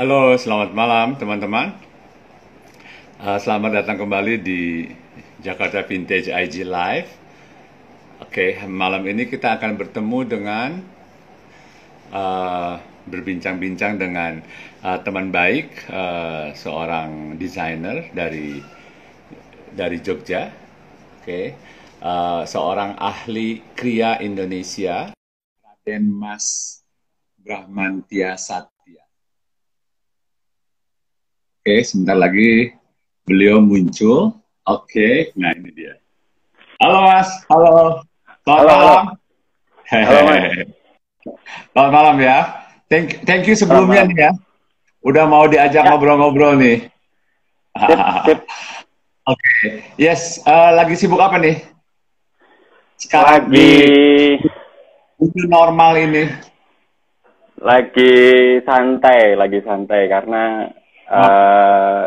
Halo, selamat malam teman-teman. Selamat datang kembali di Jakarta Vintage IG Live. Oke, malam ini kita akan bertemu dengan berbincang-bincang dengan teman baik, seorang desainer dari Jogja. Oke, seorang ahli kriya Indonesia, Raden Mas Brahmantia Satya. Oke, sebentar lagi beliau muncul. Oke, nah ini dia. Halo Mas, halo. Selamat Halo, halo. malam. Halo, Mas. Hehehe. Selamat malam ya. Thank you Selamat sebelumnya malam. nih ya. Udah mau diajak Ya, ngobrol-ngobrol nih. sip, sip. Oke, yes. Lagi sibuk apa nih? Sekarang Lagi di new normal ini. lagi santai karena Oh, eh,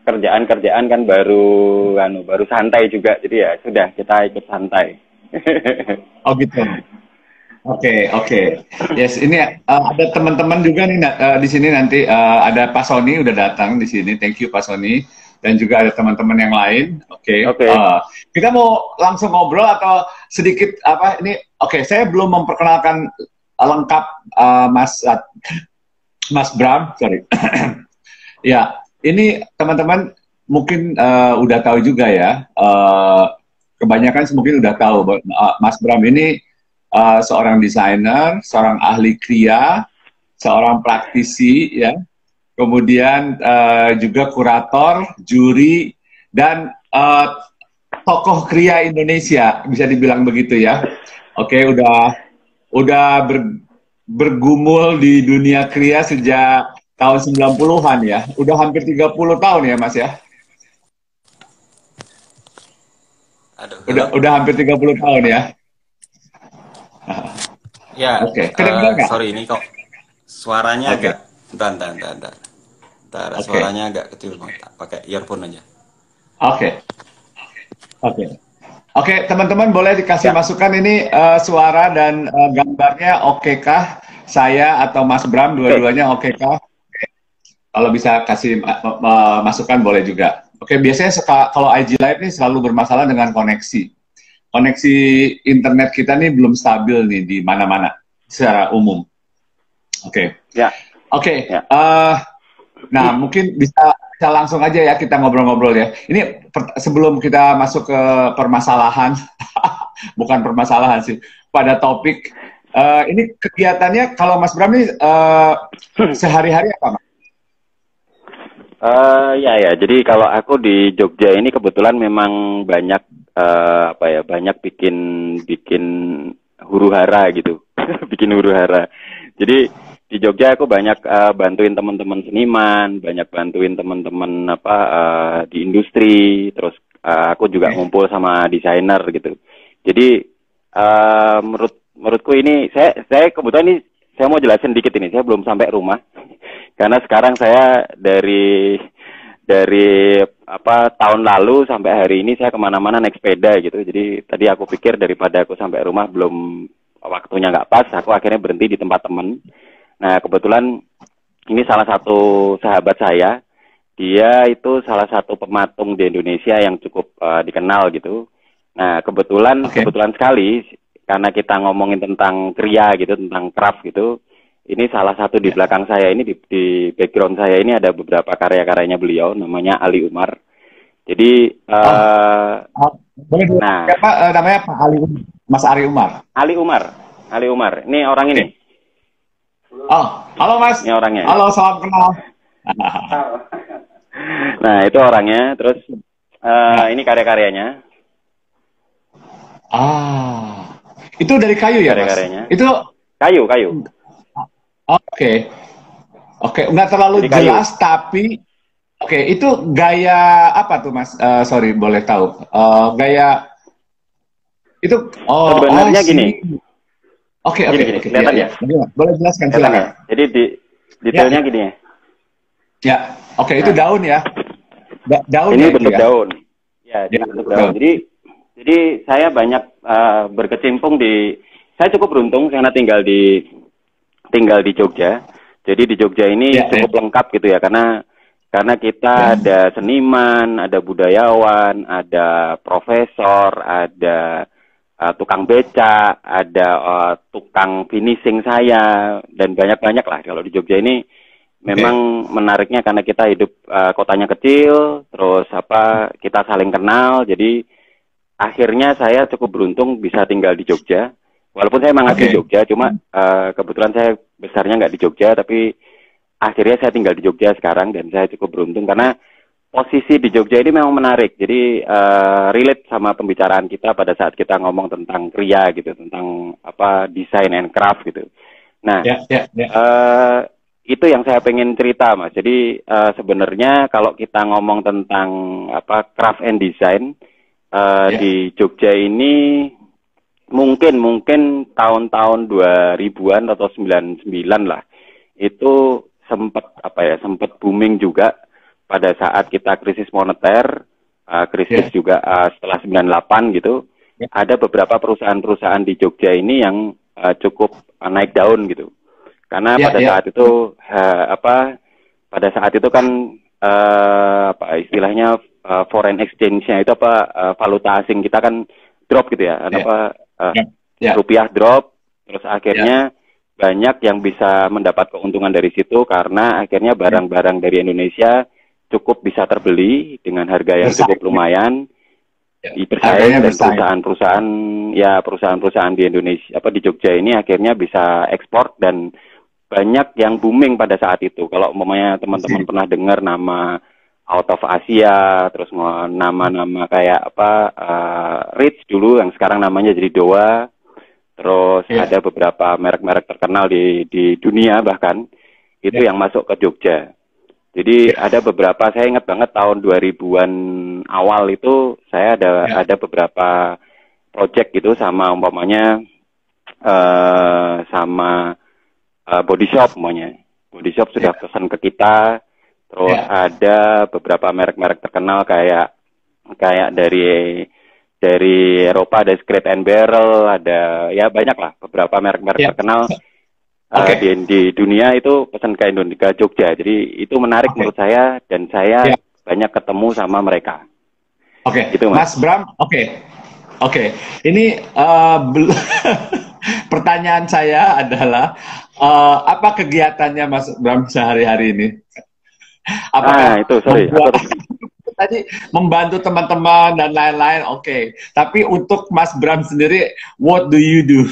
kerjaan-kerjaan kan baru santai juga. Jadi ya sudah kita ikut santai. oh gitu. Oke. Yes, ini ada teman-teman juga nih di sini nanti ada Pak Sony udah datang di sini. Thank you Pak Sony dan juga ada teman-teman yang lain. Oke. Oke. Kita mau langsung ngobrol atau sedikit apa ini? Oke, saya belum memperkenalkan lengkap Mas Bram, sorry. Ya, ini teman-teman mungkin udah tahu juga ya. Kebanyakan mungkin udah tahu bahwa Mas Bram ini seorang desainer, seorang ahli kriya, seorang praktisi, ya. Kemudian juga kurator, juri, dan tokoh kriya Indonesia, bisa dibilang begitu ya. Oke, udah bergumul di dunia kriya sejak tahun 90-an ya. Udah hampir 30 tahun ya, Mas ya. Aduh, Udah, halo. udah hampir 30 tahun ya. Ya, Oke, kedengeran nggak? sorry ini kok suaranya Oke, agak bentar. Bentar, oke, suaranya agak kecil banget. Pakai earphone aja. oke, oke. Oke, teman-teman boleh dikasih Ya, masukan ini suara dan gambarnya oke kah? Saya atau Mas Bram oke. dua-duanya oke kah? Kalau bisa kasih masukan boleh juga. Oke, biasanya kalau IG Live ini selalu bermasalah dengan koneksi. Koneksi internet kita nih belum stabil nih di mana-mana secara umum. Oke, Ya, oke. ya. Nah, mungkin bisa langsung aja ya kita ngobrol-ngobrol ya. Ini sebelum kita masuk ke permasalahan, bukan permasalahan sih, pada topik. Ini kegiatannya kalau Mas Bram ini sehari-hari apa, Mas? Ya. Jadi kalau aku di Jogja ini kebetulan memang banyak banyak bikin bikin huru-hara gitu, bikin huru-hara. Jadi di Jogja aku banyak bantuin teman-teman seniman, banyak bantuin teman-teman di industri, terus aku juga Oke. ngumpul sama desainer gitu. Jadi menurutku ini saya kebetulan ini saya mau jelasin dikit ini, saya belum sampai rumah. Karena sekarang saya dari tahun lalu sampai hari ini saya kemana-mana naik sepeda gitu. Jadi tadi aku pikir daripada aku sampai rumah belum waktunya nggak pas, aku akhirnya berhenti di tempat temen. Nah kebetulan ini salah satu sahabat saya, dia itu salah satu pematung di Indonesia yang cukup dikenal gitu. Nah Oke. kebetulan sekali karena kita ngomongin tentang kriya gitu, tentang craft gitu. Ini salah satu di Ya. belakang saya ini di background saya ini ada beberapa karya-karyanya beliau, namanya Ali Umar. Jadi, Oh, boleh dulu. nah, Siapa namanya Pak Ali Umar? Mas Ari Umar. Ali Umar, Ali Umar, ini orang ini, Oke. Oh, halo Mas. ini orangnya. Halo, salam kenal. Nah, itu orangnya. Terus Ya. ini karya-karyanya, Itu dari kayu ini ya, Mas? karya-karyanya. Itu Kayu. oke. Oke, nggak terlalu Jadi kayu. jelas tapi oke, itu gaya apa tuh, Mas? Sorry, boleh tahu. Gaya itu oh, I Sebenarnya gini, see. Oke. Iya, kelihatan iya. ya, Boleh jelaskan kelihatan ya. silakan. Jadi Ya, detailnya ya. gini ya. Ya. Oke, itu Nah, daun ya. Daun ini ya itu bentuk ya. daun. Ya, Ya, jadi bentuk daun. daun. Jadi saya banyak berkecimpung di. Saya cukup beruntung karena tinggal di Jogja. Jadi di Jogja ini cukup lengkap gitu ya, karena kita ada seniman, ada budayawan, ada profesor, ada tukang beca, ada tukang finishing saya, dan banyak-banyak lah. Kalau di Jogja ini memang menariknya karena kita hidup kotanya kecil, terus kita saling kenal, jadi akhirnya saya cukup beruntung bisa tinggal di Jogja. Walaupun saya memang asli Jogja, cuma kebetulan saya besarnya nggak di Jogja, tapi akhirnya saya tinggal di Jogja sekarang, dan saya cukup beruntung karena posisi di Jogja ini memang menarik. Jadi relate sama pembicaraan kita pada saat kita ngomong tentang kriya gitu, tentang desain and craft gitu. Nah, itu yang saya pengen cerita, Mas. Jadi sebenarnya kalau kita ngomong tentang craft and design di Jogja ini mungkin tahun-tahun 2000-an atau 99 lah. Itu sempat booming juga pada saat kita krisis moneter, krisis juga setelah 98 gitu. Ada beberapa perusahaan-perusahaan di Jogja ini yang cukup naik daun gitu. Karena pada saat itu pada saat itu kan istilahnya foreign exchange-nya itu valuta asing kita kan drop gitu ya. Rupiah drop, terus akhirnya banyak yang bisa mendapat keuntungan dari situ karena akhirnya barang-barang dari Indonesia cukup bisa terbeli dengan harga yang cukup lumayan, dipersaing, dan perusahaan-perusahaan di Indonesia di Jogja ini akhirnya bisa ekspor, dan banyak yang booming pada saat itu. Kalau umpamanya teman-teman pernah dengar nama Out of Asia, terus nama-nama kayak Rich dulu yang sekarang namanya jadi Dowa. Terus ada beberapa merek-merek terkenal di dunia bahkan itu yang masuk ke Jogja. Jadi ada beberapa, saya ingat banget tahun 2000-an awal itu saya ada beberapa project gitu sama umpamanya sama body shop umpamanya. Body shop sudah pesan ke kita. Terus ada beberapa merek-merek terkenal kayak dari Eropa ada Scrap and Barrel, ada banyak lah beberapa merek-merek terkenal di dunia itu pesan ke Indonesia, Jogja. Jadi itu menarik menurut saya, dan saya banyak ketemu sama mereka. Gitu, Mas Bram. Ini pertanyaan saya adalah apa kegiatannya Mas Bram sehari-hari ini? Itu sorry. Tadi membantu teman-teman dan lain-lain, tapi untuk Mas Bram sendiri, what do you do?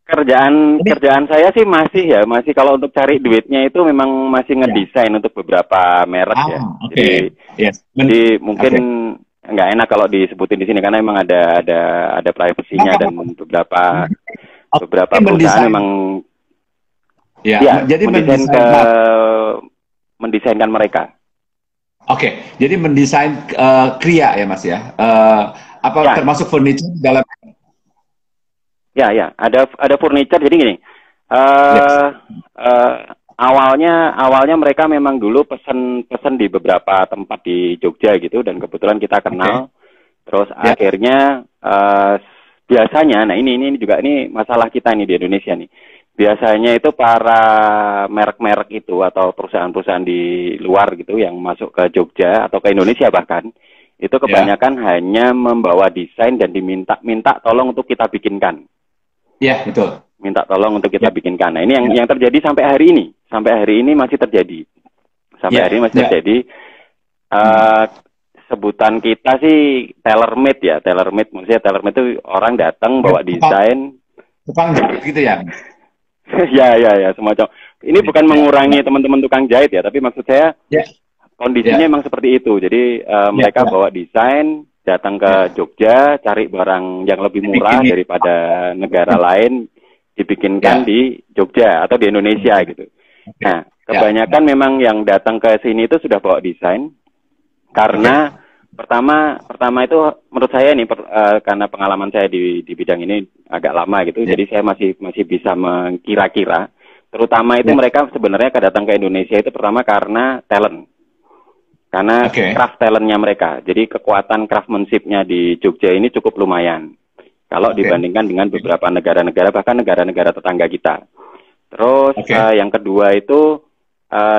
Kerjaan saya sih masih kalau untuk cari duitnya itu memang masih ngedesain untuk beberapa merek Jadi mungkin nggak enak kalau disebutin di sini karena memang ada privasinya, dan beberapa perusahaan memang jadi mendesainkan mereka. Jadi mendesain kriya ya Mas ya. Termasuk furniture dalam? Ada furniture. Jadi gini, awalnya mereka memang dulu pesen di beberapa tempat di Jogja gitu, dan kebetulan kita kenal. Terus akhirnya biasanya, nah ini juga ini masalah kita nih di Indonesia nih. Biasanya itu para merek-merek itu atau perusahaan-perusahaan di luar gitu yang masuk ke Jogja atau ke Indonesia bahkan, itu kebanyakan hanya membawa desain dan minta tolong untuk kita bikinkan. Betul. Minta tolong untuk kita bikinkan. Nah, ini yang terjadi sampai hari ini. Sampai hari ini masih terjadi. Sebutan kita sih tailor made ya. Tailor made, maksudnya tailor made itu orang datang bawa desain. Tukang jahit gitu ya? ya, semacam. Ini bukan mengurangi teman-teman tukang jahit ya, tapi maksud saya kondisinya memang seperti itu. Jadi mereka bawa desain, datang ke Jogja, cari barang yang lebih murah daripada negara lain, dibikinkan di Jogja atau di Indonesia gitu. Nah, kebanyakan memang yang datang ke sini itu sudah bawa desain, karena pertama itu menurut saya nih karena pengalaman saya di bidang ini agak lama gitu, jadi saya masih bisa mengkira-kira. Terutama itu mereka sebenarnya datang ke Indonesia itu pertama karena talent, karena craft talentnya mereka. Jadi kekuatan craftsmanship-nya di Jogja ini cukup lumayan kalau dibandingkan dengan beberapa negara-negara, bahkan negara-negara tetangga kita. Terus yang kedua itu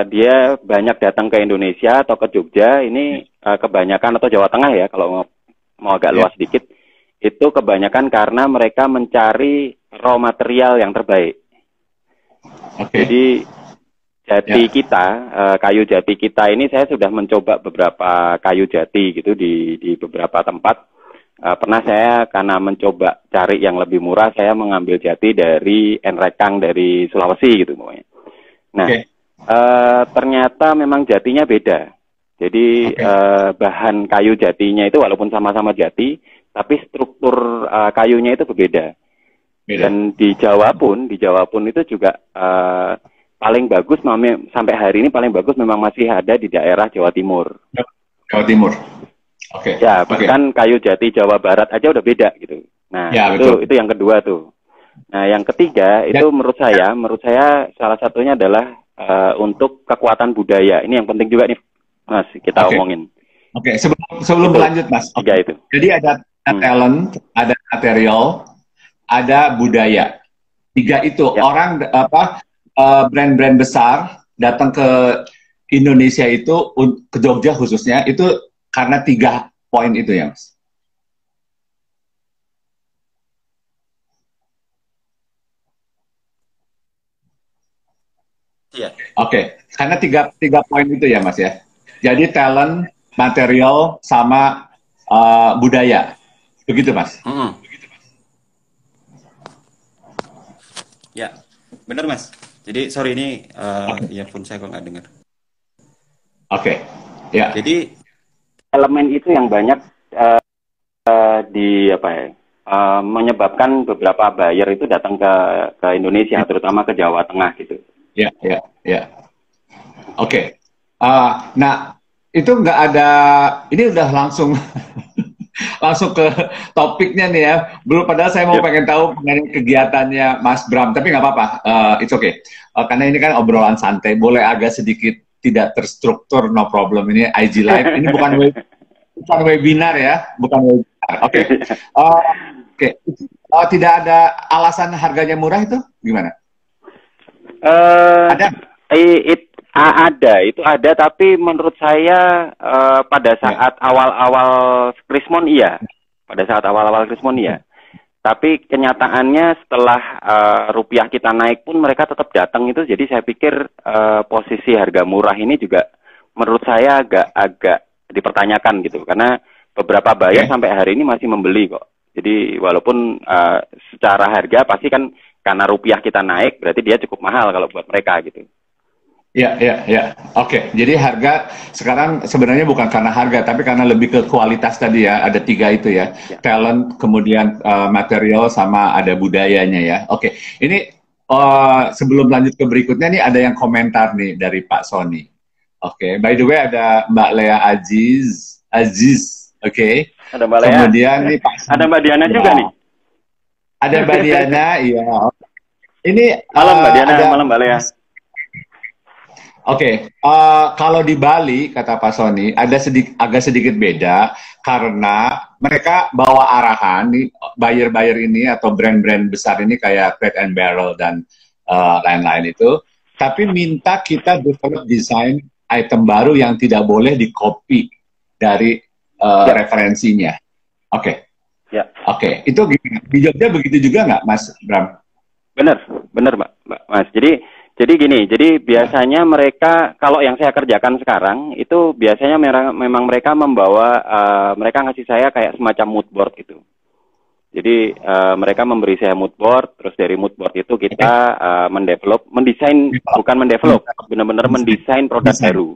dia banyak datang ke Indonesia atau ke Jogja, ini kebanyakan, atau Jawa Tengah ya kalau mau agak luas sedikit, itu kebanyakan karena mereka mencari raw material yang terbaik. Jadi jati kita, kayu jati kita ini, saya sudah mencoba beberapa kayu jati gitu di beberapa tempat. Pernah saya karena mencoba cari yang lebih murah, saya mengambil jati dari Enrekang dari Sulawesi gitu pokoknya. Nah, ternyata memang jatinya beda. Jadi bahan kayu jatinya itu walaupun sama-sama jati, tapi struktur kayunya itu berbeda. Dan di Jawa pun itu juga paling bagus sampai hari ini paling bagus memang masih ada di daerah Jawa Timur. Jawa Timur. Ya, bahkan kayu jati Jawa Barat aja udah beda gitu. Nah, itu yang kedua tuh. Nah, yang ketiga itu menurut saya salah satunya adalah untuk kekuatan budaya. Ini yang penting juga nih, Mas, kita omongin. Sebelum lanjut, Mas. Itu. Jadi ada talent, ada material, ada budaya. Tiga itu orang brand-brand besar datang ke Indonesia itu, ke Jogja khususnya, itu karena 3 poin itu ya, Mas. Iya. Karena tiga poin itu ya, Mas ya. Jadi talent, material, sama budaya. Begitu, Mas? Ya, benar, Mas. Jadi, sorry ini earphone saya kok nggak dengar. Ya. Jadi elemen itu yang banyak menyebabkan beberapa buyer itu datang ke Indonesia, terutama ke Jawa Tengah gitu. Ya. Nah, itu nggak ada, ini udah langsung ke topiknya nih ya. Belum, padahal saya mau pengen tahu mengenai kegiatannya Mas Bram, tapi nggak apa-apa, it's okay. Karena ini kan obrolan santai, boleh agak sedikit tidak terstruktur, no problem. Ini IG Live, ini bukan webinar ya, bukan webinar. Tidak ada alasan harganya murah itu gimana? Ada, tapi menurut saya pada saat awal-awal Krismon iya. Tapi kenyataannya setelah rupiah kita naik pun mereka tetap datang itu. Jadi saya pikir posisi harga murah ini juga menurut saya agak dipertanyakan gitu. Karena beberapa buyer sampai hari ini masih membeli kok. Jadi walaupun secara harga pasti kan karena rupiah kita naik, berarti dia cukup mahal kalau buat mereka gitu. Ya. Jadi harga sekarang sebenarnya bukan karena harga, tapi karena lebih ke kualitas tadi ya. Ada 3 itu ya. Talent, kemudian material, sama ada budayanya ya. Ini sebelum lanjut ke berikutnya nih, ada yang komentar nih dari Pak Sony. By the way ada Mbak Lea Aziz. Ada Mbak Lea. Kemudian nih Pak Sony. Ada Mbak Diana juga nih. Ada Mbak Diana, iya. Ini malam Mbak Diana, malam Mbak Lea. Kalau di Bali, kata Pak Sony, agak sedikit beda karena mereka bawa arahan nih, buyer-buyer ini atau brand-brand besar ini kayak Crate and Barrel dan lain-lain itu, tapi minta kita develop desain item baru yang tidak boleh di-copy dari referensinya. Itu di Jogja begitu juga nggak, Mas Bram? Benar Mas. Jadi gini, biasanya mereka, kalau yang saya kerjakan sekarang, itu biasanya memang mereka membawa, mereka ngasih saya kayak semacam mood board gitu. Jadi mereka memberi saya mood board, terus dari mood board itu kita benar-benar mendesain produk baru.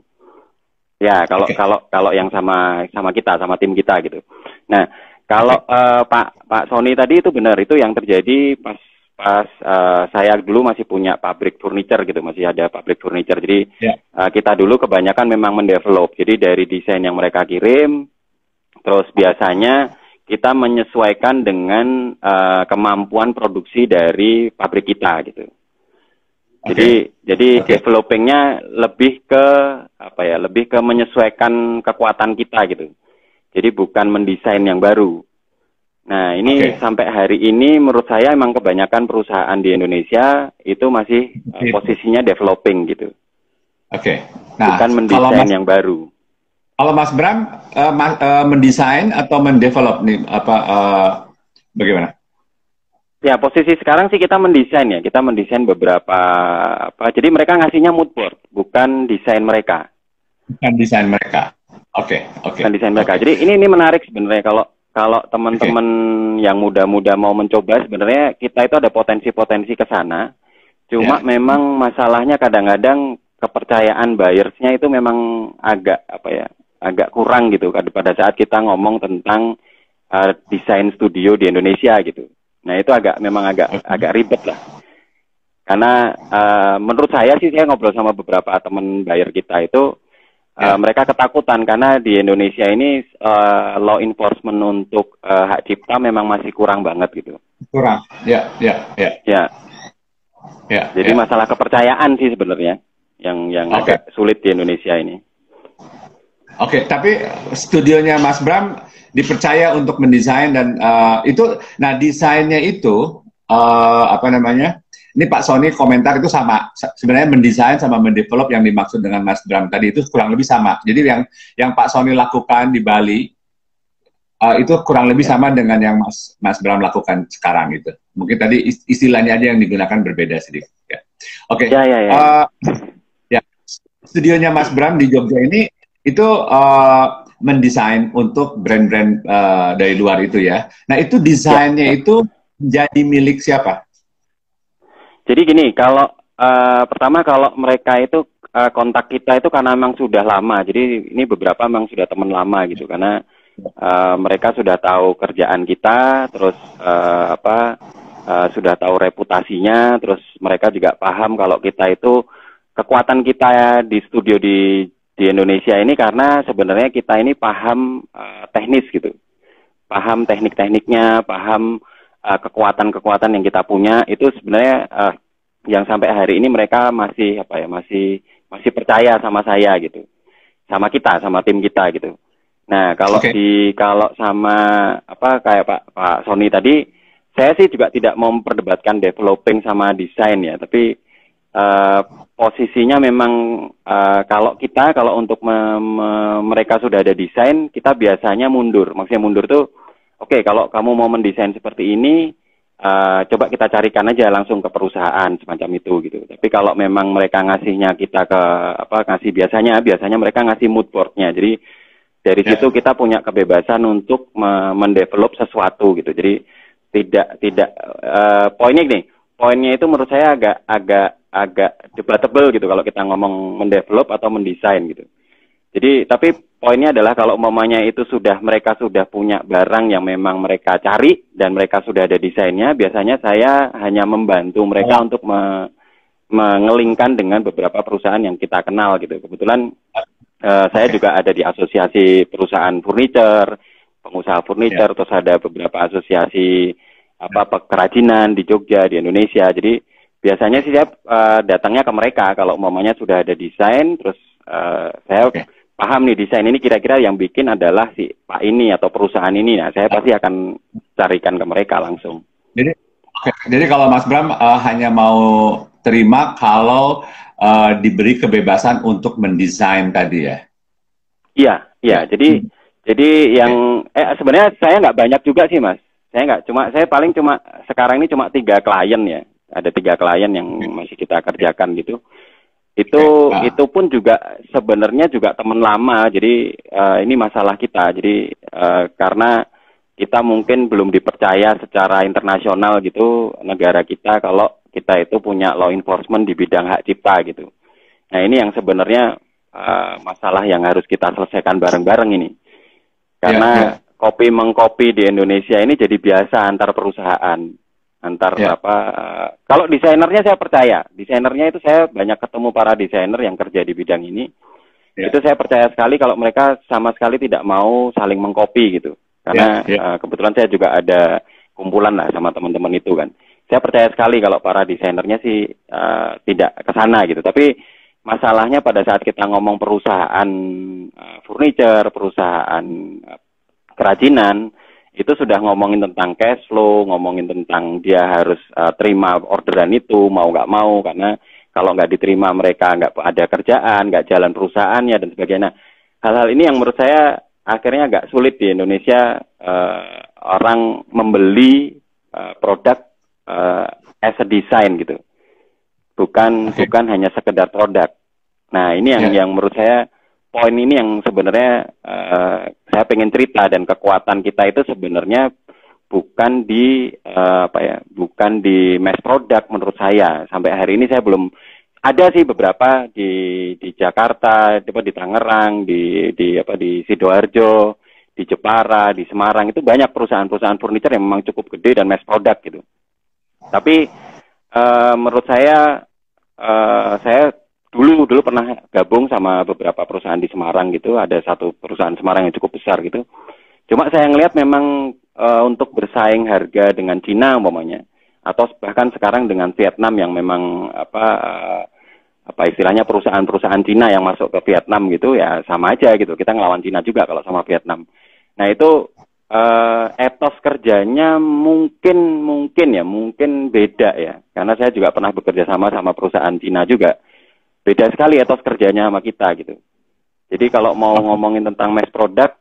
Ya, kalau yang sama kita, sama tim kita gitu. Nah, kalau Pak Sony tadi itu benar, itu yang terjadi pas saya dulu masih punya pabrik furniture gitu, masih ada pabrik furniture. Jadi kita dulu kebanyakan memang mendevelop. Jadi dari desain yang mereka kirim, terus biasanya kita menyesuaikan dengan kemampuan produksi dari pabrik kita gitu. Jadi developingnya lebih ke menyesuaikan kekuatan kita gitu. Jadi bukan mendesain yang baru. Nah, ini sampai hari ini menurut saya emang kebanyakan perusahaan di Indonesia itu masih posisinya developing gitu. Nah, bukan mendesain yang baru. Kalau Mas Bram mendesain atau mendevelop nih bagaimana? Ya, posisi sekarang sih kita mendesain ya. Kita mendesain beberapa jadi mereka ngasihnya mood board, bukan desain mereka. Bukan desain mereka. Bukan desain mereka. Jadi ini menarik sebenarnya kalau teman-teman yang muda-muda mau mencoba, sebenarnya kita itu ada potensi-potensi ke sana. Cuma memang masalahnya kadang-kadang kepercayaan buyersnya itu memang agak kurang gitu pada saat kita ngomong tentang desain studio di Indonesia gitu. Nah, itu memang agak ribet lah. Karena menurut saya sih, saya ngobrol sama beberapa teman buyer kita itu, mereka ketakutan karena di Indonesia ini law enforcement untuk hak cipta memang masih kurang banget gitu. Kurang, ya. Jadi masalah kepercayaan sih sebenarnya yang agak sulit di Indonesia ini. Tapi studionya Mas Bram dipercaya untuk mendesain dan nah desainnya itu ini Pak Sony komentar itu sama, sebenarnya mendesain sama mendevelop yang dimaksud dengan Mas Bram tadi itu kurang lebih sama. Jadi yang Pak Sony lakukan di Bali itu kurang lebih sama dengan yang Mas Bram lakukan sekarang gitu. Mungkin tadi istilahnya aja yang digunakan berbeda sedikit. Studionya Mas Bram di Jogja ini itu mendesain untuk brand-brand dari luar itu ya. Nah, itu desainnya itu jadi milik siapa? Jadi gini, pertama kalau mereka itu kontak kita itu karena memang sudah lama. Jadi ini beberapa memang sudah teman lama gitu, karena mereka sudah tahu kerjaan kita, terus sudah tahu reputasinya, terus mereka juga paham kalau kita itu kekuatan kita di studio di Indonesia ini karena sebenarnya kita ini paham teknis gitu, paham teknik-tekniknya, paham kekuatan-kekuatan yang kita punya. Itu sebenarnya yang sampai hari ini mereka masih percaya sama saya gitu, sama kita, sama tim kita gitu. Nah, kalau sama kayak Pak Sony tadi, saya sih juga tidak mau memperdebatkan developing sama desain ya, tapi posisinya memang kalau untuk mereka sudah ada desain, kita biasanya mundur. Maksudnya mundur tuh, kalau kamu mau mendesain seperti ini, coba kita carikan aja langsung ke perusahaan semacam itu gitu. Tapi kalau memang mereka ngasihnya kita biasanya mereka ngasih mood board-nya. Jadi dari situ kita punya kebebasan untuk mendevelop sesuatu gitu. Jadi tidak poinnya itu menurut saya agak debatable gitu kalau kita ngomong mendevelop atau mendesain gitu. Jadi tapi poinnya adalah kalau umpamanya itu mereka sudah punya barang yang memang mereka cari dan mereka sudah ada desainnya, biasanya saya hanya membantu mereka untuk mengelingkan dengan beberapa perusahaan yang kita kenal gitu. Kebetulan saya juga ada di asosiasi perusahaan furniture, pengusaha furniture, terus ada beberapa asosiasi kerajinan di Jogja, di Indonesia. Jadi biasanya sih saya datangnya ke mereka kalau umpamanya sudah ada desain, terus saya paham nih desain ini kira-kira yang bikin adalah si Pak ini atau perusahaan ini. Nah, saya pasti akan carikan ke mereka langsung. Jadi kalau Mas Bram hanya mau terima kalau diberi kebebasan untuk mendesain tadi ya? Iya. Jadi yang sebenarnya saya nggak banyak juga sih, Mas. Saya paling cuma sekarang ini cuma 3 klien ya. Ada 3 klien yang masih kita kerjakan gitu. Itu pun juga sebenarnya juga teman lama. Jadi ini masalah kita. Jadi karena kita mungkin belum dipercaya secara internasional gitu negara kita kalau kita itu punya law enforcement di bidang hak cipta gitu. Nah, ini yang sebenarnya masalah yang harus kita selesaikan bareng-bareng ini. Karena copy mengcopy di Indonesia ini jadi biasa antar perusahaan. Kalau desainernya saya percaya. Desainernya itu saya banyak ketemu para desainer yang kerja di bidang ini. Itu saya percaya sekali kalau mereka sama sekali tidak mau saling mengcopy gitu. Karena kebetulan saya juga ada kumpulan lah sama teman-teman itu kan. Saya percaya sekali kalau para desainernya sih tidak ke sana gitu. Tapi masalahnya pada saat kita ngomong perusahaan furniture, perusahaan kerajinan, itu sudah ngomongin tentang cash flow, ngomongin tentang dia harus terima orderan itu mau nggak mau, karena kalau nggak diterima mereka nggak ada kerjaan, nggak jalan perusahaannya dan sebagainya. Hal-hal ini yang menurut saya akhirnya agak sulit di Indonesia, orang membeli produk as a design gitu, bukan hanya sekedar produk. Nah ini yang menurut saya poin ini yang sebenarnya saya pengen cerita, dan kekuatan kita itu sebenarnya bukan di bukan di mass product menurut saya. Sampai hari ini saya belum ada sih beberapa di Jakarta, di Tangerang, di Sidoarjo, di Jepara, di Semarang itu banyak perusahaan-perusahaan furniture yang memang cukup gede dan mass product gitu. Tapi menurut saya dulu pernah gabung sama beberapa perusahaan di Semarang gitu, ada satu perusahaan Semarang yang cukup besar gitu. Cuma saya ngelihat memang untuk bersaing harga dengan Cina umpamanya, atau bahkan sekarang dengan Vietnam yang memang apa istilahnya perusahaan-perusahaan Cina yang masuk ke Vietnam gitu, ya sama aja gitu. Kita ngelawan Cina juga kalau sama Vietnam. Nah itu etos kerjanya mungkin beda ya, karena saya juga pernah bekerja sama perusahaan Cina juga. Beda sekali etos kerjanya sama kita gitu. Jadi kalau mau ngomongin tentang mass product,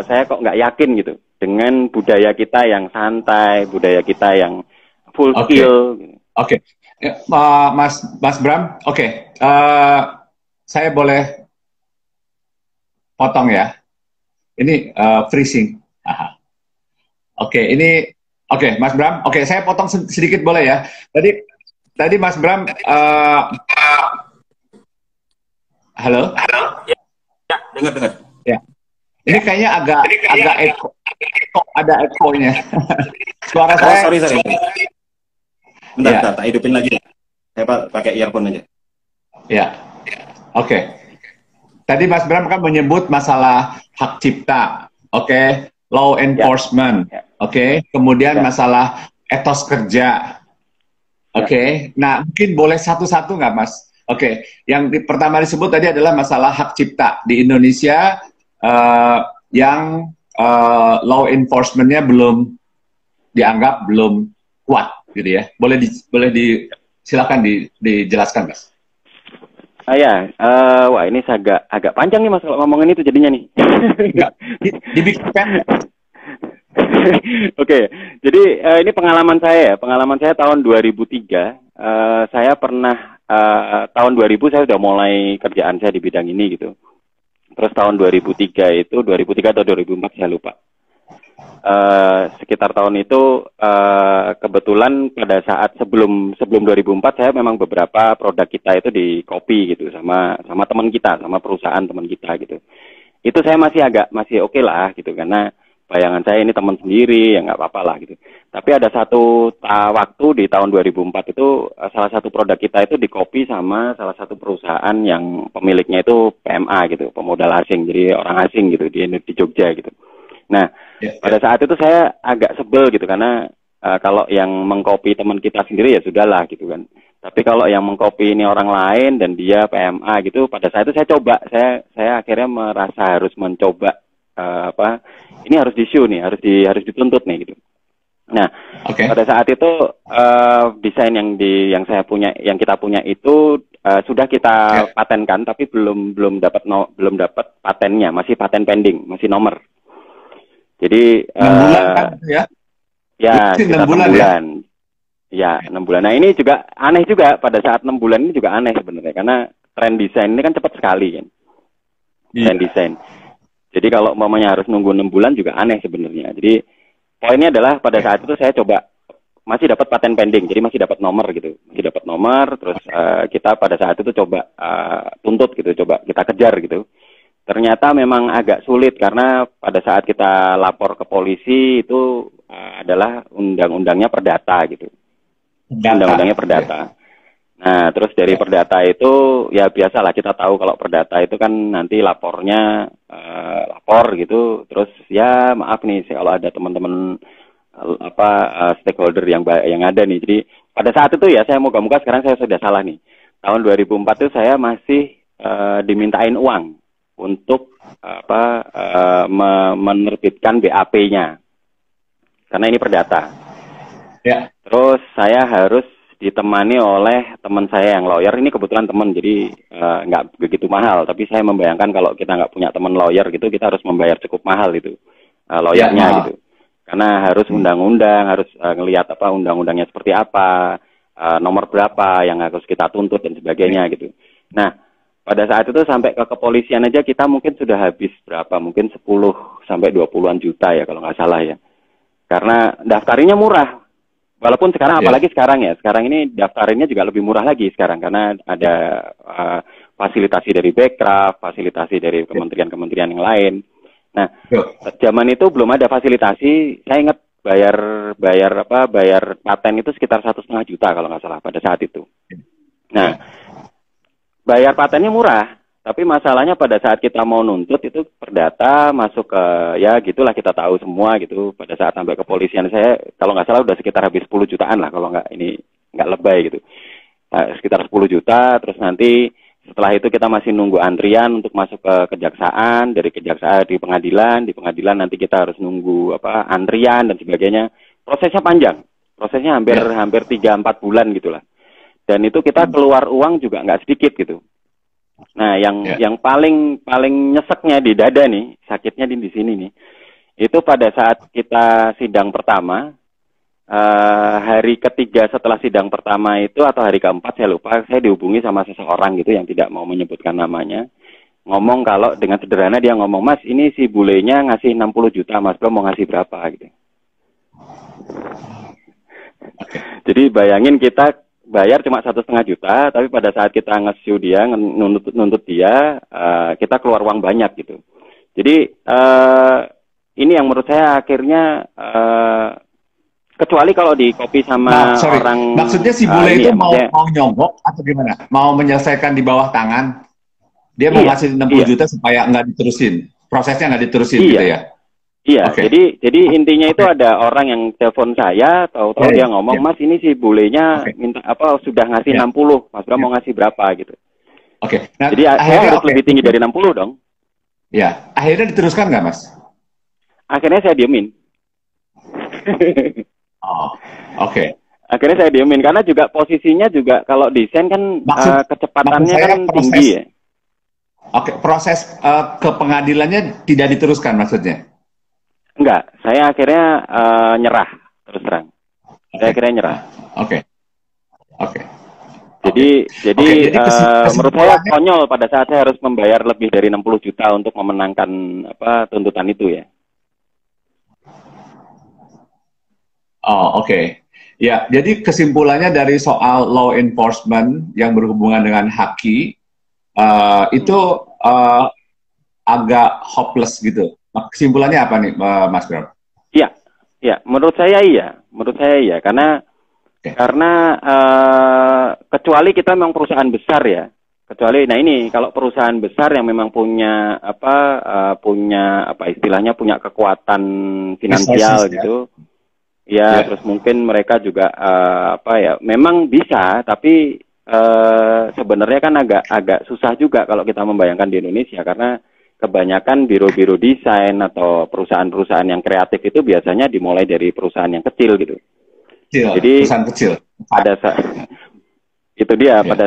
saya kok nggak yakin gitu dengan budaya kita yang santai, budaya kita yang full skill. Oke. Mas Bram, oke. Saya boleh potong ya. Ini freezing. Oke, Mas Bram. Oke, saya potong sedikit boleh ya. Tadi Mas Bram. Halo? Ya, dengar. Ya. Ini kayaknya agak echo, ada echo-nya. Suara saya. Sorry. Bentar, tak hidupin lagi. Saya pakai earphone aja. Ya. Oke. Tadi Mas Bram kan menyebut masalah hak cipta. Oke. Law enforcement. Oke. Kemudian masalah etos kerja. Oke. Nah, mungkin boleh satu-satu nggak, Mas? Oke, yang pertama disebut tadi adalah masalah hak cipta di Indonesia, yang law enforcement-nya dianggap belum kuat, gitu ya. Silakan dijelaskan, Mas. Wah ini agak panjang nih Mas kalau ngomongin itu jadinya nih. Dibikin. Oke, jadi ini pengalaman saya tahun 2003, saya pernah tahun 2000 saya sudah mulai kerjaan saya di bidang ini gitu. Terus tahun 2003 atau 2004 saya lupa. Sekitar tahun itu kebetulan pada saat sebelum 2004 saya memang beberapa produk kita itu di copy gitu sama teman kita, sama perusahaan teman kita gitu. Itu saya masih oke lah gitu, karena bayangan saya ini teman sendiri, ya nggak apa-apa lah gitu. Tapi ada satu waktu di tahun 2004 itu salah satu produk kita itu di-copy sama salah satu perusahaan yang pemiliknya itu PMA gitu, pemodal asing, jadi orang asing gitu di Jogja gitu. Nah, pada saat itu saya agak sebel gitu, karena kalau yang mengcopy teman kita sendiri ya sudahlah gitu kan. Tapi kalau yang mengcopy ini orang lain dan dia PMA gitu, pada saat itu saya akhirnya merasa harus mencoba ini harus di-show nih, harus dituntut nih gitu. Nah, pada saat itu desain yang kita punya itu sudah kita patenkan, tapi belum dapat patennya, masih paten pending, masih nomor. Jadi 6 bulan kan ya? Ya, sekitar 6 bulan. Ya, 6 bulan. Nah, ini juga aneh juga, pada saat 6 bulan ini juga aneh sebenarnya, karena tren desain ini kan cepat sekali kan. Tren desain. Jadi kalau umpamanya harus nunggu 6 bulan juga aneh sebenarnya. Jadi poinnya adalah pada saat itu saya coba, masih dapat paten pending, jadi masih dapat nomor gitu. Masih dapat nomor, terus kita pada saat itu coba tuntut gitu, coba kita kejar gitu. Ternyata memang agak sulit, karena pada saat kita lapor ke polisi itu adalah undang-undangnya perdata gitu. Undang-undangnya perdata. Nah, terus dari perdata itu ya biasalah, kita tahu kalau perdata itu kan nanti lapornya lapor gitu, terus ya maaf nih kalau ada teman-teman stakeholder yang ada nih. Jadi pada saat itu ya saya moga-moga sekarang saya sudah salah nih. Tahun 2004 itu saya masih dimintain uang untuk menerbitkan BAP-nya. karena ini perdata. Ya. Terus saya harus ditemani oleh teman saya yang lawyer. Ini kebetulan teman, jadi nggak begitu mahal. Tapi saya membayangkan kalau kita nggak punya teman lawyer gitu, kita harus membayar cukup mahal itu lawyernya Ya, gitu. Karena harus undang-undang, harus ngelihat apa undang-undangnya seperti apa, nomor berapa yang harus kita tuntut dan sebagainya gitu. Nah, pada saat itu sampai ke kepolisian aja kita mungkin sudah habis berapa? Mungkin 10 sampai 20-an juta ya kalau nggak salah ya. Karena daftarinnya murah. Walaupun sekarang, apalagi sekarang ya, sekarang ini daftarinnya juga lebih murah lagi sekarang karena ada fasilitasi dari Bekraf, fasilitasi dari kementerian-kementerian yang lain. Nah, zaman itu belum ada fasilitasi. Saya ingat bayar paten itu sekitar 1,5 juta kalau nggak salah pada saat itu. Nah, bayar patennya murah. Tapi masalahnya pada saat kita mau nuntut itu perdata masuk ke, ya gitulah kita tahu semua gitu. Pada saat sampai kepolisian saya, kalau nggak salah udah sekitar habis 10 jutaan lah kalau nggak ini nggak lebay gitu. Nah, sekitar 10 juta, terus nanti setelah itu kita masih nunggu antrian untuk masuk ke kejaksaan, dari kejaksaan di pengadilan nanti kita harus nunggu apa antrian dan sebagainya. Prosesnya panjang, prosesnya hampir 3-4 bulan gitulah. Dan itu kita keluar uang juga nggak sedikit gitu. Nah, yang paling nyeseknya di dada nih, sakitnya di sini nih, itu pada saat kita sidang pertama, hari ketiga setelah sidang pertama itu atau hari keempat saya lupa, saya dihubungi sama seseorang gitu yang tidak mau menyebutkan namanya, ngomong kalau dengan sederhana dia ngomong, Mas ini si bulenya ngasih 60 juta, Mas Bro mau ngasih berapa gitu. Jadi bayangin kita bayar cuma 1,5 juta, tapi pada saat kita nge-sue dia, nuntut dia, kita keluar uang banyak gitu. Jadi ini yang menurut saya akhirnya kecuali kalau di copy sama orang. Maksudnya si bule itu mau nyogok atau gimana? Mau menyelesaikan di bawah tangan? Dia mau ngasih 60 juta supaya nggak diterusin, prosesnya nggak diterusin gitu ya? Iya, jadi intinya itu ada orang yang telepon saya, tahu-tahu dia ngomong, Mas ini si bulenya minta apa sudah ngasih 60, Mas Bram mau ngasih berapa gitu. Nah, jadi saya harus lebih tinggi dari 60 dong. Ya, akhirnya diteruskan nggak Mas? Akhirnya saya diemin. Akhirnya saya diemin karena juga posisinya juga kalau desain kan kecepatannya kan tinggi ya. Proses ke pengadilannya tidak diteruskan maksudnya? Enggak, saya akhirnya nyerah, terus terang. Saya akhirnya nyerah. Jadi menurut saya konyol pada saat saya harus membayar lebih dari 60 juta untuk memenangkan apa tuntutan itu ya. Ya, jadi kesimpulannya dari soal law enforcement yang berhubungan dengan haki itu agak hopeless gitu. Kesimpulannya apa nih, Mas Bram? Iya, menurut saya iya, karena kecuali kita memang perusahaan besar ya, nah ini kalau perusahaan besar yang memang punya istilahnya punya kekuatan finansial gitu, terus mungkin mereka juga memang bisa, tapi sebenarnya kan agak susah juga kalau kita membayangkan di Indonesia karena kebanyakan biro-biro desain atau perusahaan-perusahaan yang kreatif itu biasanya dimulai dari perusahaan yang kecil gitu. Jadi perusahaan kecil. Pada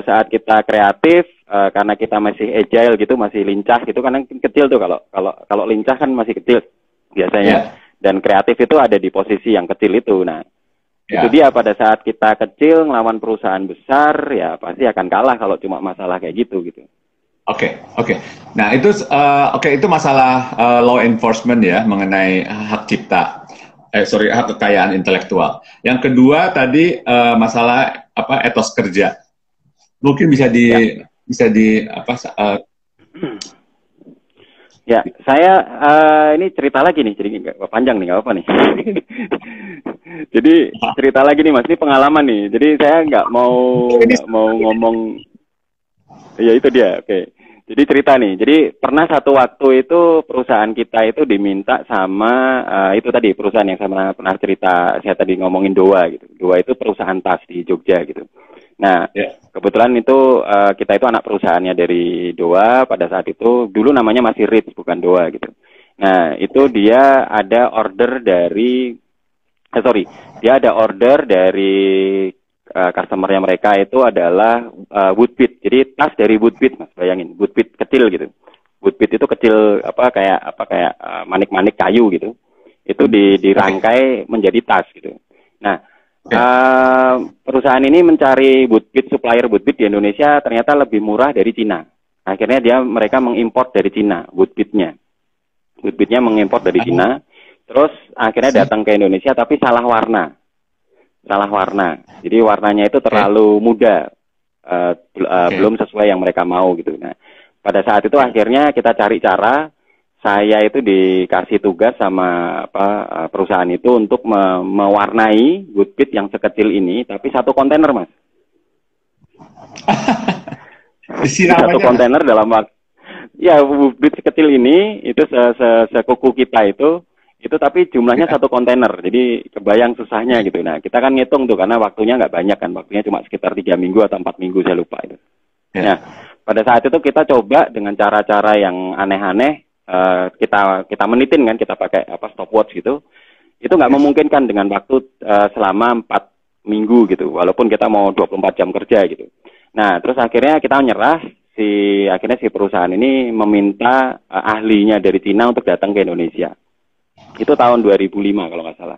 saat kita kreatif karena kita masih agile gitu, masih lincah gitu kan kecil tuh kalau lincah kan masih kecil biasanya. Dan kreatif itu ada di posisi yang kecil itu. Nah, itu dia pada saat kita kecil ngelawan perusahaan besar ya pasti akan kalah kalau cuma masalah kayak gitu. Nah itu itu masalah law enforcement ya mengenai hak cipta, hak kekayaan intelektual. Yang kedua tadi masalah etos kerja. Mungkin bisa Ya, saya ini cerita lagi nih, jadi nggak panjang nih, nggak apa nih. Jadi cerita lagi nih Mas, ini pengalaman nih. Jadi saya nggak mau ngomong. Ya itu dia, Jadi cerita nih, jadi pernah satu waktu itu perusahaan kita itu diminta sama, itu tadi perusahaan yang saya pernah cerita, saya tadi ngomongin Doa gitu. Doa itu perusahaan tas di Jogja gitu. Nah, kebetulan itu kita itu anak perusahaannya dari Doa pada saat itu, dulu namanya masih Ritz, bukan Doa gitu. Nah, itu dia ada order dari sorry, dia ada order dari customernya mereka itu adalah Woodbit. Jadi tas dari Woodbit, Mas, bayangin, Woodbit kecil gitu. Woodbit itu kecil kayak manik-manik kayu gitu. Itu dirangkai menjadi tas gitu. Nah, perusahaan ini mencari Woodbit, supplier Woodbit di Indonesia ternyata lebih murah dari Cina. Akhirnya mereka mengimpor dari Cina Woodbitnya. Woodbitnya mengimpor dari Cina. Terus akhirnya datang ke Indonesia tapi salah warna. Jadi warnanya itu terlalu muda, belum sesuai yang mereka mau gitu. Nah, pada saat itu akhirnya kita cari cara. Saya itu dikasih tugas sama perusahaan itu untuk mewarnai Woodbit yang sekecil ini, tapi satu kontainer, Mas. Satu kontainer dalam waktu. Ya, Woodbit sekecil ini itu sekuku kita itu tapi jumlahnya satu kontainer, jadi kebayang susahnya gitu. Nah, kita kan ngitung tuh karena waktunya nggak banyak kan, waktunya cuma sekitar 3 minggu atau 4 minggu, saya lupa itu. Nah, pada saat itu kita coba dengan cara-cara yang aneh-aneh, kita menitin kan, kita pakai stopwatch gitu. Itu nggak memungkinkan dengan waktu selama 4 minggu gitu, walaupun kita mau 24 jam kerja gitu. Nah, terus akhirnya kita menyerah, akhirnya si perusahaan ini meminta ahlinya dari Cina untuk datang ke Indonesia. Itu tahun 2005 kalau nggak salah.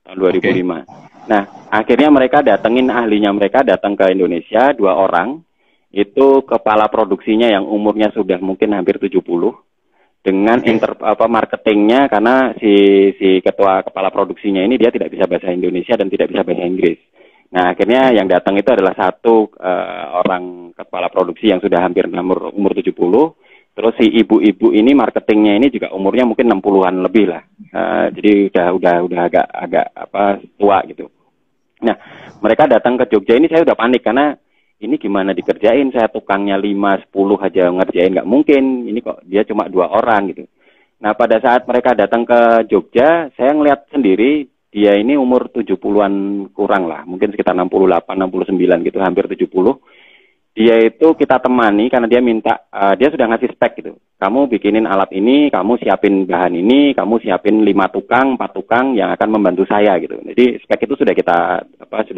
Tahun 2005. Nah, akhirnya mereka ahlinya mereka datang ke Indonesia, 2 orang. Itu kepala produksinya yang umurnya sudah mungkin hampir 70. Dengan marketingnya, karena si ketua kepala produksinya ini dia tidak bisa bahasa Indonesia dan tidak bisa bahasa Inggris. Nah, akhirnya yang datang itu adalah satu orang kepala produksi yang sudah hampir umur 70. Terus si ibu-ibu ini marketingnya ini juga umurnya mungkin 60-an lebih lah. Jadi udah agak tua gitu. Nah, mereka datang ke Jogja ini saya udah panik karena ini gimana dikerjain, saya tukangnya 5-10 aja ngerjain nggak mungkin, ini kok dia cuma 2 orang gitu. Nah, pada saat mereka datang ke Jogja, saya ngeliat sendiri, dia ini umur 70-an kurang lah, mungkin sekitar 68-69 gitu, hampir 70. Dia itu kita temani karena dia minta, dia sudah ngasih spek gitu. Kamu bikinin alat ini, kamu siapin bahan ini, kamu siapin 5 tukang, 4 tukang yang akan membantu saya gitu. Jadi spek itu sudah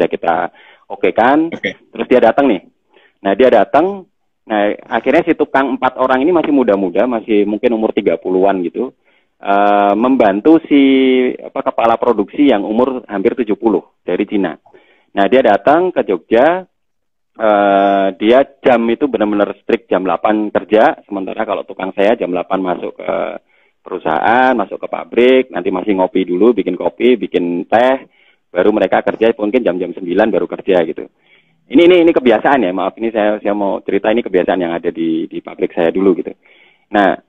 kita oke kan. Terus dia datang nih. Nah, dia datang. Nah, akhirnya si tukang 4 orang ini masih muda-muda, masih mungkin umur 30-an gitu. Membantu si kepala produksi yang umur hampir 70 dari Cina. Nah, dia datang ke Jogja. Dia jam itu benar-benar strict, jam 8 kerja, sementara kalau tukang saya jam 8 masuk ke perusahaan, masuk ke pabrik, nanti masih ngopi dulu, bikin kopi, bikin teh, baru mereka kerja mungkin jam-jam 9 baru kerja gitu. Ini kebiasaan ya, maaf, ini saya mau cerita, ini kebiasaan yang ada di pabrik saya dulu gitu. Nah,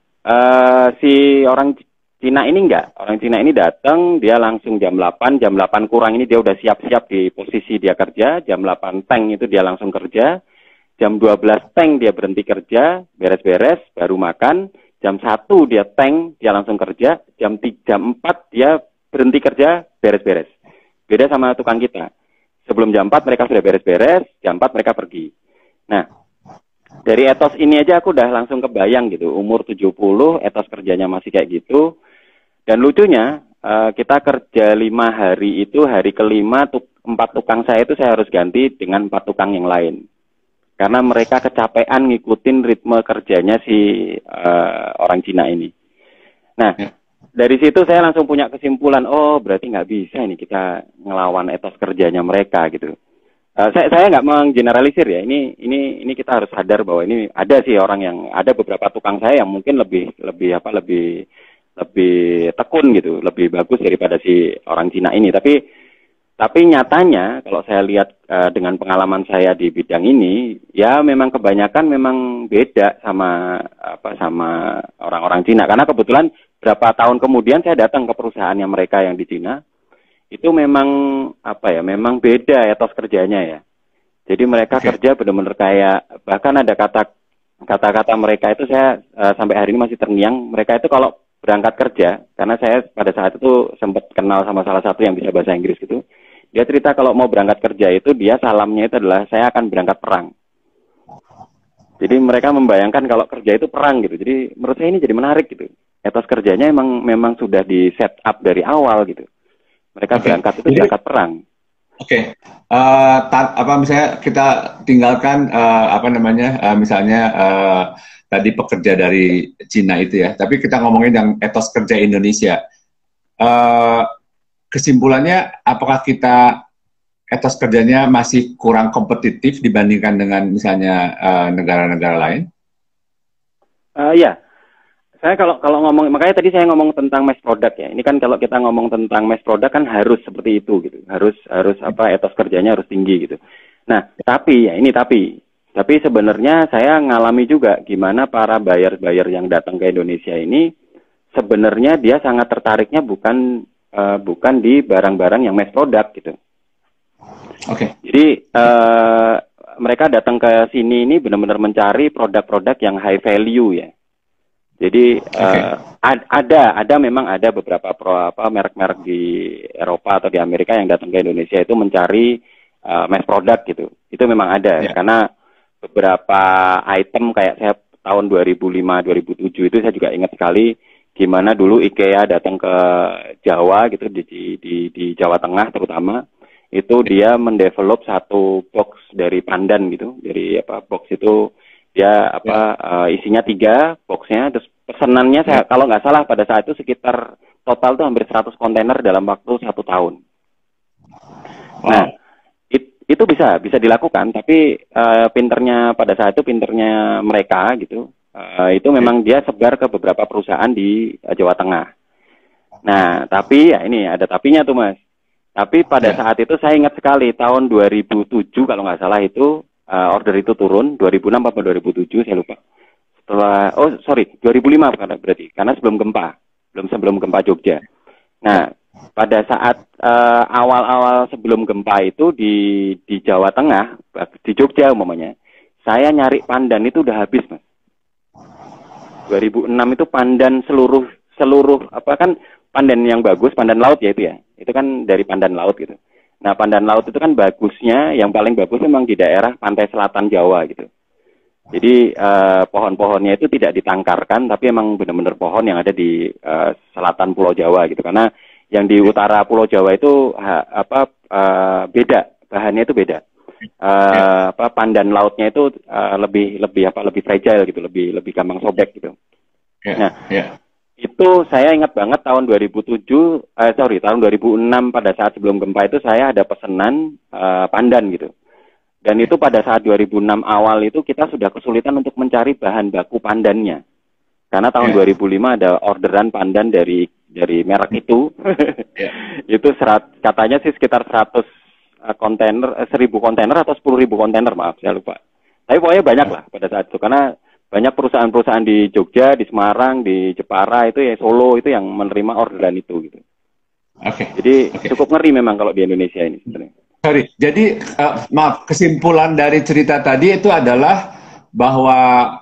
si orang Cina ini enggak. Orang Cina ini datang, dia langsung jam 8 kurang ini dia udah siap-siap di posisi dia kerja, jam 8 teng itu dia langsung kerja, jam 12 teng dia berhenti kerja, beres-beres, baru makan, jam 1 dia teng, dia langsung kerja, jam 4 dia berhenti kerja, beres-beres. Beda sama tukang kita. Sebelum jam 4 mereka sudah beres-beres, jam 4 mereka pergi. Nah, dari etos ini aja aku udah langsung kebayang gitu, umur 70, etos kerjanya masih kayak gitu. Dan lucunya, kita kerja 5 hari itu, hari kelima 4 tukang saya itu saya harus ganti dengan 4 tukang yang lain. Karena mereka kecapean ngikutin ritme kerjanya si orang Cina ini. Nah, dari situ saya langsung punya kesimpulan, oh berarti nggak bisa ini kita ngelawan etos kerjanya mereka gitu. Saya nggak menggeneralisir ya, ini kita harus sadar bahwa ini ada sih ada beberapa tukang saya yang mungkin lebih tekun gitu, lebih bagus daripada si orang Cina ini. Tapi nyatanya kalau saya lihat dengan pengalaman saya di bidang ini, ya memang kebanyakan memang beda sama orang-orang Cina. Karena kebetulan berapa tahun kemudian saya datang ke perusahaannya mereka yang di Cina, itu memang memang beda etos kerjanya ya. Jadi mereka kerja benar-benar kayak, bahkan ada kata-kata mereka itu saya sampai hari ini masih terngiang. Mereka itu kalau berangkat kerja, karena saya pada saat itu sempat kenal sama salah satu yang bisa bahasa Inggris gitu. Dia cerita kalau mau berangkat kerja itu dia salamnya itu adalah saya akan berangkat perang. Jadi mereka membayangkan kalau kerja itu perang gitu. Jadi menurut saya ini jadi menarik gitu. Etos kerjanya memang sudah di set up dari awal gitu. Mereka berangkat itu berangkat perang. Oke, apa misalnya kita tinggalkan apa namanya, misalnya tadi pekerja dari Cina itu ya, tapi kita ngomongin yang etos kerja Indonesia. Kesimpulannya, apakah kita etos kerjanya masih kurang kompetitif dibandingkan dengan misalnya negara-negara lain? Ya. Saya kalau ngomong, makanya tadi saya ngomong tentang mass product ya. Ini kan kalau kita ngomong tentang mass product kan harus seperti itu gitu. Harus apa, etos kerjanya harus tinggi gitu. Nah, tapi sebenarnya saya ngalami juga gimana para buyer yang datang ke Indonesia ini sebenarnya dia sangat tertariknya bukan di barang-barang yang mass product gitu. Oke. Jadi mereka datang ke sini ini benar-benar mencari produk-produk yang high value ya. Jadi memang ada beberapa merek-merek di Eropa atau di Amerika yang datang ke Indonesia itu mencari mass product gitu. Itu memang ada karena beberapa item kayak saya tahun 2005-2007 itu saya juga ingat sekali gimana dulu IKEA datang ke Jawa gitu di Jawa Tengah terutama itu dia mendevelop satu box dari pandan gitu. Dari box itu dia isinya 3 boxnya, terus pesanannya saya kalau nggak salah pada saat itu sekitar total tuh hampir 100 kontainer dalam waktu 1 tahun. Wow. Nah itu bisa dilakukan, tapi pinternya mereka gitu, itu memang dia sebar ke beberapa perusahaan di Jawa Tengah. Nah tapi ya ini ada tapinya tuh Mas. Tapi pada saat itu saya ingat sekali tahun 2007 kalau nggak salah itu order itu turun 2006 atau 2007 saya lupa. Setelah 2005 berarti karena sebelum gempa Jogja. Nah, pada saat awal-awal sebelum gempa itu di Jawa Tengah, di Jogja umpamanya, saya nyari pandan itu udah habis, Mas. 2006 itu pandan seluruh kan pandan yang bagus, pandan laut ya itu ya. Itu kan dari pandan laut gitu. Nah, pandan laut itu kan bagusnya, yang paling bagus memang di daerah pantai selatan Jawa gitu. Jadi pohon-pohonnya itu tidak ditangkarkan, tapi emang benar-benar pohon yang ada di selatan Pulau Jawa gitu. Karena yang di utara Pulau Jawa itu beda, bahannya itu beda. Pandan lautnya itu lebih fragile gitu, lebih gampang sobek gitu. Nah, itu saya ingat banget tahun 2006 pada saat sebelum gempa itu saya ada pesanan pandan gitu. Dan itu pada saat 2006 awal itu kita sudah kesulitan untuk mencari bahan baku pandannya. Karena tahun 2005 ada orderan pandan dari merek itu. Itu katanya sih sekitar 100 kontainer, 1000 kontainer atau 10.000 kontainer, maaf saya lupa. Tapi pokoknya banyak lah pada saat itu karena banyak perusahaan-perusahaan di Jogja, di Semarang, di Jepara itu ya Solo itu yang menerima orderan itu gitu. Jadi cukup ngeri memang kalau di Indonesia ini sebenarnya. Sorry, jadi maaf, kesimpulan dari cerita tadi itu adalah bahwa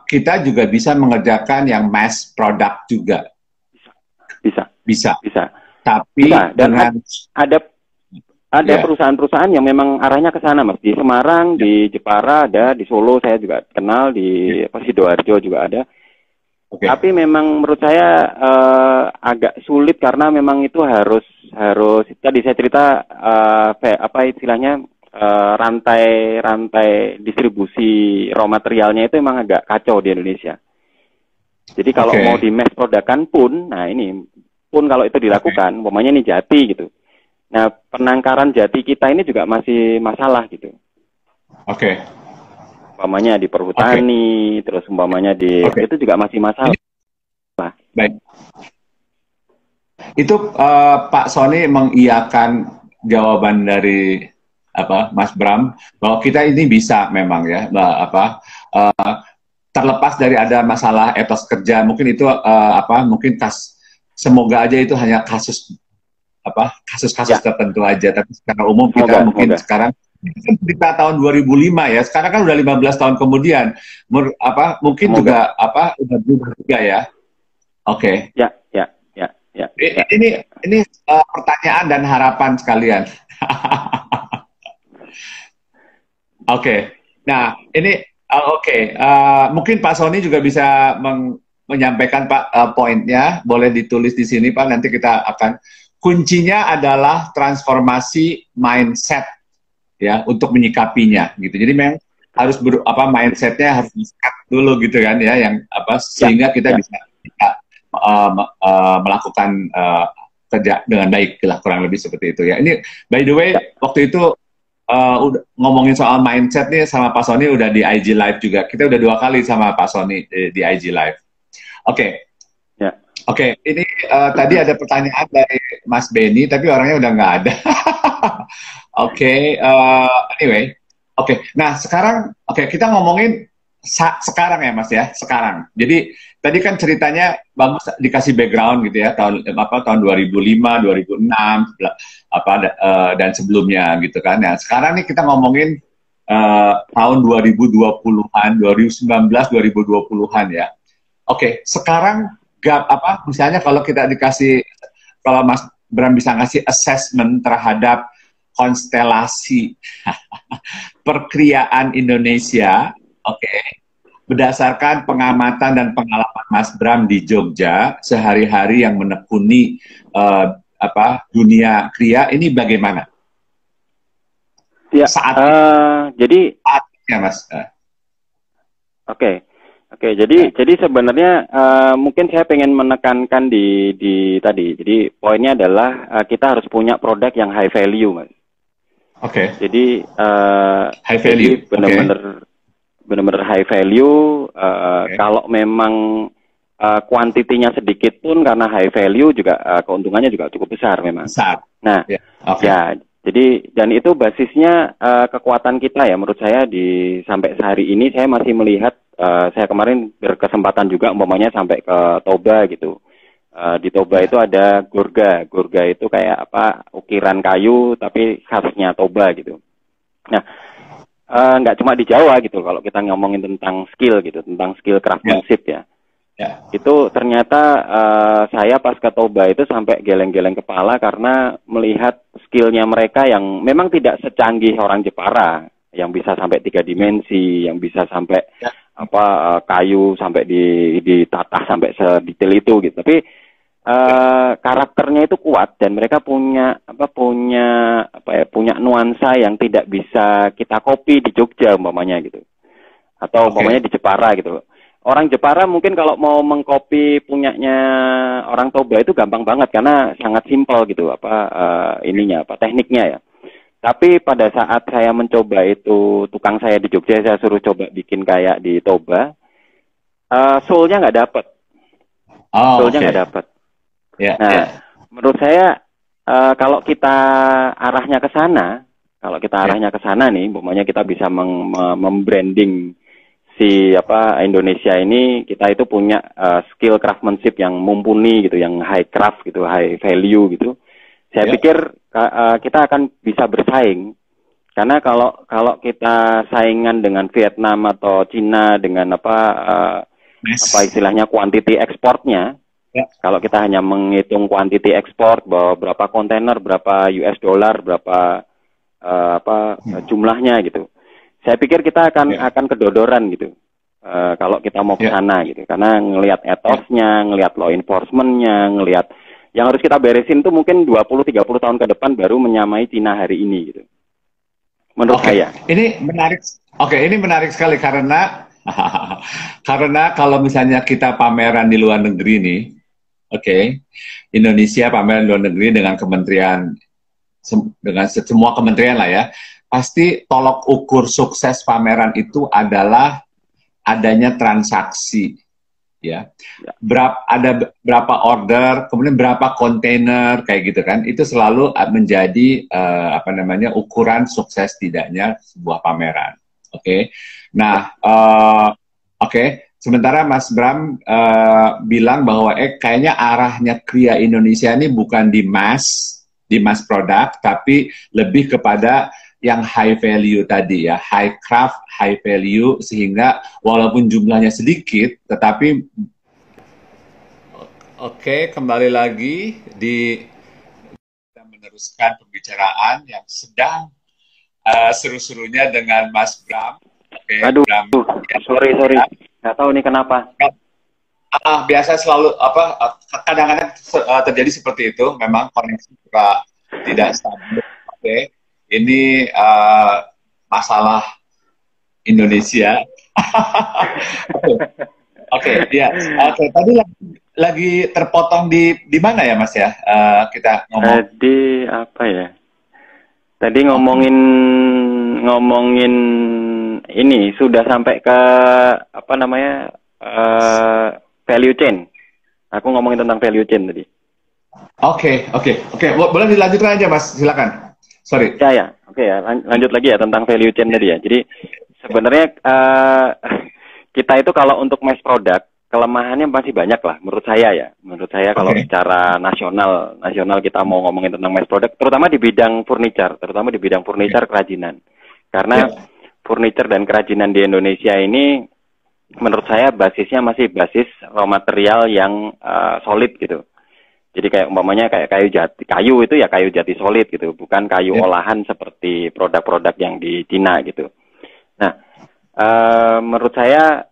kita juga bisa mengerjakan yang mass product juga. Bisa. Tapi dan ada perusahaan-perusahaan yang memang arahnya ke sana, Mas. Di Semarang, di Jepara ada, di Solo saya juga kenal, di Sidoarjo juga ada. Tapi memang menurut saya agak sulit karena memang itu harus tadi saya cerita rantai distribusi raw materialnya itu memang agak kacau di Indonesia. Jadi kalau mau di mass production pun, nah ini pun kalau itu dilakukan, umpamanya ini jati gitu. Nah, penangkaran jati kita ini juga masih masalah gitu. Umpamanya di perhutani, terus umpamanya itu juga masih masalah. Baik. Itu Pak Sony mengiyakan jawaban dari Mas Bram bahwa kita ini bisa memang ya, terlepas dari ada masalah etos kerja, mungkin itu semoga aja itu hanya kasus tertentu aja, tapi secara umum kita sekarang cerita tahun 2005 ya, sekarang kan udah 15 tahun kemudian, mungkin juga udah berubah juga ya. Ini pertanyaan dan harapan sekalian. Nah ini mungkin Pak Sony juga bisa menyampaikan Pak poinnya, boleh ditulis di sini Pak, nanti kita akan kuncinya adalah transformasi mindset ya untuk menyikapinya gitu. Jadi memang harus mindsetnya harus di-set dulu gitu kan ya, yang sehingga kita bisa melakukan kerja dengan baik lah, kurang lebih seperti itu ya. Ini by the way waktu itu udah ngomongin soal mindset nih sama Pak Sony udah di IG Live juga. Kita udah 2 kali sama Pak Sony di IG Live. Oke. Ya. Oke, ini tadi ada pertanyaan dari Mas Benny, tapi orangnya udah nggak ada. Oke, anyway. Oke, nah sekarang kita ngomongin sekarang ya Mas ya, sekarang. Jadi tadi kan ceritanya bagus dikasih background gitu ya, tahun 2005, 2006 dan sebelumnya gitu kan. Nah, sekarang nih kita ngomongin tahun 2020-an, 2019, 2020-an ya. Oke, sekarang misalnya kalau Mas Bram bisa ngasih assessment terhadap konstelasi perkriaan Indonesia, berdasarkan pengamatan dan pengalaman Mas Bram di Jogja sehari-hari yang menekuni dunia kria ini bagaimana? Ya, jadi ya Mas. Oke, jadi sebenarnya mungkin saya pengen menekankan di tadi. Jadi poinnya adalah kita harus punya produk yang high value, Mas. Jadi high value, benar-benar high value. Kalau memang kuantitinya sedikit pun karena high value juga keuntungannya juga cukup besar memang. Nah, ya. Jadi dan itu basisnya kekuatan kita ya menurut saya sampai sehari ini saya masih melihat saya kemarin berkesempatan juga umpamanya sampai ke Toba gitu. Di Toba itu ada gurga. Gurga itu kayak ukiran kayu tapi khasnya Toba gitu. Nah, nggak cuma di Jawa gitu kalau kita ngomongin tentang skill gitu, tentang skill craftsmanship ya. Itu ternyata saya pas ke Toba itu sampai geleng-geleng kepala karena melihat skillnya mereka yang memang tidak secanggih orang Jepara yang bisa sampai 3 dimensi, yang bisa sampai kayu sampai ditata sampai sedetail itu gitu. Tapi karakternya itu kuat dan mereka punya nuansa yang tidak bisa kita copy di Jogja umpamanya gitu. Atau umpamanya di Jepara gitu. Orang Jepara mungkin kalau mau mengcopy punyanya orang Toba itu gampang banget karena sangat simpel gitu tekniknya ya. Tapi pada saat saya mencoba itu tukang saya di Jogja saya suruh coba bikin kayak di Toba, soul-nya nggak dapet. Soul-nya nggak dapet. Menurut saya kalau kita arahnya ke sana, nih, umpamanya kita bisa membranding Indonesia ini, kita itu punya skill craftsmanship yang mumpuni gitu, yang high craft gitu, high value gitu. Saya pikir kita akan bisa bersaing. Karena kalau kita saingan dengan Vietnam atau Cina dengan istilahnya quantity ekspornya, kalau kita hanya menghitung quantity ekspor bahwa berapa kontainer, berapa US dollar, berapa jumlahnya gitu. Saya pikir kita akan kedodoran gitu kalau kita mau ke sana gitu, karena ngelihat etosnya, ngelihat law enforcement-nya, ngelihat yang harus kita beresin tuh mungkin 20-30 tahun ke depan baru menyamai Cina hari ini gitu. Menurut saya. Ini menarik. Ini menarik sekali karena kalau misalnya kita pameran di luar negeri nih, Indonesia pameran di luar negeri dengan kementerian, dengan semua kementerian lah ya. Pasti tolok ukur sukses pameran itu adalah adanya transaksi, ya. Ada berapa order, kemudian berapa kontainer, kayak gitu kan. Itu selalu menjadi ukuran sukses tidaknya sebuah pameran. Nah, sementara Mas Bram bilang bahwa kayaknya arahnya Kria Indonesia ini bukan di mass product, tapi lebih kepada yang high value tadi ya, high craft, high value, sehingga walaupun jumlahnya sedikit, tetapi kembali lagi kita meneruskan pembicaraan yang sedang seru-serunya dengan Mas Bram. Aduh, sorry, nggak tahu nih kenapa. biasa selalu kadang-kadang terjadi seperti itu, memang koneksi suka tidak stabil. Oke, ini masalah Indonesia. Oke, ya. Oke, tadi lagi terpotong di mana ya, Mas ya? Kita ngomong. Tadi apa ya? Tadi ngomongin ini sudah sampai ke apa namanya value chain. Aku ngomongin tentang value chain tadi. Oke. Boleh dilanjutkan aja, Mas. Silakan. Sorry. Ya. Oke ya. Lanjut lagi ya tentang value chain tadi ya. Jadi sebenarnya kita itu kalau untuk mass product kelemahannya masih banyak lah menurut saya ya. Menurut saya kalau secara nasional kita mau ngomongin tentang mass product, terutama di bidang furniture, kerajinan. Karena furniture dan kerajinan di Indonesia ini menurut saya basisnya masih basis raw material yang solid gitu. Jadi kayak umpamanya kayak kayu itu ya kayu jati solid gitu, bukan kayu olahan seperti produk-produk yang di Cina gitu. Nah, menurut saya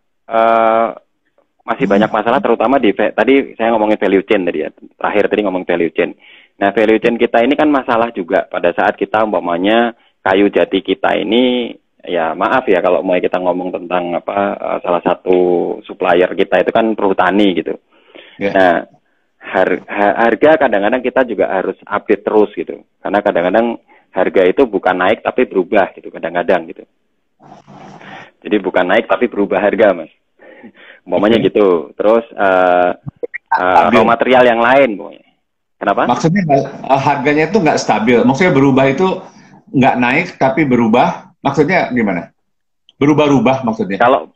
masih banyak masalah, terutama tadi saya ngomongin value chain tadi ya, terakhir tadi ngomong value chain. Nah, value chain kita ini kan masalah juga pada saat kita umpamanya kayu jati kita ini, ya maaf ya kalau mau kita ngomong tentang salah satu supplier kita itu kan perhutani gitu. Nah, harga kadang-kadang kita juga harus update terus gitu, karena kadang-kadang harga itu bukan naik tapi berubah gitu kadang-kadang gitu. Jadi bukan naik tapi berubah harga, Mas. Umpamanya gitu. Terus raw material yang lain, pokoknya. Kenapa? Maksudnya harganya itu nggak stabil. Maksudnya berubah itu nggak naik tapi berubah. Maksudnya gimana? Berubah-ubah maksudnya? Kalau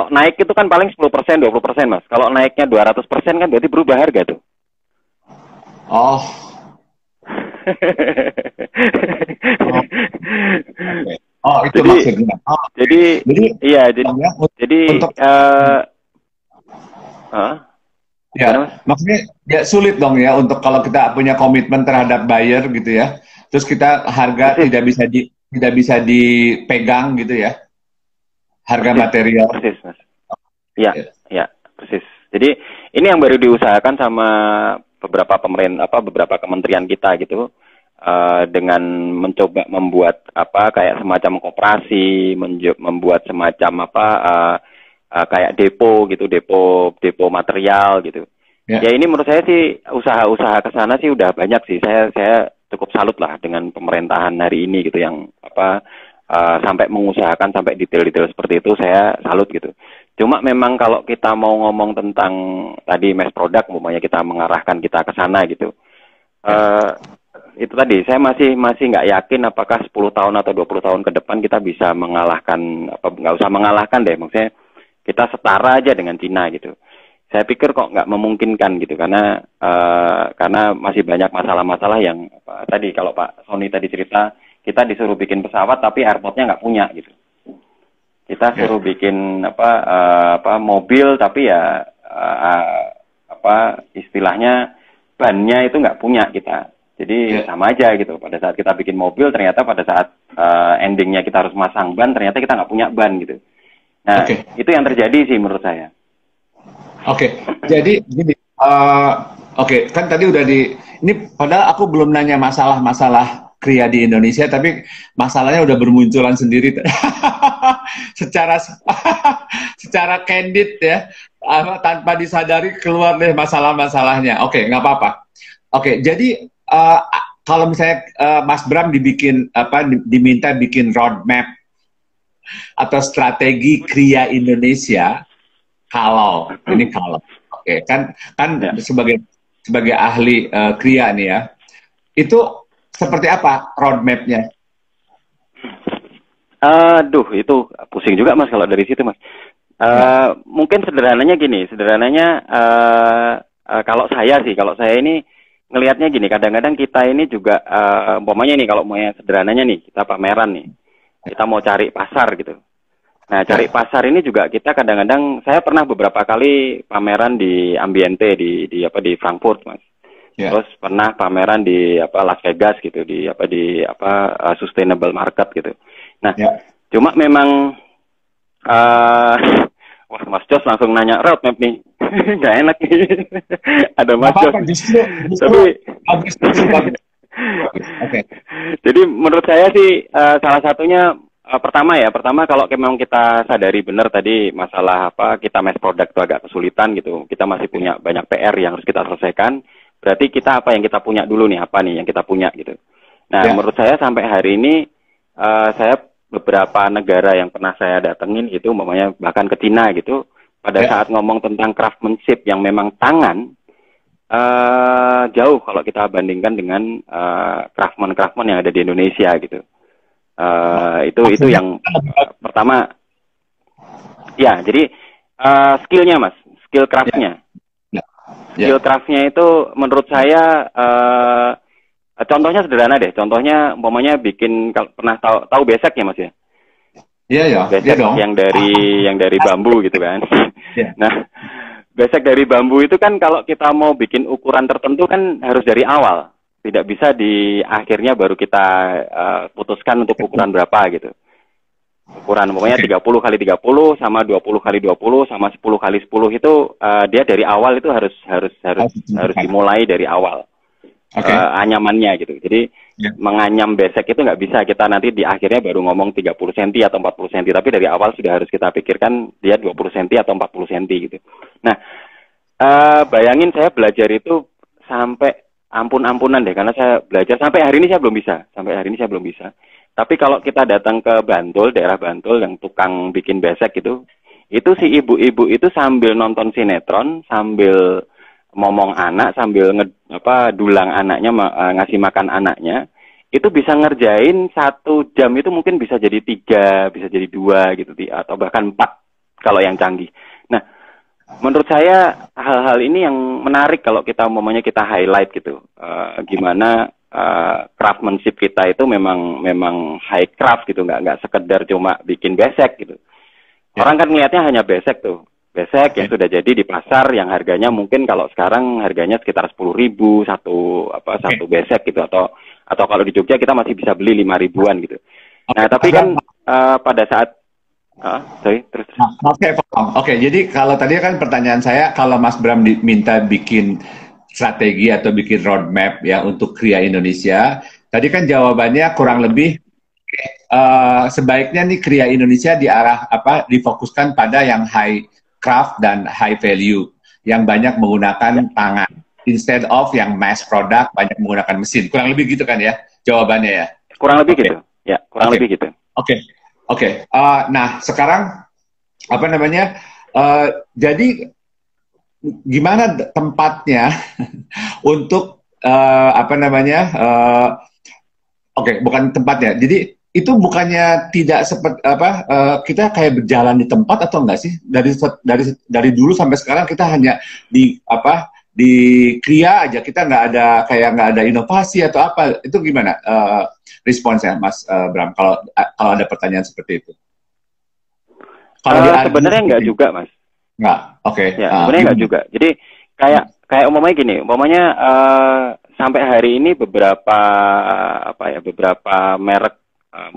naik itu kan paling 10%, 20%, Mas. Kalau naiknya 200% kan berarti berubah harga tuh. Oh. Oh, itu jadi, maksudnya. Oh. Jadi maksudnya ya sulit dong ya untuk kalau kita punya komitmen terhadap buyer gitu ya. Terus kita harga tidak bisa dipegang gitu ya. Harga material. Persis, Mas. Ya, persis. Jadi ini yang baru diusahakan sama beberapa beberapa kementerian kita gitu. Dengan mencoba membuat kayak semacam koperasi, membuat semacam kayak depo gitu, depo material gitu. Ya ini menurut saya sih usaha-usaha ke sana sih udah banyak sih. Saya cukup salut lah dengan pemerintahan hari ini gitu yang sampai mengusahakan sampai detail-detail seperti itu, saya salut gitu. Cuma memang kalau kita mau ngomong tentang tadi mass product, umpamanya kita mengarahkan kita ke sana gitu. Itu tadi saya masih nggak yakin apakah 10 tahun atau 20 tahun ke depan kita bisa mengalahkan, nggak usah mengalahkan deh, maksudnya kita setara aja dengan Cina gitu. Saya pikir kok nggak memungkinkan gitu, karena masih banyak masalah-masalah yang tadi kalau Pak Sony tadi cerita, kita disuruh bikin pesawat tapi airportnya nggak punya gitu. Kita suruh bikin mobil tapi ya istilahnya bannya itu nggak punya kita. Jadi sama aja gitu. Pada saat kita bikin mobil, ternyata pada saat endingnya kita harus masang ban, ternyata kita nggak punya ban gitu. Nah, itu yang terjadi sih menurut saya. Jadi gini, kan tadi udah ini padahal aku belum nanya masalah kria di Indonesia, tapi masalahnya udah bermunculan sendiri secara candid ya, tanpa disadari keluar deh masalah-masalahnya. Nggak apa-apa. Jadi kalau misalnya Mas Bram diminta bikin roadmap atau strategi kria Indonesia, kalau kan sebagai ahli kria nih ya, itu seperti apa roadmapnya? Itu pusing juga Mas kalau dari situ Mas. Mungkin sederhananya gini, kalau saya ini ngelihatnya gini, kadang-kadang kita ini juga umpamanya nih kalau mau sederhananya nih, kita pameran nih, kita mau cari pasar gitu. Nah, cari pasar ini juga kita kadang-kadang, saya pernah beberapa kali pameran di Ambiente di Frankfurt, Mas. Terus pernah pameran di Las Vegas gitu, di sustainable market gitu. Nah, cuma memang wah Mas Jos langsung nanya roadmap nih. nggak enak nih. Ada Mas Jos. Apa-apa, justru Tapi bagus, bagus. Oke. jadi menurut saya sih salah satunya pertama kalau memang kita sadari benar tadi masalah apa kita mass product itu agak kesulitan gitu. Kita masih punya banyak PR yang harus kita selesaikan. Berarti kita apa yang kita punya dulu nih, apa nih yang kita punya gitu. Nah, menurut saya sampai hari ini saya beberapa negara yang pernah saya datengin itu umpamanya bahkan ke Cina gitu, pada saat ngomong tentang craftsmanship yang memang tangan jauh kalau kita bandingkan dengan craftsman yang ada di Indonesia gitu. Itu yang pertama. Ya, jadi skillnya Mas, skill craftnya. Skill craftnya itu menurut saya contohnya sederhana deh. Contohnya umpamanya bikin pernah tahu besek ya Mas ya? Iya ya. Besek yang dari bambu gitu kan. Nah, besek dari bambu itu kan kalau kita mau bikin ukuran tertentu kan harus dari awal. Tidak bisa di akhirnya baru kita putuskan untuk ukuran berapa gitu. Ukuran umpamanya 30 kali 30 sama 20 kali 20 sama 10 kali 10 itu dia dari awal itu harus dimulai dari awal. Anyamannya gitu. Jadi menganyam besek itu nggak bisa kita nanti di akhirnya baru ngomong 30 cm atau 40 cm, tapi dari awal sudah harus kita pikirkan dia 20 cm atau 40 cm gitu. Nah, bayangin saya belajar itu sampai ampun-ampunan deh, karena saya belajar sampai hari ini saya belum bisa. Tapi kalau kita datang ke Bantul, daerah Bantul yang tukang bikin besek itu si ibu-ibu itu sambil nonton sinetron, sambil ngomong anak, sambil dulang anaknya, ngasih makan anaknya, itu bisa ngerjain 1 jam itu mungkin bisa jadi 3, bisa jadi 2 gitu, atau bahkan 4 kalau yang canggih. Nah, menurut saya hal-hal ini yang menarik kalau kita umpamanya kita highlight gitu, gimana craftsmanship kita itu memang high craft gitu, nggak sekedar cuma bikin besek gitu. Orang kan niatnya hanya besek tuh, besek yang sudah jadi di pasar yang harganya mungkin kalau sekarang harganya sekitar 10.000 satu besek gitu, atau kalau di Jogja kita masih bisa beli 5.000-an gitu. Nah tapi kan pada saat terus. Oke, jadi kalau tadi kan pertanyaan saya, kalau Mas Bram diminta bikin strategi atau bikin roadmap ya untuk Kria Indonesia, tadi kan jawabannya kurang lebih sebaiknya nih Kria Indonesia difokuskan pada yang high craft dan high value, yang banyak menggunakan tangan instead of yang mass product banyak menggunakan mesin. Kurang lebih gitu kan ya jawabannya ya? Kurang lebih gitu. Ya, kurang lebih gitu. Oke. Nah, sekarang apa namanya? Jadi gimana tempatnya untuk bukan tempatnya. Jadi itu bukannya tidak seperti kita kayak berjalan di tempat atau enggak sih? Dari dulu sampai sekarang kita hanya di Kria aja, kita nggak ada inovasi atau apa. Itu gimana responsnya Mas Bram kalau ada pertanyaan seperti itu? Sebenarnya nggak juga Mas. Nggak, oke. Ya, sebenarnya nggak juga. Jadi kayak umpamanya gini, sampai hari ini beberapa merek,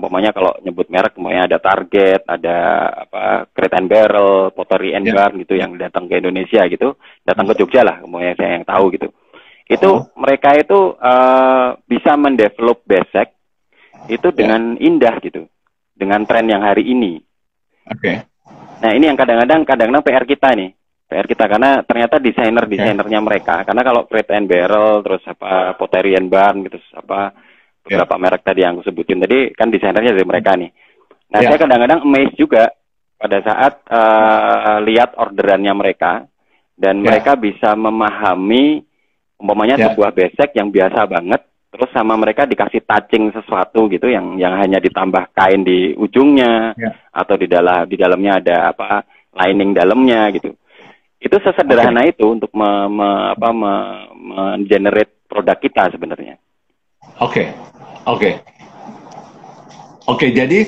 umpamanya kalau nyebut merek, umpamanya ada Target, ada Crate and Barrel, Pottery and Barn gitu yang datang ke Indonesia gitu, datang ke Jogja lah, umpamanya saya yang tahu gitu. Itu mereka itu bisa mendevelop besek itu dengan indah gitu, dengan tren yang hari ini. Oke. Nah ini yang kadang-kadang PR kita nih, karena ternyata desainernya mereka, karena kalau Crate and Barrel, terus Pottery and Barn gitu, beberapa merek tadi yang aku sebutin tadi kan desainernya dari mereka nih. Nah saya kadang-kadang amazed juga pada saat lihat orderannya mereka, dan mereka bisa memahami umpamanya sebuah besek yang biasa banget, terus sama mereka dikasih touching sesuatu gitu yang hanya ditambah kain di ujungnya, atau di dalamnya ada lining dalamnya gitu. Itu sesederhana itu untuk generate produk kita sebenarnya. Oke, jadi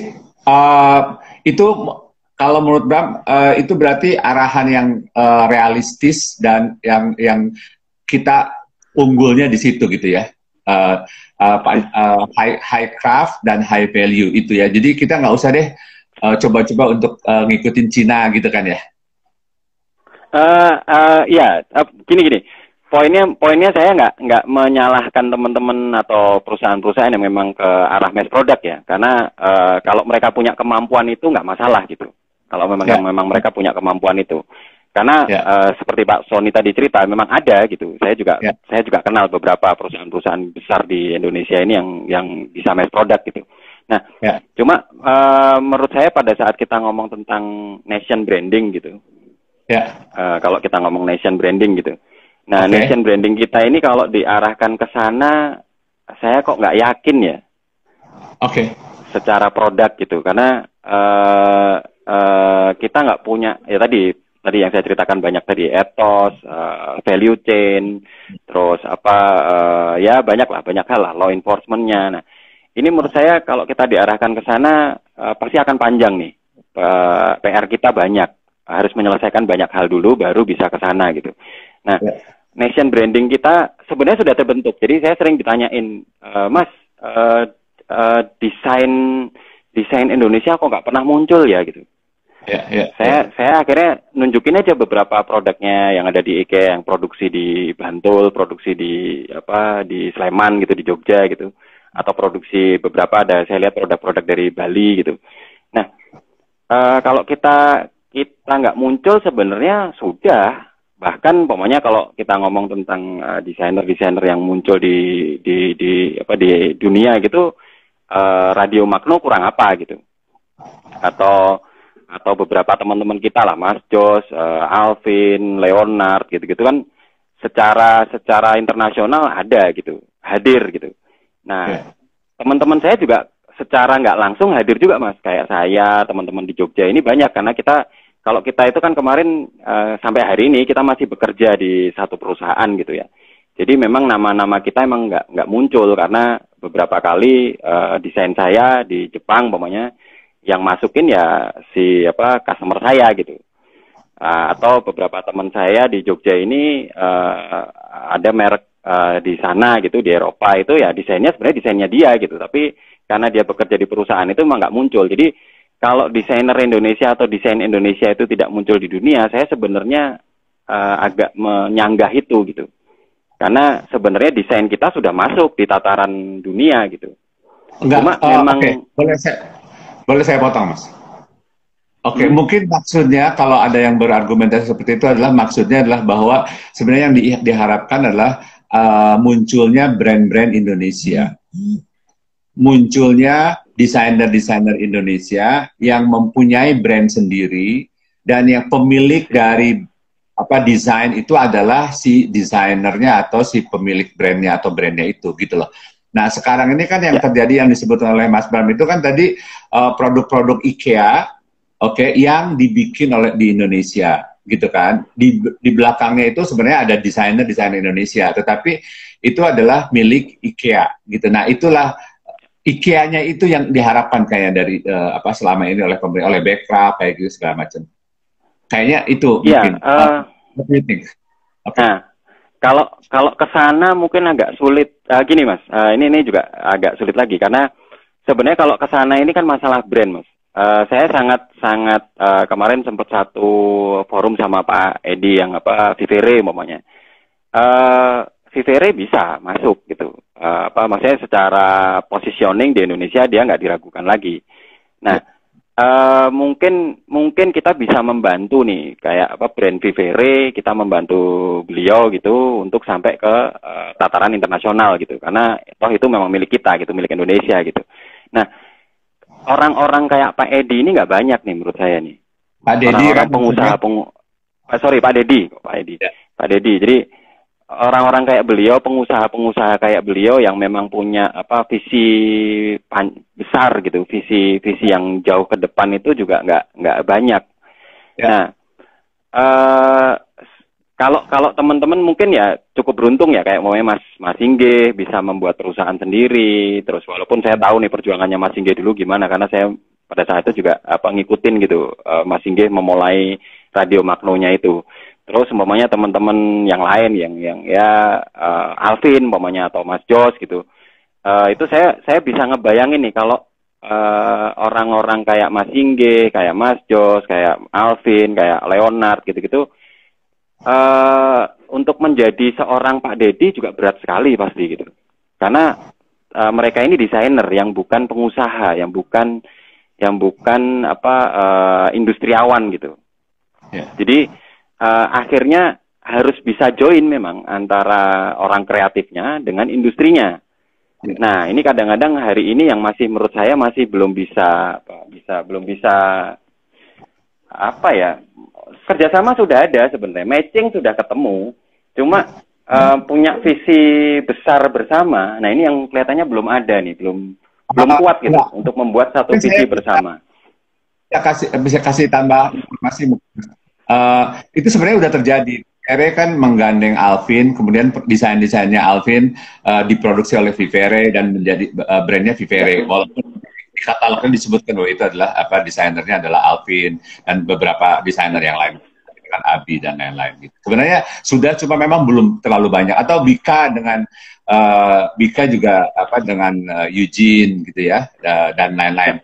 itu kalau menurut Bram itu berarti arahan yang realistis dan yang kita unggulnya di situ gitu ya. High craft dan high value itu ya. Jadi kita nggak usah deh coba-coba untuk ngikutin Cina gitu kan ya. Gini. Poinnya saya nggak menyalahkan teman-teman atau perusahaan-perusahaan yang memang ke arah mass product ya, karena kalau mereka punya kemampuan itu nggak masalah gitu. Kalau memang mereka punya kemampuan itu, karena seperti Pak Sony tadi cerita, memang ada gitu. Saya juga kenal beberapa perusahaan-perusahaan besar di Indonesia ini yang bisa mass product gitu. Nah, cuma menurut saya pada saat kita ngomong tentang nation branding gitu, kalau kita ngomong nation branding gitu. Nah, nation branding kita ini kalau diarahkan ke sana, saya kok nggak yakin ya. Secara produk gitu, karena kita nggak punya, ya tadi yang saya ceritakan banyak tadi, ethos, value chain, terus ya banyak hal lah, law enforcement-nya. Nah, ini menurut saya kalau kita diarahkan ke sana, pasti akan panjang nih. PR kita banyak, harus menyelesaikan banyak hal dulu, baru bisa ke sana gitu. Nah, nation branding kita sebenarnya sudah terbentuk. Jadi saya sering ditanyain, Mas, desain Indonesia kok nggak pernah muncul ya gitu. Saya akhirnya nunjukin aja beberapa produknya yang ada di IKEA, yang produksi di Bantul, produksi di Sleman gitu, di Jogja gitu, atau produksi beberapa ada saya lihat produk-produk dari Bali gitu. Nah, kalau kita nggak muncul sebenarnya sudah. Bahkan pokoknya kalau kita ngomong tentang desainer yang muncul di dunia gitu, Radio Magno kurang apa gitu, atau beberapa teman-teman kita lah, Mas Jos, Alvin, Leonard gitu kan, secara internasional ada gitu, hadir gitu. Nah, teman-teman saya juga secara nggak langsung hadir juga, Mas, kayak saya, teman-teman di Jogja ini banyak, karena kalau kita itu kan kemarin sampai hari ini kita masih bekerja di satu perusahaan gitu ya. Jadi memang nama-nama kita emang nggak muncul, karena beberapa kali desain saya di Jepang umpamanya yang masukin ya customer saya gitu. Atau beberapa teman saya di Jogja ini ada merek di sana gitu, di Eropa itu ya desainnya sebenarnya desainnya dia gitu. Tapi karena dia bekerja di perusahaan itu emang nggak muncul. Jadi kalau desainer Indonesia atau desain Indonesia itu tidak muncul di dunia, saya sebenarnya agak menyanggah itu gitu. Karena sebenarnya desain kita sudah masuk di tataran dunia gitu. Cuma memang boleh saya potong, Mas. Mungkin maksudnya kalau ada yang berargumentasi seperti itu maksudnya adalah bahwa sebenarnya yang diharapkan adalah munculnya brand-brand Indonesia. Munculnya desainer-desainer Indonesia yang mempunyai brand sendiri, dan yang pemilik dari desain itu adalah si desainernya atau si pemilik brandnya atau brandnya itu gitu loh. Nah, sekarang ini kan yang terjadi, yang disebut oleh Mas Bram itu kan tadi produk-produk IKEA yang dibikin di Indonesia gitu kan. Di belakangnya itu sebenarnya ada desainer Indonesia, tetapi itu adalah milik IKEA gitu. Nah, itulah IKEA-nya itu yang diharapkan kayaknya dari selama ini oleh pemerintah, oleh Bekraf kayak gitu segala macam. Kayaknya itu mungkin. What do you think? Nah, kalau ke sana mungkin agak sulit. Gini, Mas, ini juga agak sulit lagi, karena sebenarnya kalau ke sana ini kan masalah brand, Mas. Saya sangat kemarin sempat satu forum sama Pak Edi yang Vivere umpamanya. Vivere bisa masuk gitu. Maksudnya secara positioning di Indonesia dia nggak diragukan lagi. Nah, mungkin kita bisa membantu nih, kayak brand Vivere, kita membantu beliau gitu untuk sampai ke tataran internasional gitu, karena toh itu memang milik kita gitu, milik Indonesia gitu. Nah, orang-orang kayak Pak Edi ini nggak banyak nih menurut saya nih. Pak Dedi kan Pak Dedi. Jadi orang-orang kayak beliau, pengusaha-pengusaha kayak beliau yang memang punya visi besar gitu, visi yang jauh ke depan itu juga nggak banyak. Nah, kalau teman-teman mungkin ya cukup beruntung ya, kayak Mas Inge bisa membuat perusahaan sendiri. Terus walaupun saya tahu nih perjuangannya Mas Inge dulu gimana, karena saya pada saat itu juga ngikutin gitu, Mas Inge memulai Radio Magnonya itu. Terus umpamanya teman-teman yang lain yang Alvin umpamanya atau Mas Jos gitu. Itu saya bisa ngebayangin nih kalau orang-orang kayak Mas Inge, kayak Mas Jos, kayak Alvin, kayak Leonard gitu-gitu untuk menjadi seorang Pak Deddy juga berat sekali pasti gitu. Karena mereka ini desainer yang bukan pengusaha, yang bukan industriawan gitu. Yeah. Jadi akhirnya harus bisa join memang antara orang kreatifnya dengan industrinya. Yeah. Nah, ini kadang-kadang hari ini yang masih menurut saya masih belum bisa apa ya, kerjasama sudah ada sebenarnya, matching sudah ketemu, cuma punya visi besar bersama. Nah, ini yang kelihatannya belum ada nih, belum kuat gitu untuk membuat satu visi bersama. Bisa kasih tambah informasi. Itu sebenarnya udah terjadi. Vivere kan menggandeng Alvin, kemudian desain-desainnya Alvin diproduksi oleh Vivere dan menjadi brandnya Vivere. Walaupun di katalognya disebutkan bahwa itu adalah desainernya adalah Alvin dan beberapa desainer yang lain dengan Abi dan lain-lain. Gitu. Sebenarnya sudah, cuma memang belum terlalu banyak. Atau Bika dengan Bika juga dengan Eugene gitu ya, dan lain-lain.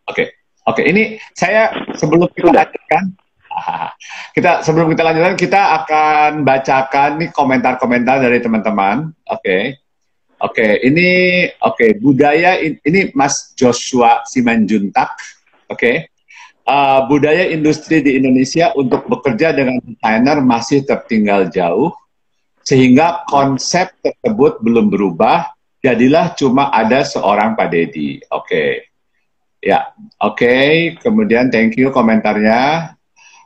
Oke, ini saya sebelum kita lanjutkan. Sebelum kita lanjutkan, kita akan bacakan nih komentar-komentar dari teman-teman. Ini budaya ini Mas Joshua Simanjuntak. Budaya industri di Indonesia untuk bekerja dengan desainer masih tertinggal jauh, sehingga konsep tersebut belum berubah. Jadilah cuma ada seorang Pak Deddy. Kemudian thank you komentarnya.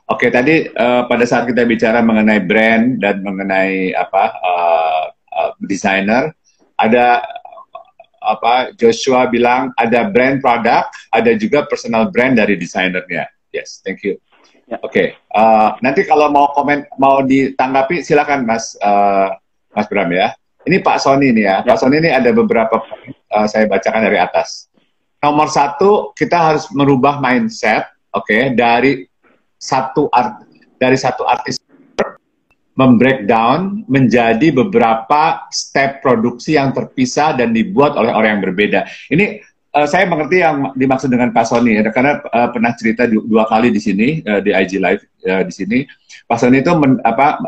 Tadi pada saat kita bicara mengenai brand dan mengenai desainer, ada Joshua bilang ada brand product, ada juga personal brand dari desainernya. Yes, thank you. Nanti kalau mau ditanggapi silakan Mas Bram ya. Ini Pak Sony nih ya. Pak Sony ini ada beberapa saya bacakan dari atas. Nomor 1, kita harus merubah mindset, dari satu artis membreakdown menjadi beberapa step produksi yang terpisah dan dibuat oleh orang yang berbeda. Ini saya mengerti yang dimaksud dengan Pak Sony, karena pernah cerita 2 kali di sini di IG Live di sini. Pak Sony itu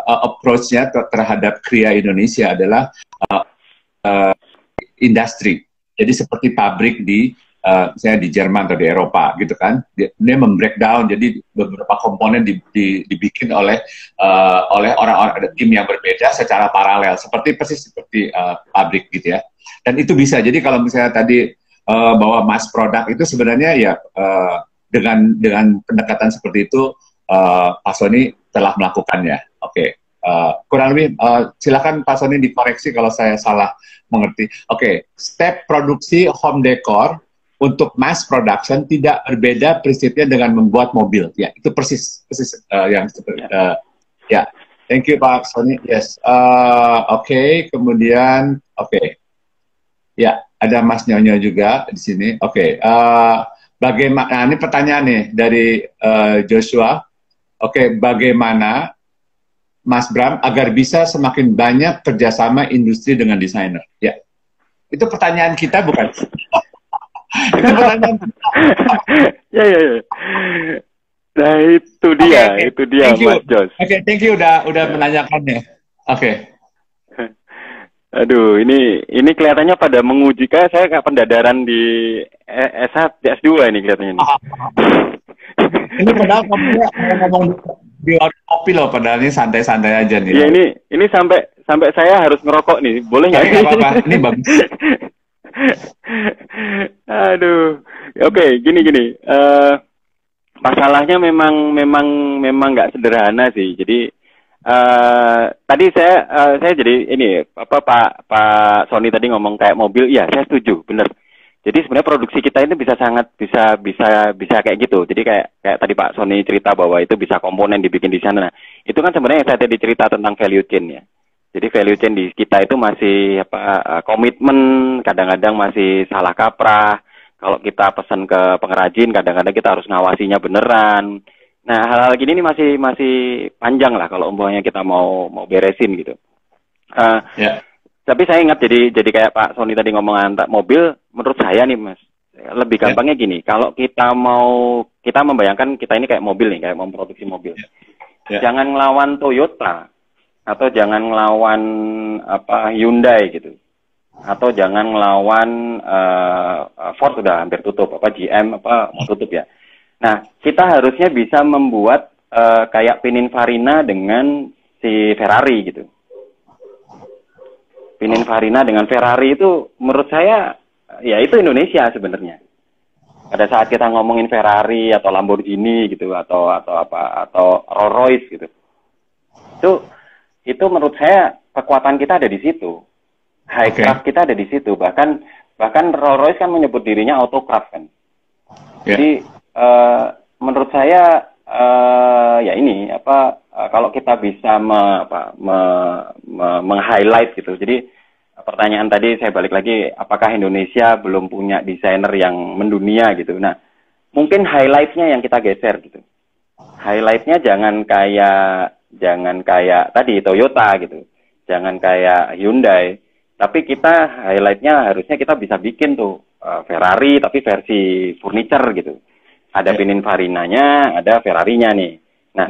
approach-nya terhadap Kria Indonesia adalah industri. Jadi seperti pabrik misalnya di Jerman atau di Eropa gitu kan, dia membreakdown, jadi beberapa komponen dibikin oleh orang-orang, ada tim yang berbeda secara paralel, persis seperti pabrik gitu ya. Dan itu bisa, jadi kalau misalnya tadi bahwa mass product itu sebenarnya ya dengan pendekatan seperti itu Pak Sony telah melakukannya. Kurang lebih silakan Pak Sony dikoreksi kalau saya salah mengerti. Step produksi home decor untuk mass production tidak berbeda prinsipnya dengan membuat mobil. Ya, itu persis yang ya. Thank you Pak Sony. Yes. Kemudian ya, ada Mas Nyonyo juga di sini. Bagaimana? Nah, ini pertanyaan nih dari Joshua. Bagaimana Mas Bram agar bisa semakin banyak kerjasama industri dengan desainer? Ya, itu pertanyaan kita bukan? Itu pertanyaan. Ya. Nah, itu dia, Mas Jos. Thank you udah menanyakannya. Aduh, ini kelihatannya pada menguji, kayak saya kayak pendadaran di S1, S2 ini kelihatannya. Ini padahal ngomong di warung kopi loh, padahal ini santai-santai aja nih. Ya, ini sampai saya harus ngerokok nih, boleh nggak? Nggak apa-apa, ini bagus. Aduh, gini. Masalahnya memang nggak sederhana sih. Jadi tadi saya jadi ini Pak Sony tadi ngomong kayak mobil, ya saya setuju, bener. Jadi sebenarnya produksi kita ini bisa kayak gitu. Jadi kayak tadi Pak Sony cerita bahwa itu bisa komponen dibikin di sana. Nah, itu kan sebenarnya saya tadi cerita tentang value chain ya. Jadi value chain di kita itu masih komitmen, kadang-kadang masih salah kaprah. Kalau kita pesan ke pengrajin, kadang-kadang kita harus ngawasinya beneran. Nah, hal-hal gini ini masih panjang lah kalau umpamanya kita mau beresin gitu. Tapi saya ingat jadi kayak Pak Sony tadi ngomong antar mobil, menurut saya nih Mas, lebih gampangnya gini. Kalau kita membayangkan kita ini kayak mobil nih, kayak memproduksi mobil. Ya. Jangan ngelawan Toyota atau jangan ngelawan apa Hyundai gitu. Atau jangan ngelawan Ford sudah hampir tutup, apa GM apa mau tutup ya. Nah, kita harusnya bisa membuat kayak Pininfarina dengan si Ferrari gitu. Pininfarina dengan Ferrari itu menurut saya ya itu Indonesia sebenarnya. Pada saat kita ngomongin Ferrari atau Lamborghini gitu atau apa atau Rolls Royce gitu. Itu menurut saya kekuatan kita ada di situ. High craft kita ada di situ. Bahkan Rolls Royce kan menyebut dirinya autocraft kan. Jadi menurut saya ya ini apa kalau kita bisa meng-highlight gitu. Jadi pertanyaan tadi saya balik lagi, apakah Indonesia belum punya desainer yang mendunia gitu. Nah, mungkin highlight-nya yang kita geser gitu. Highlight-nya jangan kayak tadi Toyota gitu. Jangan kayak Hyundai. Tapi kita highlight-nya harusnya kita bisa bikin tuh Ferrari tapi versi furniture gitu. Ada Pininfarinanya, ada Ferrarinya nih. Nah,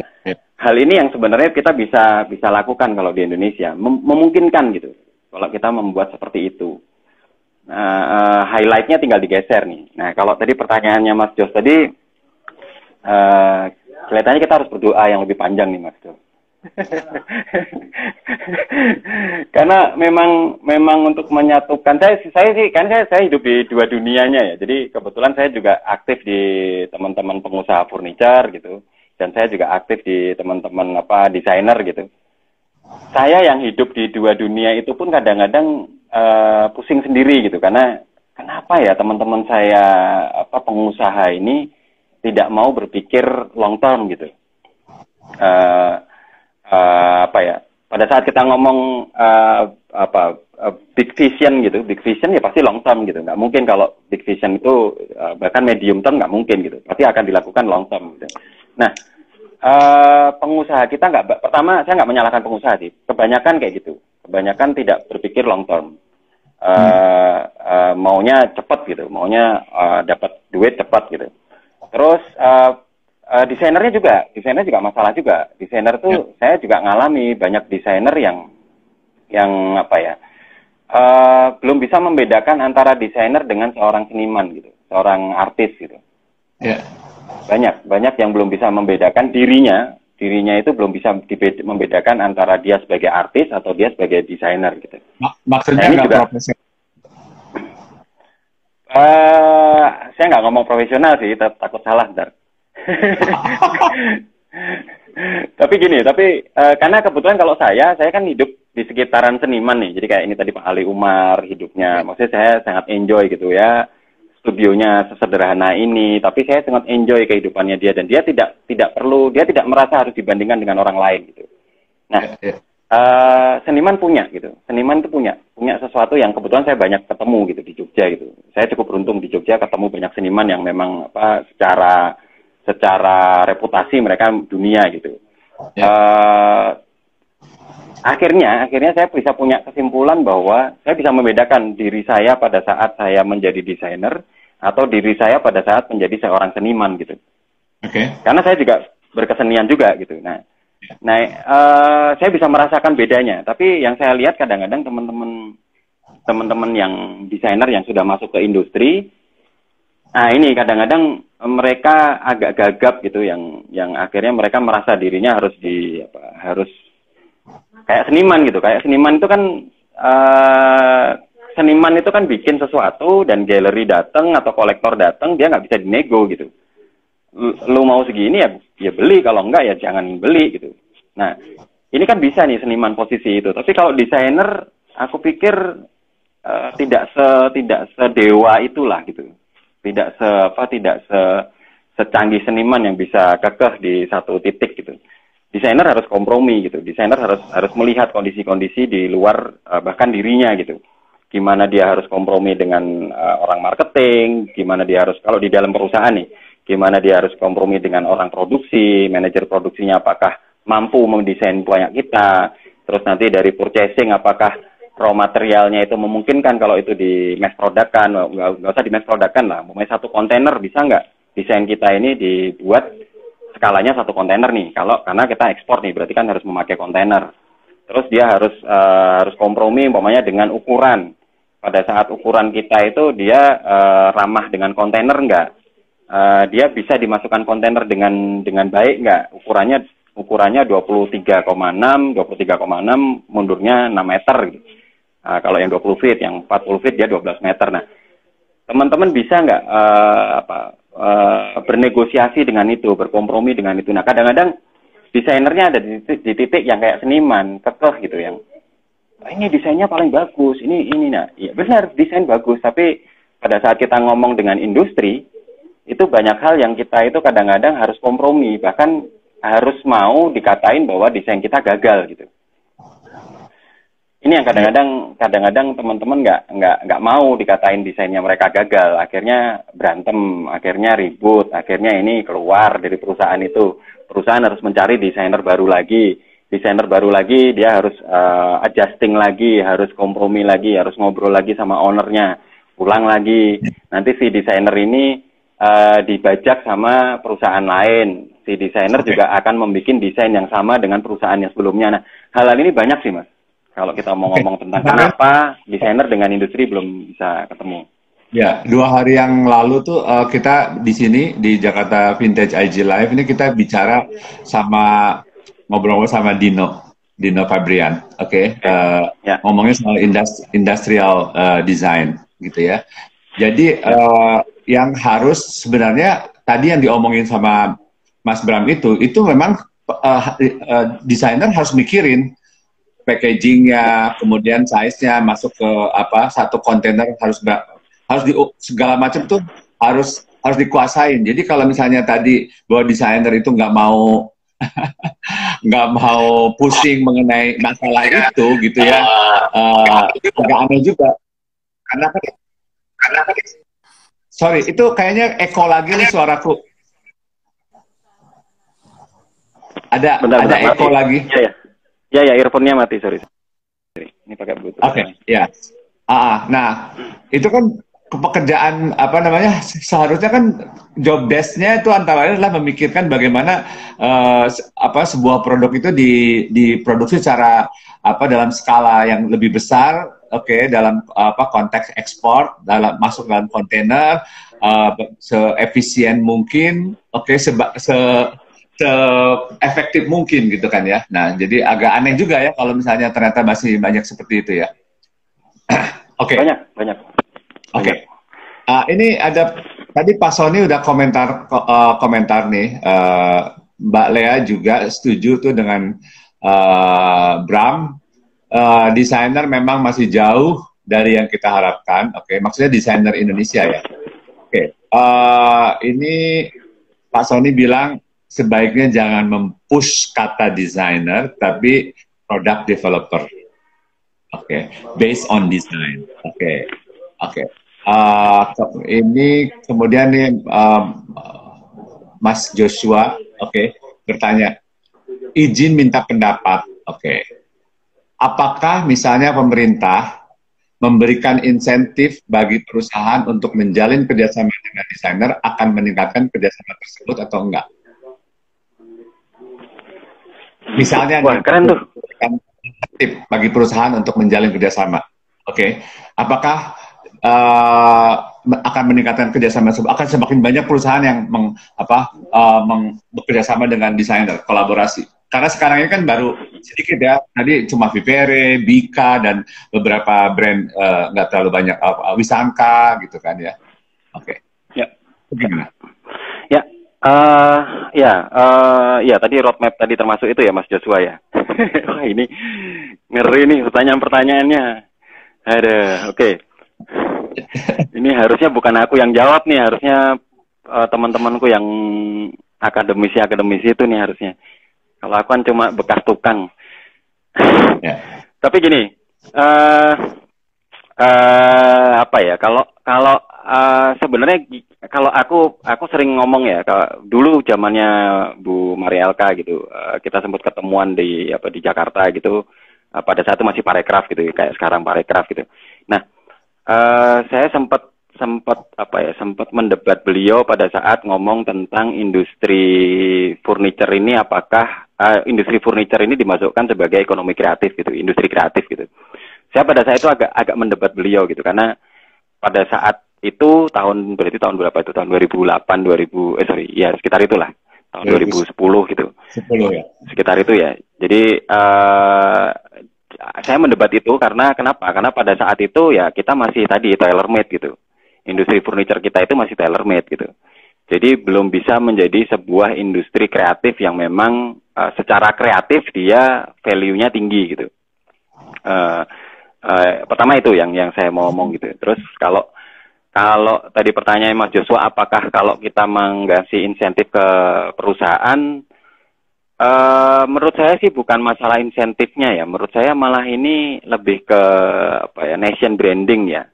hal ini yang sebenarnya kita bisa lakukan kalau di Indonesia, memungkinkan gitu. Kalau kita membuat seperti itu. Highlight-nya tinggal digeser nih. Nah, kalau tadi pertanyaannya Mas Jos tadi, kelihatannya kita harus berdoa yang lebih panjang nih Mas Jos. Karena memang untuk menyatukan, saya hidup di dua dunianya ya. Jadi kebetulan saya juga aktif di teman-teman pengusaha furniture gitu. Dan saya juga aktif di teman-teman desainer gitu. Saya yang hidup di dua dunia itu pun kadang-kadang pusing sendiri gitu, karena kenapa ya teman-teman saya pengusaha ini tidak mau berpikir long term gitu. Pada saat kita ngomong big vision gitu, big vision ya pasti long term gitu, nggak mungkin kalau big vision itu bahkan medium term nggak mungkin gitu, pasti akan dilakukan long term gitu. Nah, pengusaha kita pertama saya nggak menyalahkan pengusaha sih, kebanyakan kayak gitu, kebanyakan tidak berpikir long term, maunya cepat gitu, maunya dapat duit cepat gitu. Terus desainer juga masalah juga, desainer tuh saya juga ngalami banyak desainer yang belum bisa membedakan antara desainer dengan seorang seniman gitu, seorang artis gitu. Banyak yang belum bisa membedakan dirinya itu belum bisa membedakan antara dia sebagai artis atau dia sebagai desainer gitu. Maksudnya nggak profesional? Saya nggak ngomong profesional sih, takut salah ntar. Tapi karena kebetulan kalau saya kan hidup di sekitaran seniman nih, jadi kayak ini tadi Pak Ali Umar hidupnya, maksudnya saya sangat enjoy gitu ya. Studionya sesederhana ini, tapi saya sangat enjoy kehidupannya dia, dan dia tidak merasa harus dibandingkan dengan orang lain gitu. Nah, seniman itu punya sesuatu yang kebetulan saya banyak ketemu gitu di Jogja gitu. Saya cukup beruntung di Jogja ketemu banyak seniman yang memang secara reputasi mereka dunia gitu. Akhirnya saya bisa punya kesimpulan bahwa saya bisa membedakan diri saya pada saat saya menjadi desainer atau diri saya pada saat menjadi seorang seniman gitu. Karena saya juga berkesenian juga gitu. Nah, saya bisa merasakan bedanya. Tapi yang saya lihat kadang-kadang teman-teman yang desainer yang sudah masuk ke industri, nah ini kadang-kadang mereka agak gagap gitu, yang akhirnya mereka merasa dirinya harus kayak seniman gitu. Kayak seniman itu kan seniman itu kan bikin sesuatu dan galeri datang atau kolektor datang, dia nggak bisa dinego gitu. Lu mau segini ya beli, kalau enggak ya jangan beli gitu. Nah, ini kan bisa nih seniman posisi itu. Tapi kalau desainer, aku pikir tidak sedewa itulah gitu. Tidak secanggih seniman yang bisa kekeh di satu titik gitu. Desainer harus kompromi gitu. Desainer harus melihat kondisi-kondisi di luar bahkan dirinya gitu. Gimana dia harus kompromi dengan orang marketing, gimana dia harus, kalau di dalam perusahaan nih, gimana dia harus kompromi dengan orang produksi, manajer produksinya apakah mampu mendesain banyak kita, terus nanti dari purchasing apakah raw materialnya itu memungkinkan kalau itu di mass production, nggak usah di mass production lah, satu kontainer bisa nggak desain kita ini dibuat skalanya satu kontainer nih. Karena kita ekspor nih, berarti kan harus memakai kontainer. Terus dia harus kompromi umpamanya dengan ukuran. Pada saat ukuran kita itu dia ramah dengan kontainer enggak? Dia bisa dimasukkan kontainer dengan baik enggak? Ukurannya 23,6 mundurnya 6 meter gitu. Kalau yang 20 feet, yang 40 feet dia 12 meter. Nah, teman-teman bisa nggak bernegosiasi dengan itu, berkompromi dengan itu. Nah, kadang-kadang desainernya ada di titik yang kayak seniman, kekeh gitu, yang ini desainnya paling bagus, ini nah, ya benar desain bagus, tapi pada saat kita ngomong dengan industri, itu banyak hal yang kita itu kadang-kadang harus kompromi, bahkan harus mau dikatain bahwa desain kita gagal gitu. Ini yang kadang-kadang teman-teman nggak mau dikatain desainnya mereka gagal, akhirnya berantem, akhirnya ribut, akhirnya ini keluar dari perusahaan itu. Perusahaan harus mencari desainer baru lagi dia harus adjusting lagi, harus kompromi lagi, harus ngobrol lagi sama ownernya, pulang lagi. Nanti si desainer ini dibajak sama perusahaan lain. Si desainer juga akan membuat desain yang sama dengan perusahaan yang sebelumnya. Nah, hal-hal ini banyak sih, Mas. Kalau kita mau ngomong tentang kenapa desainer dengan industri belum bisa ketemu. Ya, 2 hari yang lalu tuh kita di sini di Jakarta Vintage IG Live ini kita bicara ngobrol sama Dino Fabrian, oke? Ya. Ngomongnya soal industrial design, gitu ya. Jadi yang harus sebenarnya tadi yang diomongin sama Mas Bram itu memang desainer harus mikirin packagingnya, kemudian size-nya masuk ke satu kontainer harus segala macam tuh harus dikuasain. Jadi kalau misalnya tadi bahwa desainer itu nggak mau pusing mengenai masalah itu gitu ya, agak aneh juga. Karena sorry, itu kayaknya echo lagi nih suaraku. Ada echo lagi. Ya, earphone-nya mati, sorry. Ini pakai Bluetooth. Oke, ya. Nah, itu kan pekerjaan seharusnya kan job desk-nya itu antara lain adalah memikirkan bagaimana sebuah produk itu diproduksi secara dalam skala yang lebih besar, dalam konteks ekspor, masuk dalam kontainer, seefisien mungkin, se-efektif mungkin gitu kan ya. Nah, jadi agak aneh juga ya kalau misalnya ternyata masih banyak seperti itu ya. Oke. Banyak. Oke. Ini ada tadi Pak Sony udah komentar nih. Mbak Lea juga setuju tuh dengan Bram. Desainer memang masih jauh dari yang kita harapkan. Oke, maksudnya desainer Indonesia ya. Oke. Ini Pak Sony bilang sebaiknya jangan mempush kata designer, tapi product developer. Based on design. Ini kemudian nih Mas Joshua, bertanya, izin minta pendapat. Apakah misalnya pemerintah memberikan insentif bagi perusahaan untuk menjalin kerjasama dengan desainer akan meningkatkan kerjasama tersebut atau enggak? Misalnya, keren tuh. Tip bagi perusahaan untuk menjalin kerjasama, apakah akan meningkatkan kerjasama? Akan semakin banyak perusahaan yang bekerjasama dengan desainer, kolaborasi. Karena sekarang ini kan baru sedikit ya. Tadi cuma Vivere, Bika dan beberapa brand nggak terlalu banyak, Wisangka gitu kan ya. Ya. Gimana? Ya, tadi roadmap tadi termasuk itu ya, Mas Joshua ya. Wah, ini ngeri nih pertanyaan-pertanyaannya. Oke. Ini harusnya bukan aku yang jawab nih, harusnya teman-temanku yang akademisi itu nih harusnya. Kalau aku kan cuma bekas tukang. Tapi gini, kalau sebenarnya kalau aku sering ngomong ya, dulu zamannya Bu Marielka gitu, kita sempat ketemuan di Jakarta gitu, pada saat itu masih Parekraf gitu, kayak sekarang Parekraf gitu. Nah, saya sempat sempat mendebat beliau pada saat ngomong tentang industri furniture ini, apakah industri furniture ini dimasukkan sebagai ekonomi kreatif gitu, industri kreatif gitu. Saya pada saat itu agak mendebat beliau gitu, karena pada saat itu berarti tahun berapa itu, tahun 2008 sekitar itulah, tahun 2010 gitu, 10 ya, sekitar itu ya. Jadi saya mendebat itu karena kenapa? Karena pada saat itu ya kita masih tadi tailor made gitu. Industri furniture kita itu masih tailor made gitu. Jadi belum bisa menjadi sebuah industri kreatif yang memang secara kreatif dia value-nya tinggi gitu. Pertama itu yang saya mau ngomong gitu. Terus kalau tadi pertanyaan Mas Joshua, apakah kalau kita mengasih insentif ke perusahaan, menurut saya sih bukan masalah insentifnya ya. Menurut saya malah ini lebih ke nation branding ya.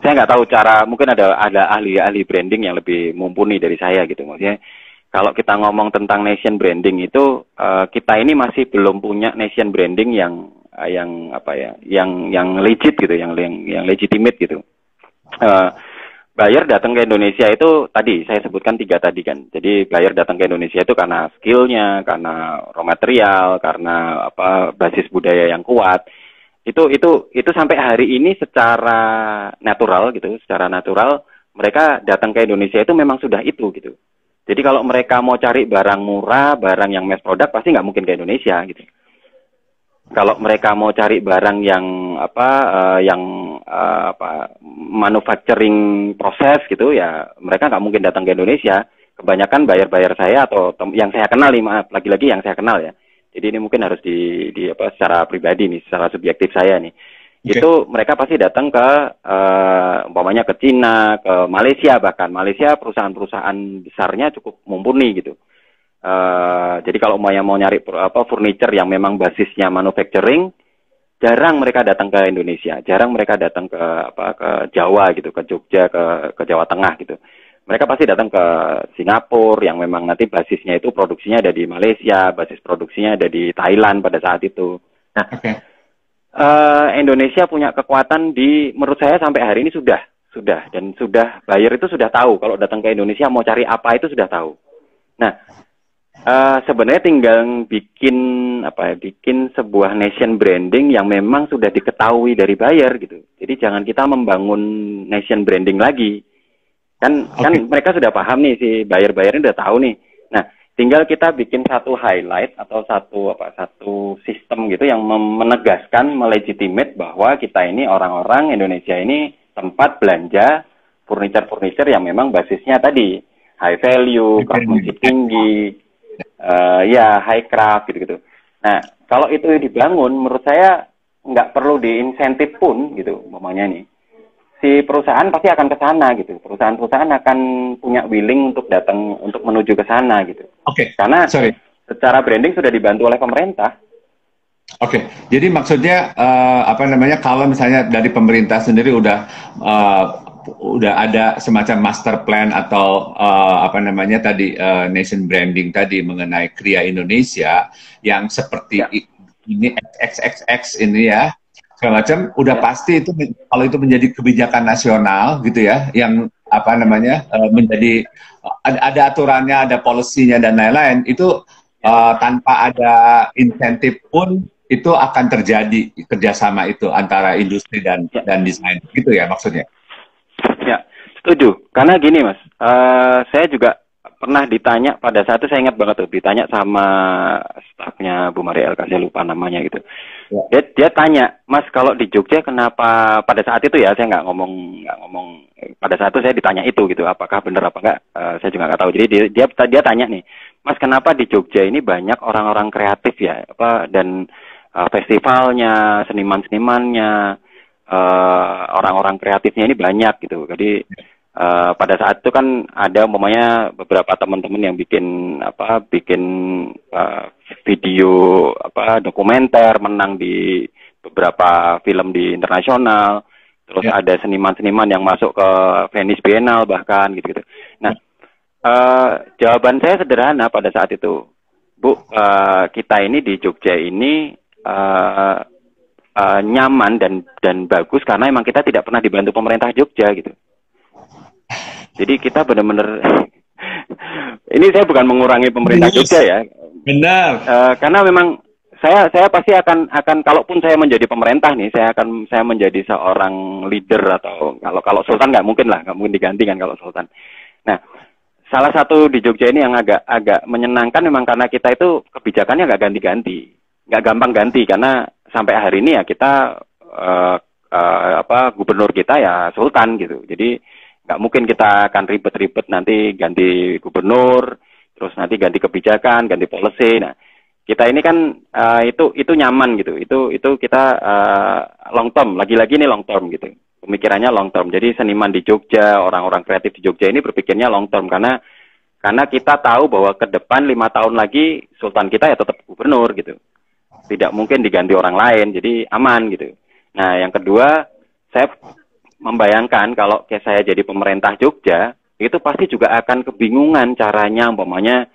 Saya nggak tahu mungkin ada ahli branding yang lebih mumpuni dari saya gitu. Maksudnya kalau kita ngomong tentang nation branding itu, kita ini masih belum punya nation branding yang legit gitu, yang legitimate gitu. Buyer datang ke Indonesia itu tadi saya sebutkan 3 tadi kan. Jadi buyer datang ke Indonesia itu karena skillnya, karena raw material, karena basis budaya yang kuat. Itu sampai hari ini secara natural mereka datang ke Indonesia itu memang sudah itu gitu. Jadi kalau mereka mau cari barang murah, barang yang mass product, pasti nggak mungkin ke Indonesia gitu. Kalau mereka mau cari barang yang manufacturing proses gitu ya, mereka nggak mungkin datang ke Indonesia. Kebanyakan buyer saya atau yang saya kenal nih, maaf, lagi-lagi yang saya kenal ya. Jadi ini mungkin harus secara pribadi nih, secara subjektif saya nih. Okay. Itu mereka pasti datang ke umpamanya ke Cina, ke Malaysia bahkan. Malaysia perusahaan-perusahaan besarnya cukup mumpuni gitu. Jadi kalau mau nyari furniture yang memang basisnya manufacturing, jarang mereka datang ke Indonesia, jarang mereka datang ke Jawa gitu, ke Jogja, ke Jawa Tengah gitu. Mereka pasti datang ke Singapura yang memang nanti basisnya itu produksinya ada di Malaysia, basis produksinya ada di Thailand pada saat itu. Nah, Indonesia punya kekuatan menurut saya sampai hari ini sudah buyer itu sudah tahu kalau datang ke Indonesia mau cari apa itu sudah tahu. Nah, sebenarnya tinggal bikin sebuah nation branding yang memang sudah diketahui dari buyer gitu. Jadi jangan kita membangun nation branding lagi. Kan mereka sudah paham nih, si buyer-buyer ini udah tahu nih. Nah, tinggal kita bikin satu highlight atau satu sistem gitu yang menegaskan, melegitimate bahwa kita ini orang-orang Indonesia ini tempat belanja furniture yang memang basisnya tadi high value, craftsmanship tinggi, high craft gitu-gitu. Nah, kalau itu dibangun, menurut saya nggak perlu diinsentif pun gitu, umpamanya nih. Si perusahaan pasti akan ke sana gitu. Perusahaan-perusahaan akan punya willing untuk datang, untuk menuju ke sana gitu. Oke. Karena secara branding sudah dibantu oleh pemerintah. Oke. Jadi maksudnya kalau misalnya dari pemerintah sendiri udah ada semacam master plan atau nation branding tadi mengenai Kria Indonesia yang seperti ini XXX ini ya. Segala macam udah pasti itu kalau itu menjadi kebijakan nasional gitu ya, yang menjadi ada aturannya, ada polisinya dan lain-lain, itu tanpa ada insentif pun itu akan terjadi kerjasama itu antara industri dan desain gitu ya maksudnya. Ya, setuju. Karena gini Mas, saya juga pernah ditanya pada saat itu, saya ingat banget tuh, ditanya sama stafnya Bu Maria LK, saya lupa namanya gitu. Ya. Dia tanya, Mas kalau di Jogja kenapa, pada saat itu ya saya nggak ngomong, pada saat itu saya ditanya itu gitu, apakah benar apa enggak, saya juga nggak tahu. Jadi dia tanya nih, Mas kenapa di Jogja ini banyak orang-orang kreatif ya, dan festivalnya, seniman-senimannya, orang-orang kreatifnya ini banyak gitu. Jadi pada saat itu kan ada umpamanya beberapa teman-teman yang bikin video dokumenter menang di beberapa film di internasional. Terus ada seniman-seniman yang masuk ke Venice Biennale bahkan gitu-gitu. Nah, jawaban saya sederhana pada saat itu. Bu, kita ini di Jogja ini nyaman dan bagus karena emang kita tidak pernah dibantu pemerintah Jogja gitu. Jadi kita benar-benar ini saya bukan mengurangi pemerintah Jogja ya. Benar. Karena memang saya pasti akan kalaupun saya menjadi pemerintah nih, saya menjadi seorang leader atau kalau Sultan nggak mungkin diganti kan kalau Sultan. Nah, salah satu di Jogja ini yang agak menyenangkan memang karena kita itu kebijakannya nggak ganti-ganti, nggak gampang ganti karena sampai hari ini ya kita gubernur kita ya Sultan gitu. Jadi nggak mungkin kita akan ribet-ribet nanti ganti gubernur, terus nanti ganti kebijakan, ganti policy. Nah, kita ini kan itu nyaman gitu. Itu kita long term, lagi-lagi ini long term gitu. Pemikirannya long term. Jadi seniman di Jogja, orang-orang kreatif di Jogja ini berpikirnya long term karena kita tahu bahwa ke depan 5 tahun lagi Sultan kita ya tetap gubernur gitu. Tidak mungkin diganti orang lain, jadi aman gitu. Nah, yang kedua, saya membayangkan kalau saya jadi pemerintah Jogja, itu pasti juga akan kebingungan caranya, umpamanya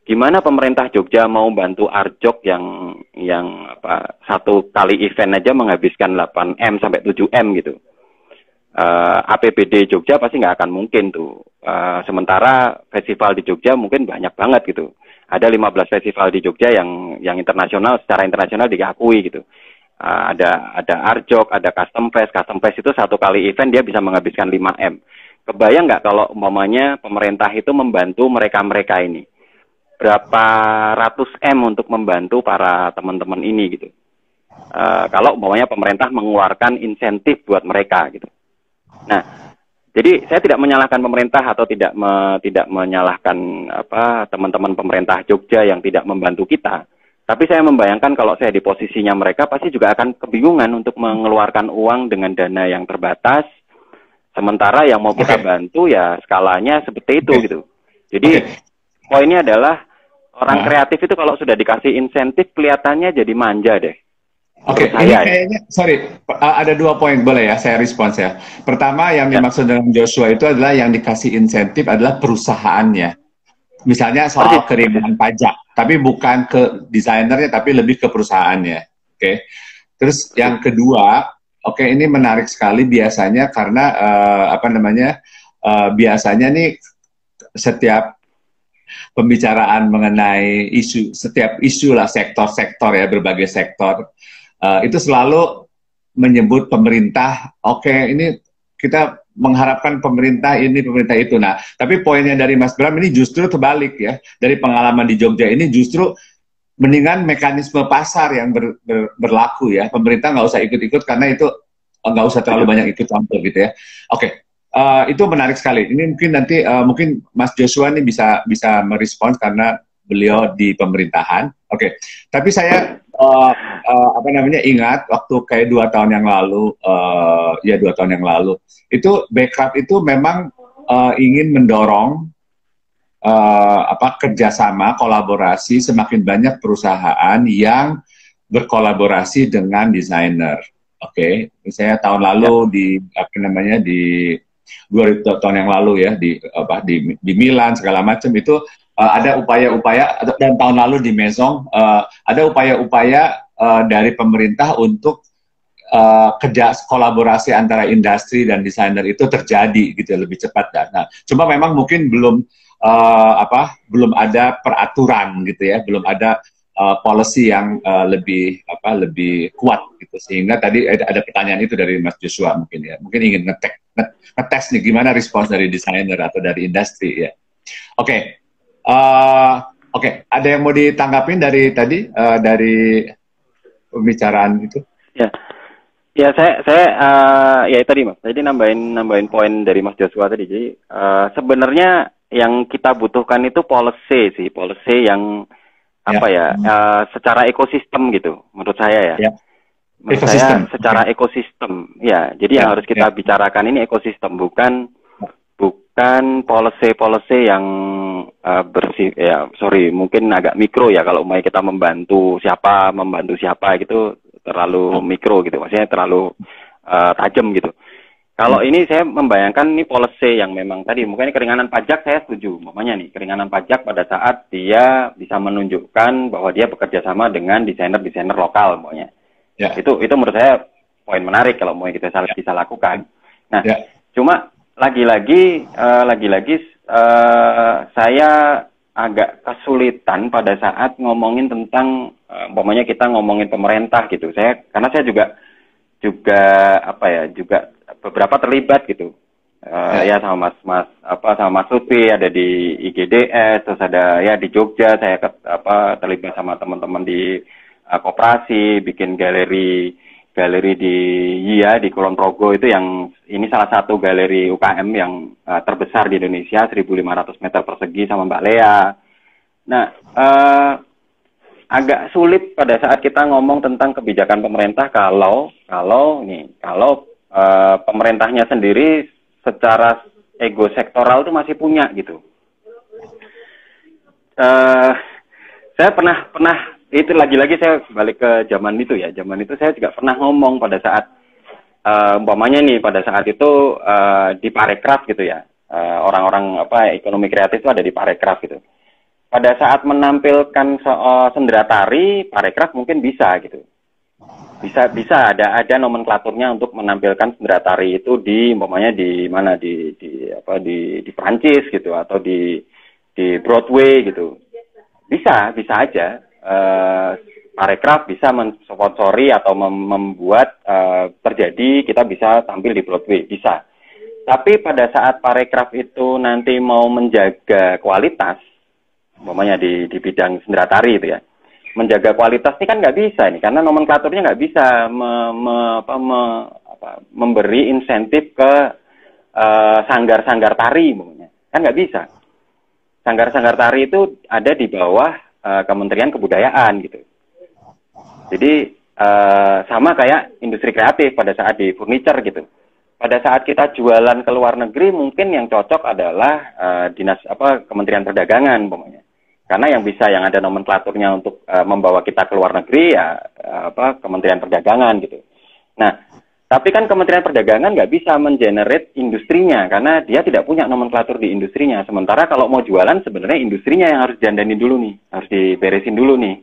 gimana pemerintah Jogja mau bantu Arjok yang satu kali event aja menghabiskan 8M sampai 7M gitu. APBD Jogja pasti nggak akan mungkin tuh. Sementara festival di Jogja mungkin banyak banget gitu. Ada 15 festival di Jogja yang internasional, secara internasional diakui gitu. Ada Arjok, ada Custom Fest itu satu kali event dia bisa menghabiskan 5M. Kebayang nggak kalau umpamanya pemerintah itu membantu mereka ini? Berapa ratus M untuk membantu para teman-teman ini gitu. Kalau umpamanya pemerintah mengeluarkan insentif buat mereka gitu. Nah, jadi saya tidak menyalahkan pemerintah atau tidak menyalahkan teman-teman pemerintah Jogja yang tidak membantu kita. Tapi saya membayangkan kalau saya di posisinya mereka pasti juga akan kebingungan untuk mengeluarkan uang dengan dana yang terbatas. Sementara yang mau kita bantu ya skalanya seperti itu gitu. Jadi poinnya adalah orang kreatif itu kalau sudah dikasih insentif kelihatannya jadi manja deh. Oke, ini kayaknya, ada 2 poin, boleh ya, saya respons ya. Pertama, yang dimaksud dengan Joshua itu adalah yang dikasih insentif adalah perusahaannya. Misalnya soal keringanan pajak, tapi bukan ke desainernya, tapi lebih ke perusahaannya. Oke. Terus yang kedua, ini menarik sekali biasanya karena biasanya nih setiap pembicaraan mengenai setiap isu lah sektor-sektor ya, berbagai sektor itu selalu menyebut pemerintah. Ini kita mengharapkan pemerintah ini, pemerintah itu. Nah, tapi poinnya dari Mas Bram ini justru terbalik ya. Dari pengalaman di Jogja ini justru mendingan mekanisme pasar yang berlaku ya. Pemerintah nggak usah ikut-ikut karena itu nggak usah terlalu banyak ikut campur gitu ya. Itu menarik sekali. Ini mungkin nanti mungkin Mas Joshua ini bisa merespons karena beliau di pemerintahan. Tapi saya ingat waktu kayak 2 tahun yang lalu, 2 tahun yang lalu, itu Bekraf itu memang ingin mendorong kerjasama, kolaborasi, semakin banyak perusahaan yang berkolaborasi dengan desainer. Misalnya tahun lalu di 2 tahun yang lalu ya di Milan segala macam itu ada upaya-upaya, dan tahun lalu di Maison ada upaya-upaya dari pemerintah untuk kolaborasi antara industri dan desainer itu terjadi gitu lebih cepat. Nah, cuma memang mungkin belum ada peraturan gitu ya, belum ada policy yang lebih kuat gitu, sehingga tadi ada pertanyaan itu dari Mas Joshua mungkin ingin ngetes nih gimana respons dari desainer atau dari industri ya. Ada yang mau ditanggapin dari tadi dari pembicaraan itu? Ya saya ya tadi Mas. Jadi nambahin poin dari Mas Joshua tadi. Jadi sebenarnya yang kita butuhkan itu policy yang secara ekosistem gitu menurut saya ya. Menurut saya secara ekosistem ya. Jadi yang harus kita bicarakan ini ekosistem, bukan policy yang bersih ya, mungkin agak mikro ya, kalau mau kita membantu siapa gitu terlalu mikro gitu, maksudnya terlalu tajam gitu. Kalau ini saya membayangkan ini policy yang memang tadi mungkin keringanan pajak saya setuju, makanya nih keringanan pajak pada saat dia bisa menunjukkan bahwa dia bekerja sama dengan desainer lokal pokoknya. Itu menurut saya poin menarik kalau mau kita bisa lakukan. Nah, cuma saya agak kesulitan pada saat ngomongin tentang umpamanya kita ngomongin pemerintah gitu. Karena saya juga beberapa terlibat gitu. Ya sama Mas Lutfi ada di IGDS, terus ada ya di Jogja saya terlibat sama teman-teman di koperasi, bikin galeri di Kulon Progo itu, yang ini salah satu galeri UKM yang terbesar di Indonesia, 1.500 meter persegi sama Mbak Lea. Nah, agak sulit pada saat kita ngomong tentang kebijakan pemerintah kalau pemerintahnya sendiri secara ego sektoral itu masih punya gitu. Saya pernah itu lagi-lagi saya balik ke zaman itu ya. Zaman itu saya juga pernah ngomong pada saat umpamanya nih pada saat itu di Parekraf gitu ya. Orang-orang ekonomi kreatif itu ada di Parekraf gitu. Pada saat menampilkan sendera tari, Parekraf mungkin bisa gitu. Bisa ada nomenklaturnya untuk menampilkan sendera tari itu umpamanya di mana di Prancis gitu, atau di Broadway gitu. Bisa aja. Parekraf bisa mensponsori atau membuat terjadi kita bisa tampil di Broadway, bisa. Tapi pada saat Parekraf itu nanti mau menjaga kualitas, umpamanya di bidang sendera tari itu ya, menjaga kualitas ini kan nggak bisa nih, karena nomenklaturnya nggak bisa memberi insentif ke sanggar-sanggar tari, umpamanya kan nggak bisa. Sanggar-sanggar tari itu ada di bawah Kementerian Kebudayaan gitu. Jadi sama kayak industri kreatif pada saat di furniture gitu. Pada saat kita jualan ke luar negeri, mungkin yang cocok adalah Kementerian Perdagangan umpamanya. Karena yang ada nomenklaturnya untuk membawa kita ke luar negeri ya Kementerian Perdagangan gitu. Nah, tapi kan Kementerian Perdagangan nggak bisa mengenerate industrinya karena dia tidak punya nomenklatur di industrinya. Sementara kalau mau jualan sebenarnya industrinya yang harus didandanin dulu nih, harus diberesin dulu nih.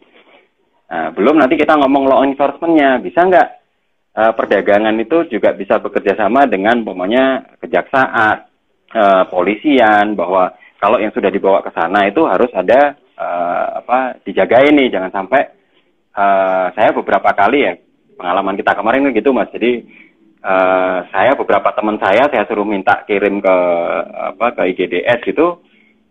Nah, belum nanti kita ngomong law enforcement-nya, bisa nggak perdagangan itu juga bisa bekerja sama dengan umpamanya kejaksaan, polisian, bahwa kalau yang sudah dibawa ke sana itu harus ada dijagain nih, jangan sampai saya beberapa kali ya. Pengalaman kita kemarin kan gitu Mas. Jadi beberapa teman saya suruh minta kirim ke IGDS gitu.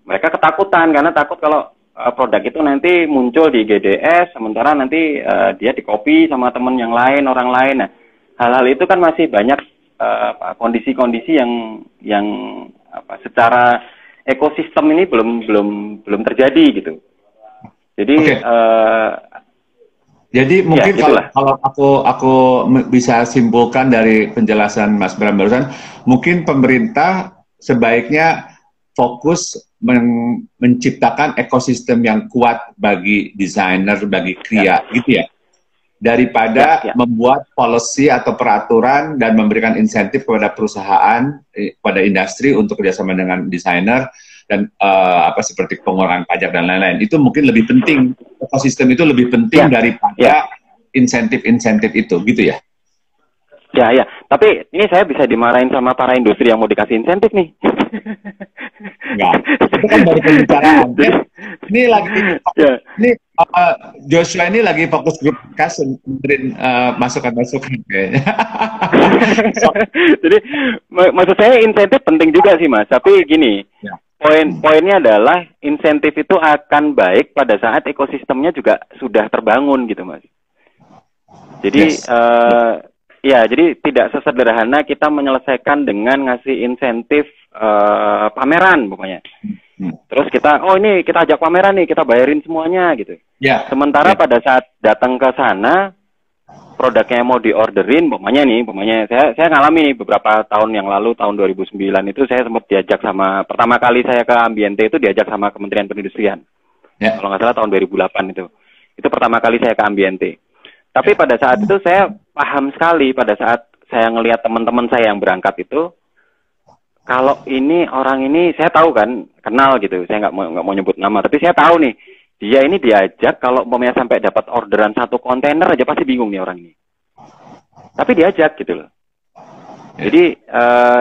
Mereka ketakutan karena takut kalau produk itu nanti muncul di IGDS, sementara nanti dia di-copy sama teman yang lain, orang lain. Nah, hal-hal itu kan masih banyak kondisi-kondisi yang secara ekosistem ini belum terjadi gitu. Jadi Jadi mungkin ya, kalau aku bisa simpulkan dari penjelasan Mas Bram barusan, mungkin pemerintah sebaiknya fokus menciptakan ekosistem yang kuat bagi desainer, bagi kria, gitu ya, daripada membuat policy atau peraturan dan memberikan insentif kepada perusahaan, pada industri untuk kerjasama dengan desainer dan seperti pengurangan pajak dan lain-lain. Itu mungkin lebih penting, ekosistem itu lebih penting daripada insentif-insentif itu, gitu ya? Ya. Tapi ini saya bisa dimarahin sama para industri yang mau dikasih insentif nih. Enggak, itu kan baru pembicaraan. Ini lagi, Joshua ini lagi fokus grup kasih, masukan-masukan kayaknya. Jadi maksud saya insentif penting juga sih Mas, tapi gini. Poinnya adalah insentif itu akan baik pada saat ekosistemnya juga sudah terbangun gitu Mas. Jadi jadi tidak sesederhana kita menyelesaikan dengan ngasih insentif pameran pokoknya. Terus kita ajak pameran nih, kita bayarin semuanya gitu. Sementara pada saat datang ke sana produknya mau diorderin, pokoknya saya ngalami nih beberapa tahun yang lalu, tahun 2009 itu saya sempat diajak pertama kali saya ke Ambiente itu diajak sama Kementerian Perindustrian. Kalau nggak salah tahun 2008 itu pertama kali saya ke Ambiente. Tapi pada saat itu saya paham sekali pada saat saya ngelihat teman-teman saya yang berangkat itu, kalau ini orang ini saya tahu kan, kenal gitu, saya nggak mau nyebut nama, tapi saya tahu nih. Dia ini diajak, kalau umpamanya sampai dapat orderan 1 kontainer aja pasti bingung nih orang ini. Tapi diajak gitu loh. Jadi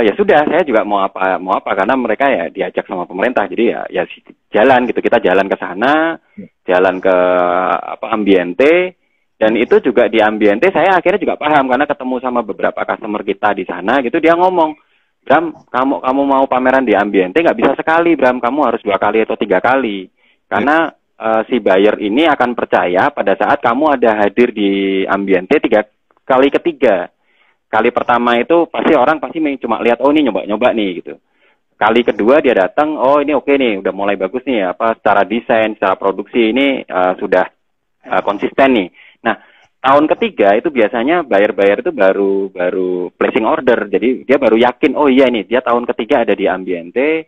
ya sudah, saya juga mau apa karena mereka ya diajak sama pemerintah, jadi ya jalan gitu, kita jalan ke sana, jalan ke ambiente, dan itu juga di ambiente saya akhirnya juga paham karena ketemu sama beberapa customer kita di sana gitu, dia ngomong, Bram, kamu mau pameran di ambiente nggak bisa sekali, Bram, kamu harus 2 kali atau 3 kali, karena si buyer ini akan percaya pada saat kamu ada hadir di ambiente 3 kali ketiga. Kali pertama itu pasti orang cuma lihat, oh ini nyoba-nyoba nih gitu. Kali kedua dia datang, oh ini oke nih, udah mulai bagus nih, secara desain, secara produksi ini sudah konsisten nih. Nah, tahun ketiga itu biasanya buyer-buyer itu baru placing order, jadi dia baru yakin, oh iya nih, dia tahun ketiga ada di ambiente,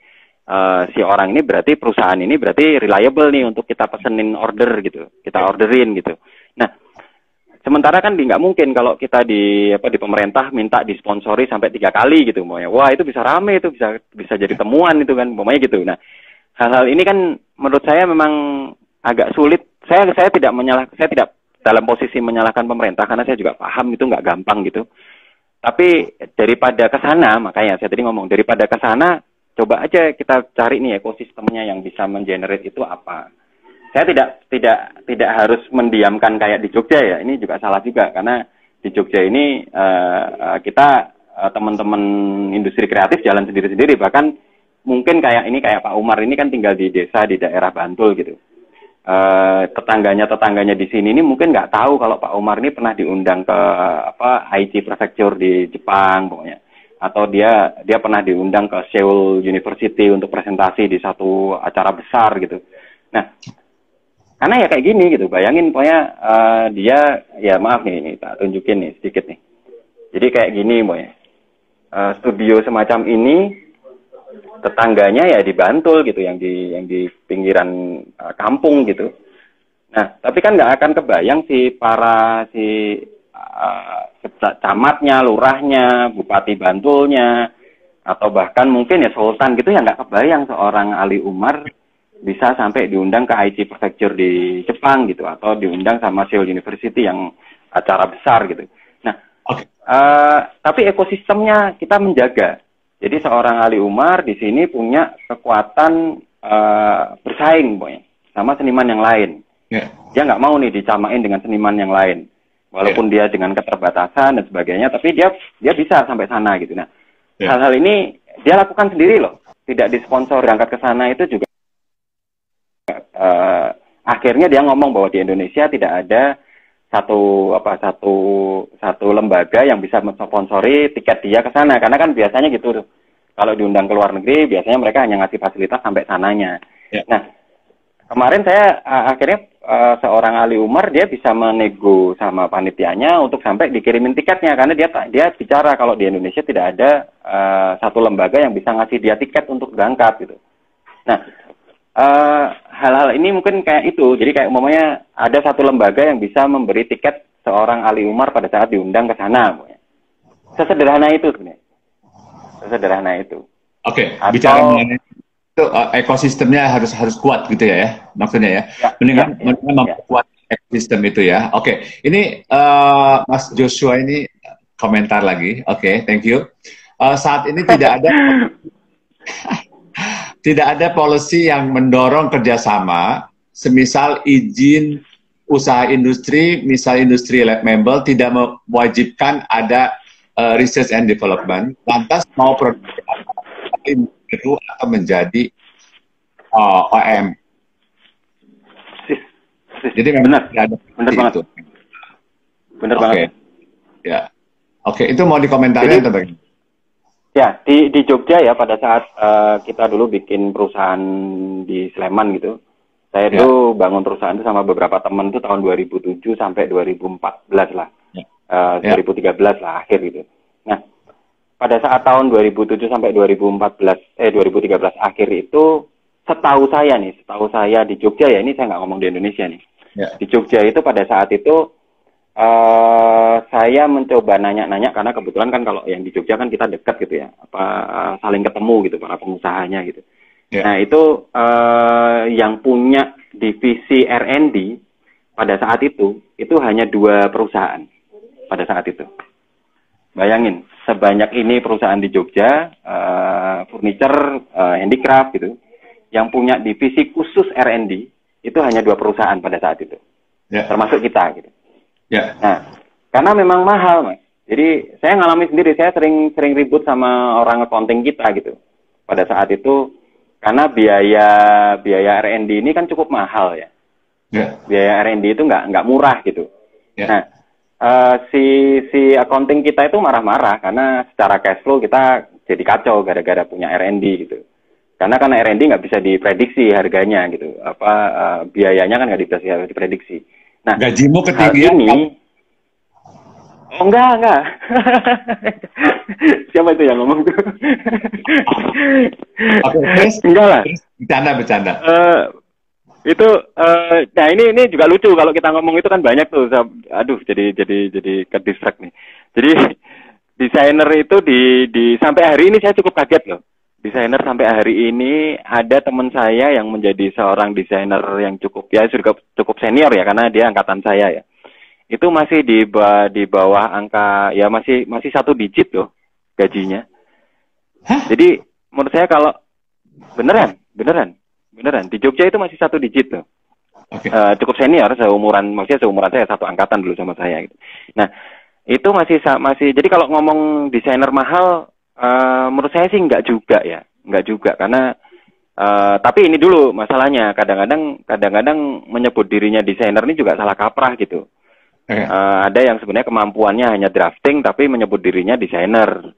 si orang ini berarti perusahaan ini berarti reliable nih untuk kita pesenin order gitu, kita orderin gitu. Nah, sementara kan nggak mungkin kalau kita di pemerintah minta disponsori sampai 3 kali gitu, umpamanya. Wah itu bisa rame, itu bisa jadi temuan itu kan, umpamanya gitu. Nah, hal-hal ini kan menurut saya memang agak sulit. Saya tidak dalam posisi menyalahkan pemerintah karena saya juga paham itu nggak gampang gitu. Tapi daripada ke sana, makanya saya tadi ngomong daripada ke sana, coba aja kita cari nih ekosistemnya yang bisa mengenerate itu apa. Saya tidak harus mendiamkan kayak di Jogja ya. Ini juga salah juga karena di Jogja ini kita teman-teman industri kreatif jalan sendiri-sendiri. Bahkan mungkin kayak Pak Umar ini kan tinggal di desa di daerah Bantul gitu. Tetangganya di sini ini mungkin nggak tahu kalau Pak Umar ini pernah diundang ke Aichi Prefecture di Jepang pokoknya. Atau dia pernah diundang ke Seoul University untuk presentasi di satu acara besar gitu. Nah, karena ya kayak gini gitu, bayangin pokoknya dia, ya maaf nih, tak tunjukin nih sedikit nih. Jadi kayak gini pokoknya, studio semacam ini, tetangganya ya di Bantul gitu, yang di pinggiran kampung gitu. Nah, tapi kan nggak akan kebayang camatnya, lurahnya, bupati Bantulnya, atau bahkan mungkin ya sultan gitu ya nggak kebayang seorang Ali Umar bisa sampai diundang ke Aichi Prefecture di Jepang gitu, atau diundang sama Seoul University yang acara besar gitu. Nah, tapi ekosistemnya kita menjaga. Jadi seorang Ali Umar di sini punya kekuatan bersaing, boy, sama seniman yang lain. Yeah. Dia nggak mau nih dicamain dengan seniman yang lain, walaupun dia dengan keterbatasan dan sebagainya, tapi dia bisa sampai sana gitu. Nah, hal-hal ini dia lakukan sendiri loh, tidak disponsor, berangkat ke sana itu juga. Akhirnya dia ngomong bahwa di Indonesia tidak ada satu lembaga yang bisa mensponsori tiket dia ke sana, karena kan biasanya gitu tuh. Kalau diundang ke luar negeri biasanya mereka hanya ngasih fasilitas sampai sananya. Nah, kemarin saya akhirnya seorang Ali Umar dia bisa menego sama panitianya untuk sampai dikirimin tiketnya, karena dia bicara kalau di Indonesia tidak ada satu lembaga yang bisa ngasih dia tiket untuk berangkat gitu. Nah, hal-hal ini mungkin kayak itu. Jadi kayak umumnya ada satu lembaga yang bisa memberi tiket seorang Ali Umar pada saat diundang ke sana. Sesederhana itu sebenarnya. Sesederhana itu. Oke, bicara mengenai itu ekosistemnya harus kuat gitu ya, maksudnya ya. Mendingan memperkuat ekosistem itu ya. Oke, ini Mas Joshua ini komentar lagi. Oke, thank you. Saat ini tidak ada policy yang mendorong kerjasama, semisal izin usaha industri, misal industri lab mebel tidak mewajibkan ada research and development, lantas mau produksi itu atau menjadi OM. Jadi memang tidak ada itu. Benar banget. Ya, oke, itu mau dikomentari atau bagaimana? Ya, di Jogja ya, pada saat kita dulu bikin perusahaan di Sleman gitu, saya itu bangun perusahaan itu sama beberapa teman itu tahun 2007 sampai 2014 lah, 2013 lah akhir gitu. Nah, pada saat tahun 2007 sampai 2013 akhir itu, setahu saya di Jogja ya, ini saya nggak ngomong di Indonesia nih, di Jogja itu pada saat itu saya mencoba nanya-nanya, karena kebetulan kan kalau yang di Jogja kan kita dekat gitu ya, saling ketemu gitu para pengusahanya gitu. Nah itu yang punya divisi R&D pada saat itu hanya 2 perusahaan pada saat itu. Bayangin, sebanyak ini perusahaan di Jogja, furniture, handicraft gitu, yang punya divisi khusus R&D, itu hanya 2 perusahaan pada saat itu. Termasuk kita gitu. Nah, karena memang mahal, Mas. Jadi saya ngalami sendiri, saya sering ribut sama orang accounting kita gitu. Pada saat itu, karena biaya R&D ini kan cukup mahal ya. Biaya R&D itu nggak murah gitu. Nah, si accounting kita itu marah-marah karena secara cash flow kita jadi kacau gara-gara punya R&D gitu. Karena R&D nggak bisa diprediksi harganya gitu. Biayanya kan nggak bisa diprediksi. Nah, gajimu ketinggian ini, oh enggak. Siapa itu yang ngomong tuh? Enggak lah. Bercanda. Nah ini juga lucu kalau kita ngomong itu kan banyak tuh. Aduh, jadi ke distract nih. Jadi desainer itu sampai hari ini saya cukup kaget loh. Desainer sampai hari ini ada teman saya yang menjadi seorang desainer yang cukup senior ya, karena dia angkatan saya ya. Itu masih di bawah angka ya, masih 1 digit loh gajinya. Jadi menurut saya kalau beneran di Jogja itu masih 1 digit loh. Cukup senior, seumuran saya, satu angkatan dulu sama saya gitu. Nah, itu masih jadi kalau ngomong desainer mahal, menurut saya sih enggak juga karena tapi ini dulu masalahnya, kadang-kadang menyebut dirinya desainer ini juga salah kaprah gitu. Ada yang sebenarnya kemampuannya hanya drafting tapi menyebut dirinya desainer.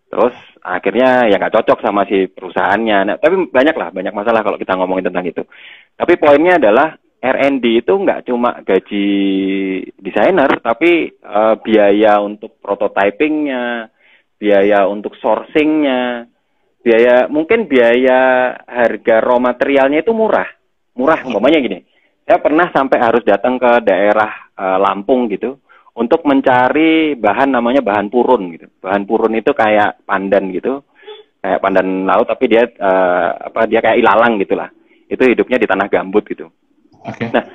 Terus akhirnya ya nggak cocok sama si perusahaannya. Nah, tapi banyak masalah kalau kita ngomongin tentang itu. Tapi poinnya adalah R&D itu nggak cuma gaji desainer, tapi biaya untuk prototypingnya, biaya untuk sourcingnya, mungkin biaya harga raw materialnya itu murah umpamanya gini. Saya pernah sampai harus datang ke daerah Lampung gitu untuk mencari bahan namanya bahan purun gitu. Bahan purun itu kayak pandan gitu, kayak pandan laut tapi dia dia kayak ilalang gitulah. Itu hidupnya di tanah gambut gitu. Nah,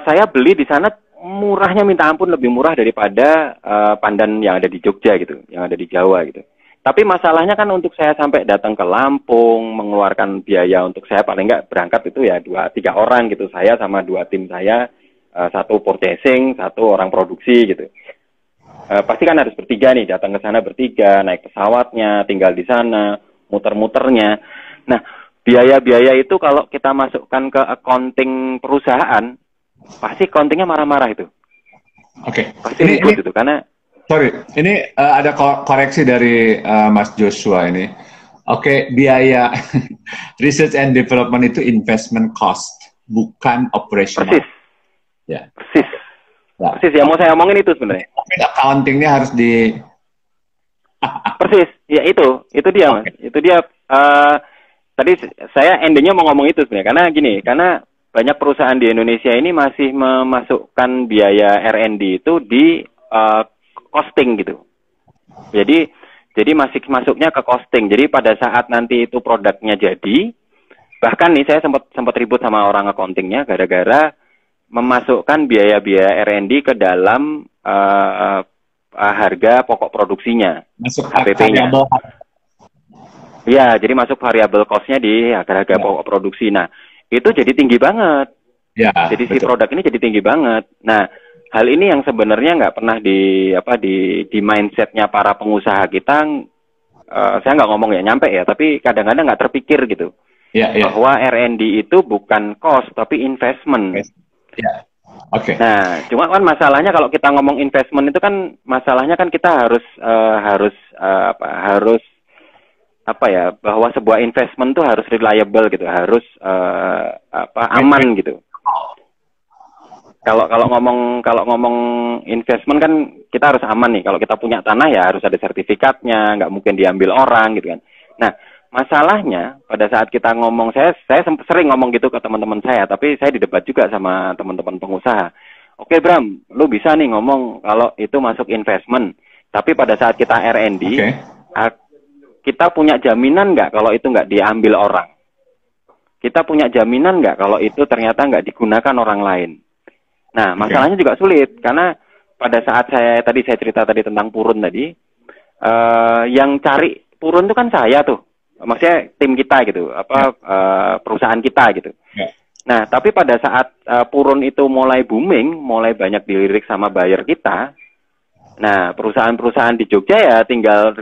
saya beli di sana murahnya minta ampun, lebih murah daripada pandan yang ada di Jogja gitu, yang ada di Jawa gitu. Tapi masalahnya kan untuk saya sampai datang ke Lampung, mengeluarkan biaya untuk saya paling nggak berangkat itu ya 2-3 orang gitu. Saya sama 2 tim saya, 1 purchasing, 1 orang produksi gitu. Pasti kan harus bertiga nih, datang ke sana bertiga, naik pesawatnya, tinggal di sana, muter-muternya. Nah, biaya-biaya itu kalau kita masukkan ke accounting perusahaan, pasti accountingnya marah-marah itu. Pasti ribut itu karena. Sorry, ini ada koreksi dari Mas Joshua ini. Biaya research and development itu investment cost, bukan operational. Persis. Ya. Persis. Yang mau saya omongin itu sebenarnya. Accountingnya harus di. Persis. Ya itu dia Mas. Itu dia. Tadi saya endingnya mau ngomong itu sebenarnya. Karena banyak perusahaan di Indonesia ini masih memasukkan biaya R&D itu di costing gitu. Jadi masih masuknya ke costing. Jadi pada saat nanti itu produknya jadi, bahkan nih saya sempat ribut sama orang accountingnya gara-gara memasukkan biaya-biaya R&D ke dalam harga pokok produksinya, masuk HPP-nya. Ya, jadi masuk variable cost-nya di harga pokok produksi. Nah, itu jadi tinggi banget. Ya, jadi si produk ini jadi tinggi banget. Nah, hal ini yang sebenarnya nggak pernah di mindsetnya para pengusaha kita. Saya nggak ngomong ya nyampe ya, tapi kadang-kadang nggak terpikir gitu. Bahwa R&D itu bukan cost tapi investment. Nah, cuma kan masalahnya kalau kita ngomong investment itu kan masalahnya kan kita harus bahwa sebuah investment itu harus reliable gitu, harus aman gitu. Kalau ngomong investment kan kita harus aman nih. Kalau kita punya tanah ya harus ada sertifikatnya, nggak mungkin diambil orang gitu kan. Nah, masalahnya pada saat kita ngomong, saya sering ngomong gitu ke teman-teman saya, tapi saya didebat juga sama teman-teman pengusaha. Oke Bram, lu bisa nih ngomong kalau itu masuk investment, tapi pada saat kita R&D, kita punya jaminan nggak kalau itu nggak diambil orang? Kita punya jaminan nggak kalau itu ternyata nggak digunakan orang lain? Nah, masalahnya juga sulit, karena pada saat saya cerita tadi tentang Purun tadi, yang cari Purun itu kan saya tuh, maksudnya tim kita gitu, perusahaan kita gitu. Ya. Nah, tapi pada saat Purun itu mulai booming, mulai banyak dilirik sama buyer kita, nah perusahaan-perusahaan di Jogja ya tinggal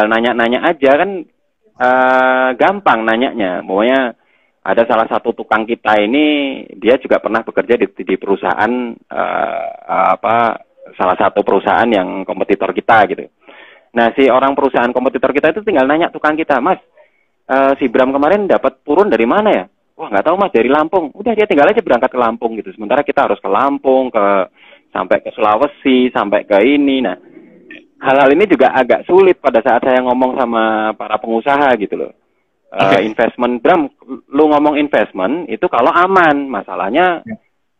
nanya-nanya aja kan, gampang nanyanya. Pokoknya ada salah satu tukang kita ini, dia juga pernah bekerja di perusahaan, salah satu perusahaan yang kompetitor kita gitu. Nah, si orang perusahaan kompetitor kita itu tinggal nanya tukang kita, Mas, si Bram kemarin dapat Purun dari mana ya? Wah, nggak tahu Mas, dari Lampung. Udah, dia tinggal aja berangkat ke Lampung gitu. Sementara kita harus ke Lampung, sampai ke Sulawesi, sampai ke ini. Nah, hal-hal ini juga agak sulit pada saat saya ngomong sama para pengusaha gitu loh. Investment, Bram, lu ngomong investment itu kalau aman. Masalahnya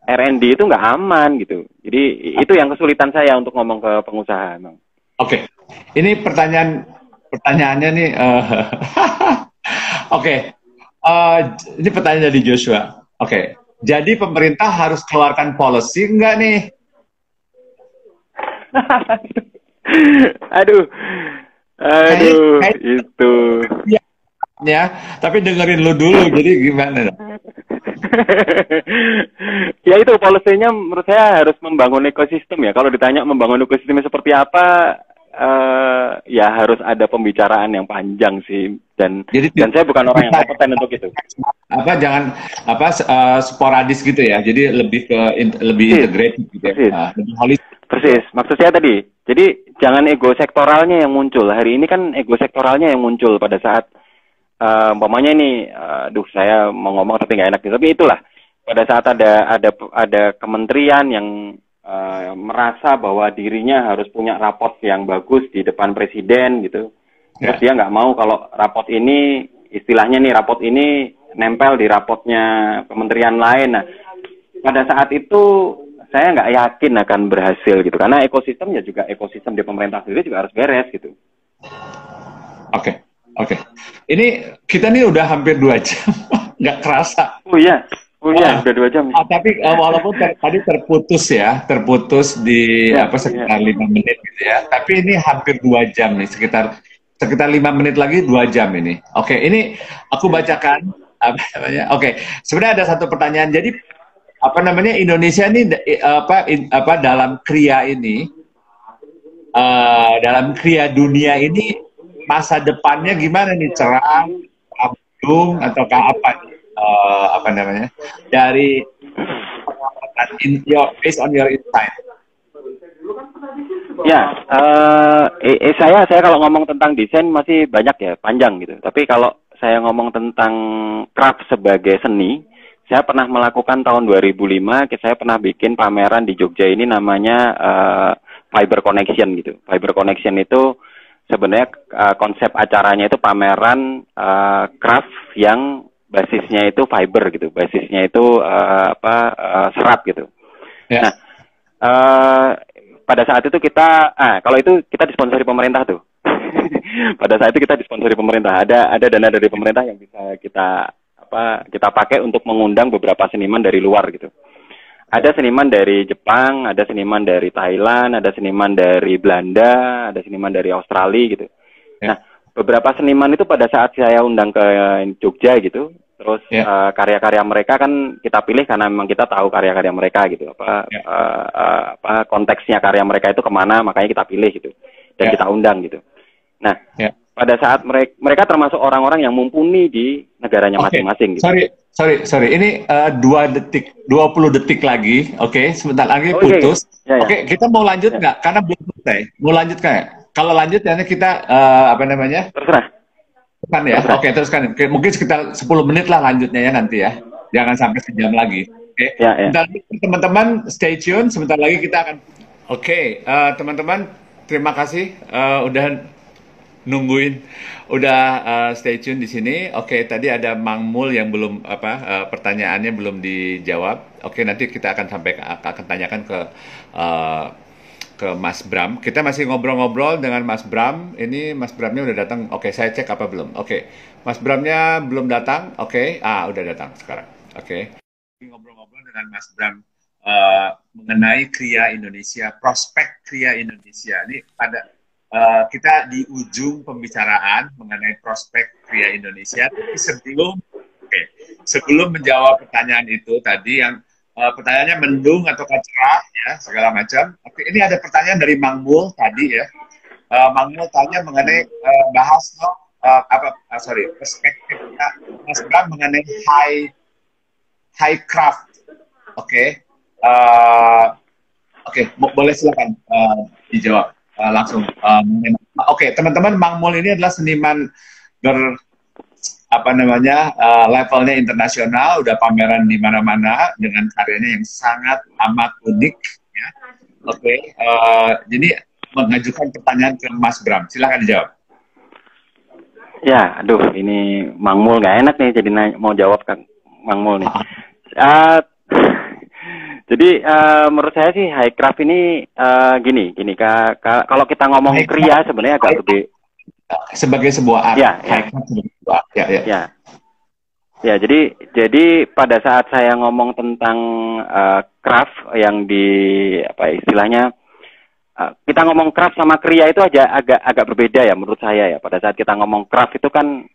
R&D itu nggak aman gitu. Jadi itu yang kesulitan saya untuk ngomong ke pengusaha emang. Oke. Ini pertanyaannya nih. Oke. Ini pertanyaan dari Joshua. Oke. Jadi pemerintah harus keluarkan policy enggak nih? Aduh, itu. Ya, tapi dengerin lu dulu. Jadi gimana? Ya itu policy-nya menurut saya harus membangun ekosistem ya. Kalau ditanya membangun ekosistemnya seperti apa, ya harus ada pembicaraan yang panjang sih. Dan saya bukan orang yang kompeten untuk itu. Jangan sporadis gitu ya. Jadi lebih integrated gitu ya. Lebih holistik. Persis. Maksud saya tadi. Jadi jangan ego sektoralnya yang muncul. Hari ini kan ego sektoralnya yang muncul pada saat umpamanya ini, saya mau ngomong tapi nggak enak. Tapi itulah pada saat ada kementerian yang merasa bahwa dirinya harus punya raport yang bagus di depan presiden gitu. Terus dia nggak mau kalau raport ini, istilahnya nih raport ini nempel di raportnya kementerian lain. Nah, pada saat itu saya nggak yakin akan berhasil gitu. Karena ekosistemnya juga, ekosistem di pemerintah sendiri juga harus beres gitu. Oke. Ini kita nih udah hampir 2 jam. Nggak kerasa. Oh iya, udah 2 jam. Tapi walaupun tadi terputus di sekitar 5 menit gitu ya. Tapi ini hampir 2 jam nih, sekitar 5 menit lagi 2 jam ini. Oke, ini aku bacakan Oke, sebenarnya ada satu pertanyaan. Jadi Indonesia ini dalam kriya ini, dalam kriya dunia ini masa depannya gimana nih, cerah, abdung ataukah dari based on your insight. Ya, saya kalau ngomong tentang desain masih banyak ya, panjang gitu. Tapi kalau saya ngomong tentang craft sebagai seni, saya pernah melakukan tahun 2005, saya pernah bikin pameran di Jogja ini namanya Fiber Connection gitu. Fiber Connection itu sebenarnya konsep acaranya itu pameran craft yang basisnya itu fiber gitu, basisnya itu serat gitu. Yeah. Nah, pada saat itu kalau itu kita disponsori pemerintah tuh. Pada saat itu kita disponsori pemerintah, ada dana dari pemerintah yang bisa kita pakai untuk mengundang beberapa seniman dari luar gitu. Ada seniman dari Jepang, ada seniman dari Thailand, ada seniman dari Belanda, ada seniman dari Australia gitu. Yeah. Nah, beberapa seniman itu pada saat saya undang ke Jogja gitu, terus karya-karya mereka kan kita pilih karena memang kita tahu karya-karya mereka gitu, konteksnya karya mereka itu kemana, makanya kita pilih gitu, dan kita undang gitu. Nah, pada saat mereka termasuk orang-orang yang mumpuni di negaranya masing-masing gitu. Sorry. Ini 20 detik lagi. Oke, sebentar lagi putus. Oke, kita mau lanjut nggak? Karena belum selesai. Mau lanjut nggak? Kalau lanjut, ya kita terserah. Teruskan ya. Oke, teruskan. Mungkin sekitar 10 menit lah lanjutnya ya nanti ya. Jangan sampai sejam lagi. Oke. Sebentar lagi teman-teman stay tune. Sebentar lagi kita akan. Oke, teman-teman, terima kasih udah nungguin, udah stay tune di sini. Oke, tadi ada Mang Mul yang belum pertanyaannya belum dijawab. Oke, nanti kita akan tanyakan ke Mas Bram. Kita masih ngobrol-ngobrol dengan Mas Bram. Ini Mas Bramnya udah datang. Oke, saya cek apa belum. Oke, Mas Bramnya belum datang. Oke, udah datang sekarang. Oke, ngobrol-ngobrol dengan Mas Bram mengenai Kria Indonesia, prospek Kria Indonesia. Ini pada kita di ujung pembicaraan mengenai prospek Kria Indonesia. Tapi sebelum menjawab pertanyaan itu tadi yang pertanyaannya mendung atau cerah ya segala macam. Oke, ini ada pertanyaan dari Mang Mul tadi ya. Mang Mul tanya mengenai perspektifnya Mas Bram mengenai high craft. Oke. Boleh silakan dijawab langsung. Oke, teman-teman, Mang Mul ini adalah seniman levelnya internasional, udah pameran di mana-mana dengan karyanya yang sangat amat unik. Ya. Oke, jadi mengajukan pertanyaan ke Mas Bram, silakan dijawab. Ya, aduh, ini Mang Mul nggak enak nih, jadi mau jawab kan Mang Mul nih. Jadi menurut saya sih high craft ini gini kalau kita ngomong Kria sebenarnya agak lebih sebagai sebuah art. Ya, jadi pada saat saya ngomong tentang craft yang istilahnya kita ngomong craft sama Kria itu agak berbeda ya menurut saya ya. Pada saat kita ngomong craft itu kan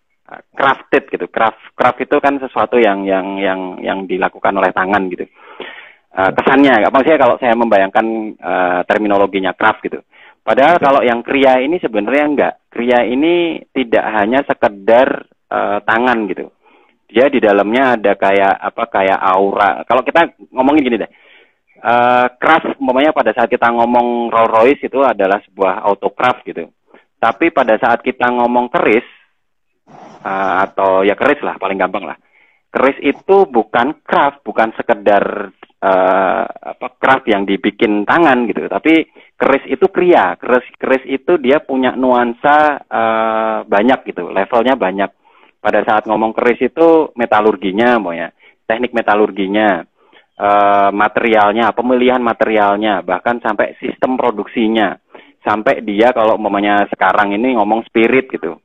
crafted gitu. Craft itu kan sesuatu yang dilakukan oleh tangan gitu. Kesannya, maksudnya kalau saya membayangkan terminologinya craft gitu. Padahal kalau yang Kria ini sebenarnya enggak. Kria ini tidak hanya sekedar tangan gitu. Dia di dalamnya ada kayak aura. Kalau kita ngomongin gini deh. Craft umpamanya pada saat kita ngomong Rolls Royce itu adalah sebuah autocraft gitu. Tapi pada saat kita ngomong keris atau ya keris lah paling gampang lah. Keris itu bukan craft, bukan sekedar craft yang dibikin tangan gitu, tapi keris itu Kria. Keris itu dia punya nuansa banyak gitu, levelnya banyak. Pada saat ngomong keris itu metalurginya, teknik metalurginya, materialnya, pemilihan materialnya, bahkan sampai sistem produksinya, sampai dia kalau umpamanya sekarang ini ngomong spirit gitu.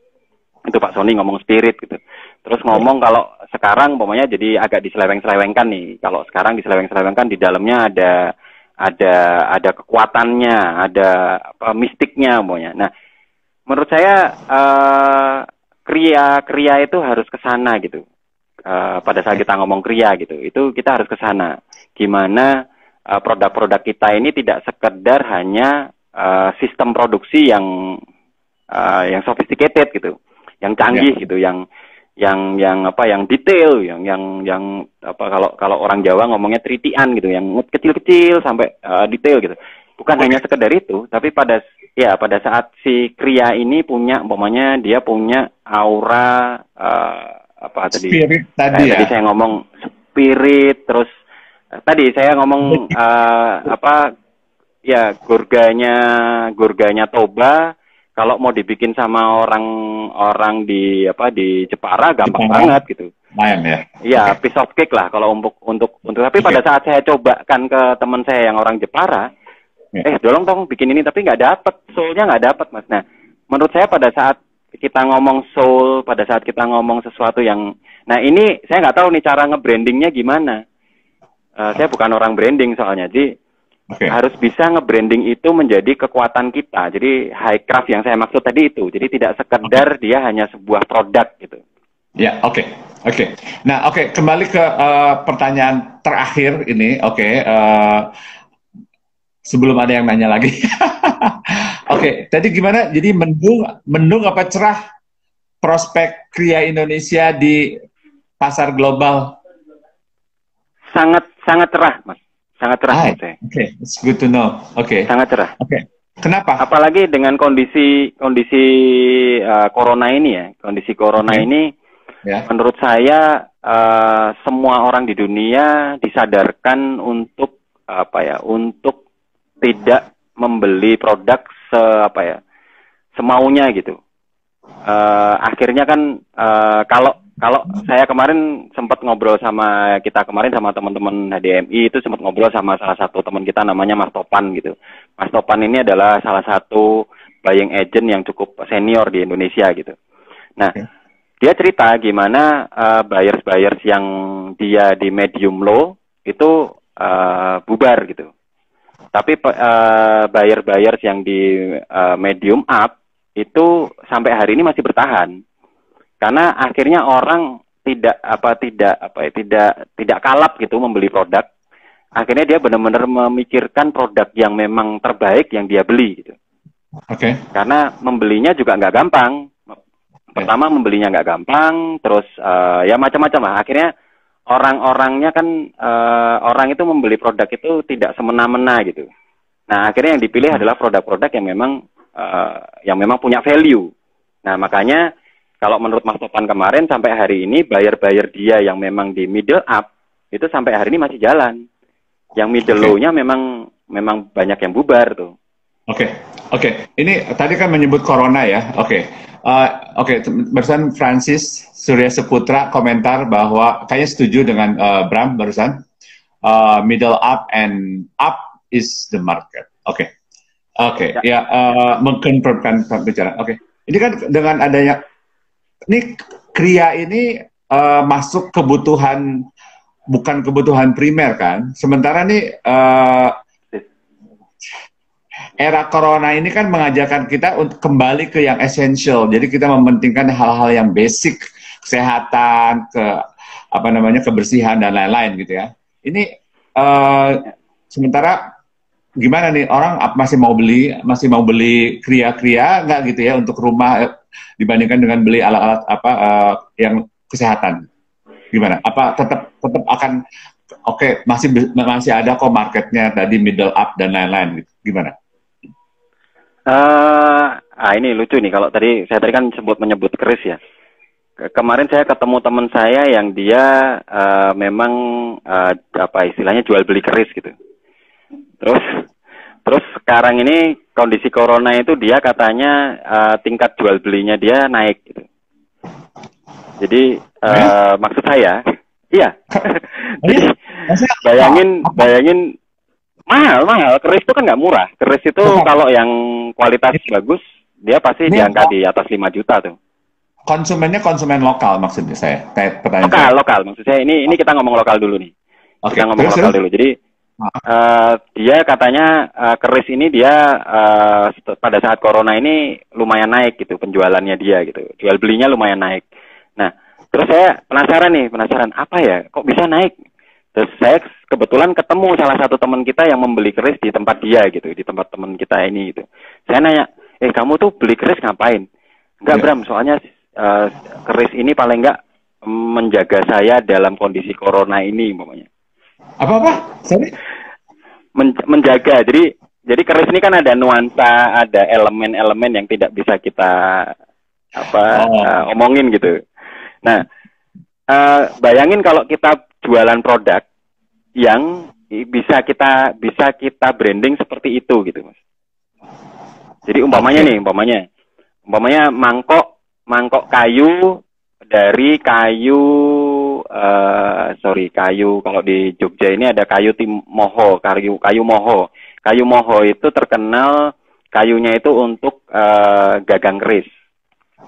Itu Pak Sony ngomong spirit gitu. Terus ngomong kalau sekarang umpamanya jadi agak diseleweng-selewengkan nih. Kalau sekarang diseleweng-selewengkan di dalamnya ada kekuatannya, ada mistiknya umpamanya. Nah, menurut saya Kria itu harus ke sana gitu. Pada saat kita ngomong Kria gitu, itu kita harus ke sana. Gimana produk-produk kita ini tidak sekedar hanya sistem produksi yang sophisticated gitu, yang canggih gitu, yang detail, kalau orang Jawa ngomongnya tritian gitu, yang kecil-kecil sampai detail gitu. Bukan hanya sekedar itu, tapi pada saat si Kria ini punya, umpamanya dia punya aura spirit tadi ya. Tadi saya ngomong spirit, terus tadi saya ngomong gurganya Toba. Kalau mau dibikin sama orang di Jepara gampang banget gitu. Main ya. Iya, piece of cake lah kalau untuk tapi pada saat saya cobakan ke teman saya yang orang Jepara, tolong bikin ini, tapi nggak dapet, soulnya nggak dapet Mas. Nah, menurut saya pada saat kita ngomong soul, pada saat kita ngomong sesuatu yang, nah ini saya nggak tahu nih cara nge-brandingnya gimana. Saya bukan orang branding soalnya, jadi harus bisa nge-branding itu menjadi kekuatan kita. Jadi high craft yang saya maksud tadi itu. Jadi tidak sekedar dia hanya sebuah produk gitu. Ya, oke. Nah, kembali ke pertanyaan terakhir ini. Sebelum ada yang nanya lagi. Tadi gimana? Jadi mendung apa cerah prospek Kria Indonesia di pasar global? Sangat cerah, Mas. Sangat cerah menurut saya. It's good to know. Sangat cerah. Kenapa? Apalagi dengan kondisi corona ini ya. Kondisi corona ini menurut saya semua orang di dunia disadarkan untuk untuk tidak membeli produk semaunya gitu. Akhirnya kan kalau saya kemarin sempat ngobrol sama teman-teman HDMI, itu sempat ngobrol sama salah satu teman kita namanya Mas Topan gitu. Mas Topan ini adalah salah satu buying agent yang cukup senior di Indonesia gitu. Nah, dia cerita gimana buyers yang dia di medium low itu bubar gitu. Tapi buyer-buyers yang di medium up itu sampai hari ini masih bertahan. Karena akhirnya orang tidak kalap gitu membeli produk. Akhirnya dia benar-benar memikirkan produk yang memang terbaik yang dia beli gitu. Oke. Karena membelinya juga nggak gampang. Pertama membelinya nggak gampang, terus ya macam-macam lah. Akhirnya orang-orangnya kan orang itu membeli produk itu tidak semena-mena gitu. Nah akhirnya yang dipilih adalah produk-produk yang memang punya value. Nah makanya kalau menurut Mas Topan kemarin sampai hari ini buyer-buyer dia yang memang di middle up itu sampai hari ini masih jalan. Yang middle low-nya memang banyak yang bubar tuh. Oke. Ini tadi kan menyebut corona ya. Oke, barusan Francis Surya Seputra komentar bahwa kayaknya setuju dengan Bram barusan. Middle up and up is the market. Oke. Ya, mengkonfirmkan pembicaraan. Oke. Ini kan dengan adanya ini Kria ini masuk kebutuhan, bukan kebutuhan primer kan. Sementara nih era corona ini kan mengajarkan kita untuk kembali ke yang essential. Jadi kita mementingkan hal-hal yang basic, kesehatan, kebersihan dan lain-lain gitu ya. Ini sementara gimana nih, orang masih mau beli kria-kria nggak gitu ya untuk rumah dibandingkan dengan beli alat-alat yang kesehatan? Gimana? Apa tetap akan masih ada kok marketnya tadi middle up dan lain-lain gitu. Gimana? Ini lucu nih, kalau tadi kan menyebut keris ya. Kemarin saya ketemu teman saya yang dia memang istilahnya jual beli keris gitu. Terus sekarang ini kondisi corona itu dia katanya tingkat jual belinya dia naik gitu. Jadi maksud saya, iya. Jadi, bayangin mahal. Keris itu kan nggak murah. Keris itu kalau yang kualitas bagus, dia pasti di angka di atas 5 juta tuh. Konsumennya konsumen lokal maksudnya saya. Lokal. Maksud saya ini kita ngomong lokal dulu nih. Kita ngomong lokal dulu. Jadi dia katanya keris ini dia pada saat corona ini lumayan naik gitu penjualannya dia gitu. Jual belinya lumayan naik. Nah, terus saya penasaran apa ya? Kok bisa naik? Terus saya kebetulan ketemu salah satu teman kita yang membeli keris di tempat dia gitu, di tempat teman kita ini gitu. Saya nanya, kamu tuh beli keris ngapain? Enggak Bram, soalnya keris ini paling enggak menjaga saya dalam kondisi corona ini umpamanya. Apa? Sorry? Menjaga. Jadi keris ini kan ada nuansa, ada elemen-elemen yang tidak bisa kita omongin gitu. Nah, bayangin kalau kita jualan produk yang bisa kita branding seperti itu gitu, Mas. Jadi umpamanya mangkok kayu dari kayu kalau di Jogja ini ada kayu moho. Kayu moho itu terkenal kayunya itu untuk gagang keris.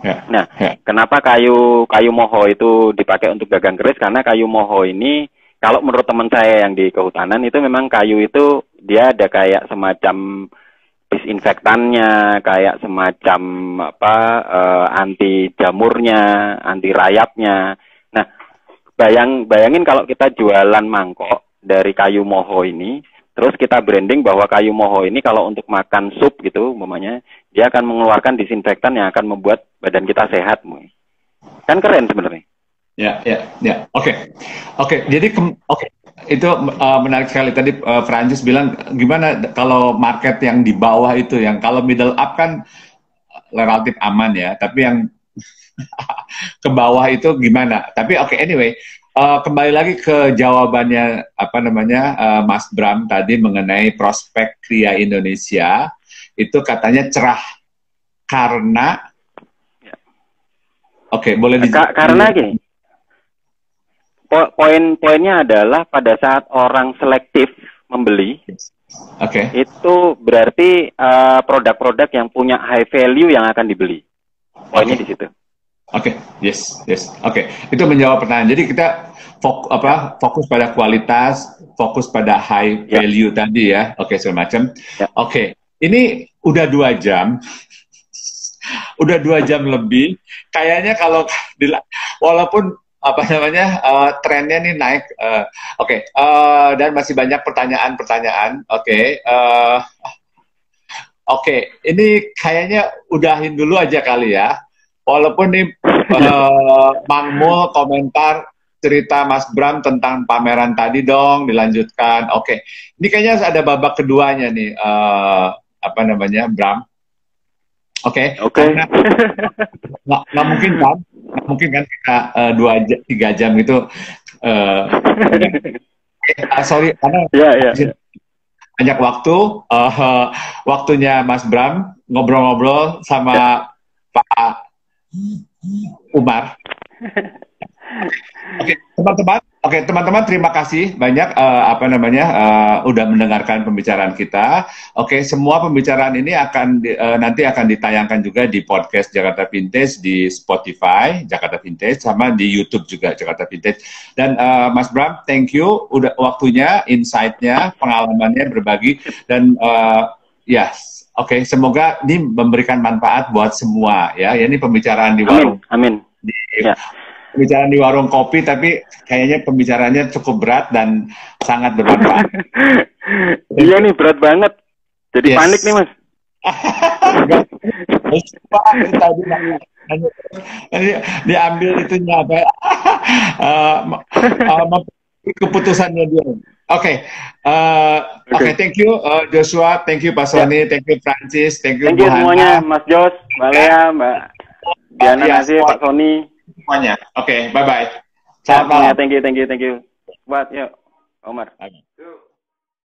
Nah, kenapa kayu moho itu dipakai untuk gagang keris? Karena kayu moho ini, kalau menurut teman saya yang di kehutanan itu memang kayu itu dia ada kayak semacam disinfektannya, kayak semacam anti jamurnya, anti rayapnya. Nah, bayangin kalau kita jualan mangkok dari kayu moho ini, terus kita branding bahwa kayu moho ini kalau untuk makan sup gitu, umpamanya, dia akan mengeluarkan disinfektan yang akan membuat badan kita sehat. Kan keren sebenarnya. Ya. Oke. Jadi itu menarik sekali tadi Francis bilang gimana kalau market yang di bawah itu, yang kalau middle up kan relatif aman ya, tapi yang ke bawah itu gimana? Tapi anyway, kembali lagi ke jawabannya Mas Bram tadi mengenai prospek kria Indonesia, itu katanya cerah karena boleh karena gini. Poin-poinnya adalah pada saat orang selektif membeli, itu berarti produk-produk yang punya high value yang akan dibeli. Poinnya di situ. Yes. Itu menjawab pertanyaan. Jadi kita fokus pada kualitas, fokus pada high value tadi ya. Oke, segala macam. Oke, ini udah 2 jam. Udah 2 jam lebih. Kayaknya kalau walaupun apa namanya trennya nih naik. Oke, dan masih banyak pertanyaan-pertanyaan. Oke, ini kayaknya udahin dulu aja kali ya. Walaupun nih Mang Mul komentar cerita Mas Bram tentang pameran tadi dong, dilanjutkan. Oke, ini kayaknya ada babak keduanya nih, apa namanya, Bram. Oke. Karena nggak mungkin kan? Nggak mungkin kan kita 2-3 jam gitu. Sorry, karena banyak waktu, waktunya Mas Bram ngobrol-ngobrol sama Pak Umar. Oke, teman-teman, terima kasih banyak udah mendengarkan pembicaraan kita. Oke, semua pembicaraan ini nanti akan ditayangkan juga di podcast Jakarta Vintage, di Spotify Jakarta Vintage, sama di YouTube juga Jakarta Vintage. Dan Mas Bram, thank you udah waktunya, insight-nya, pengalamannya berbagi, dan Oke, semoga ini memberikan manfaat buat semua ya. Ini pembicaraan di warung. Amin. Pembicaraan di warung kopi, tapi kayaknya pembicaranya cukup berat dan sangat bermanfaat. Iya nih, berat banget. Jadi panik nih, Mas. Diambil itunya apa? Keputusannya dia. Oke, thank you Joshua, thank you Pak Sony, thank you Francis, thank you semuanya, Mas Jos, Mbak Lea, Mbak Diana, Nasir, Pak Sony, semuanya. Oke, bye bye. Selamat malam. Thank you. Buat yuk, Omar.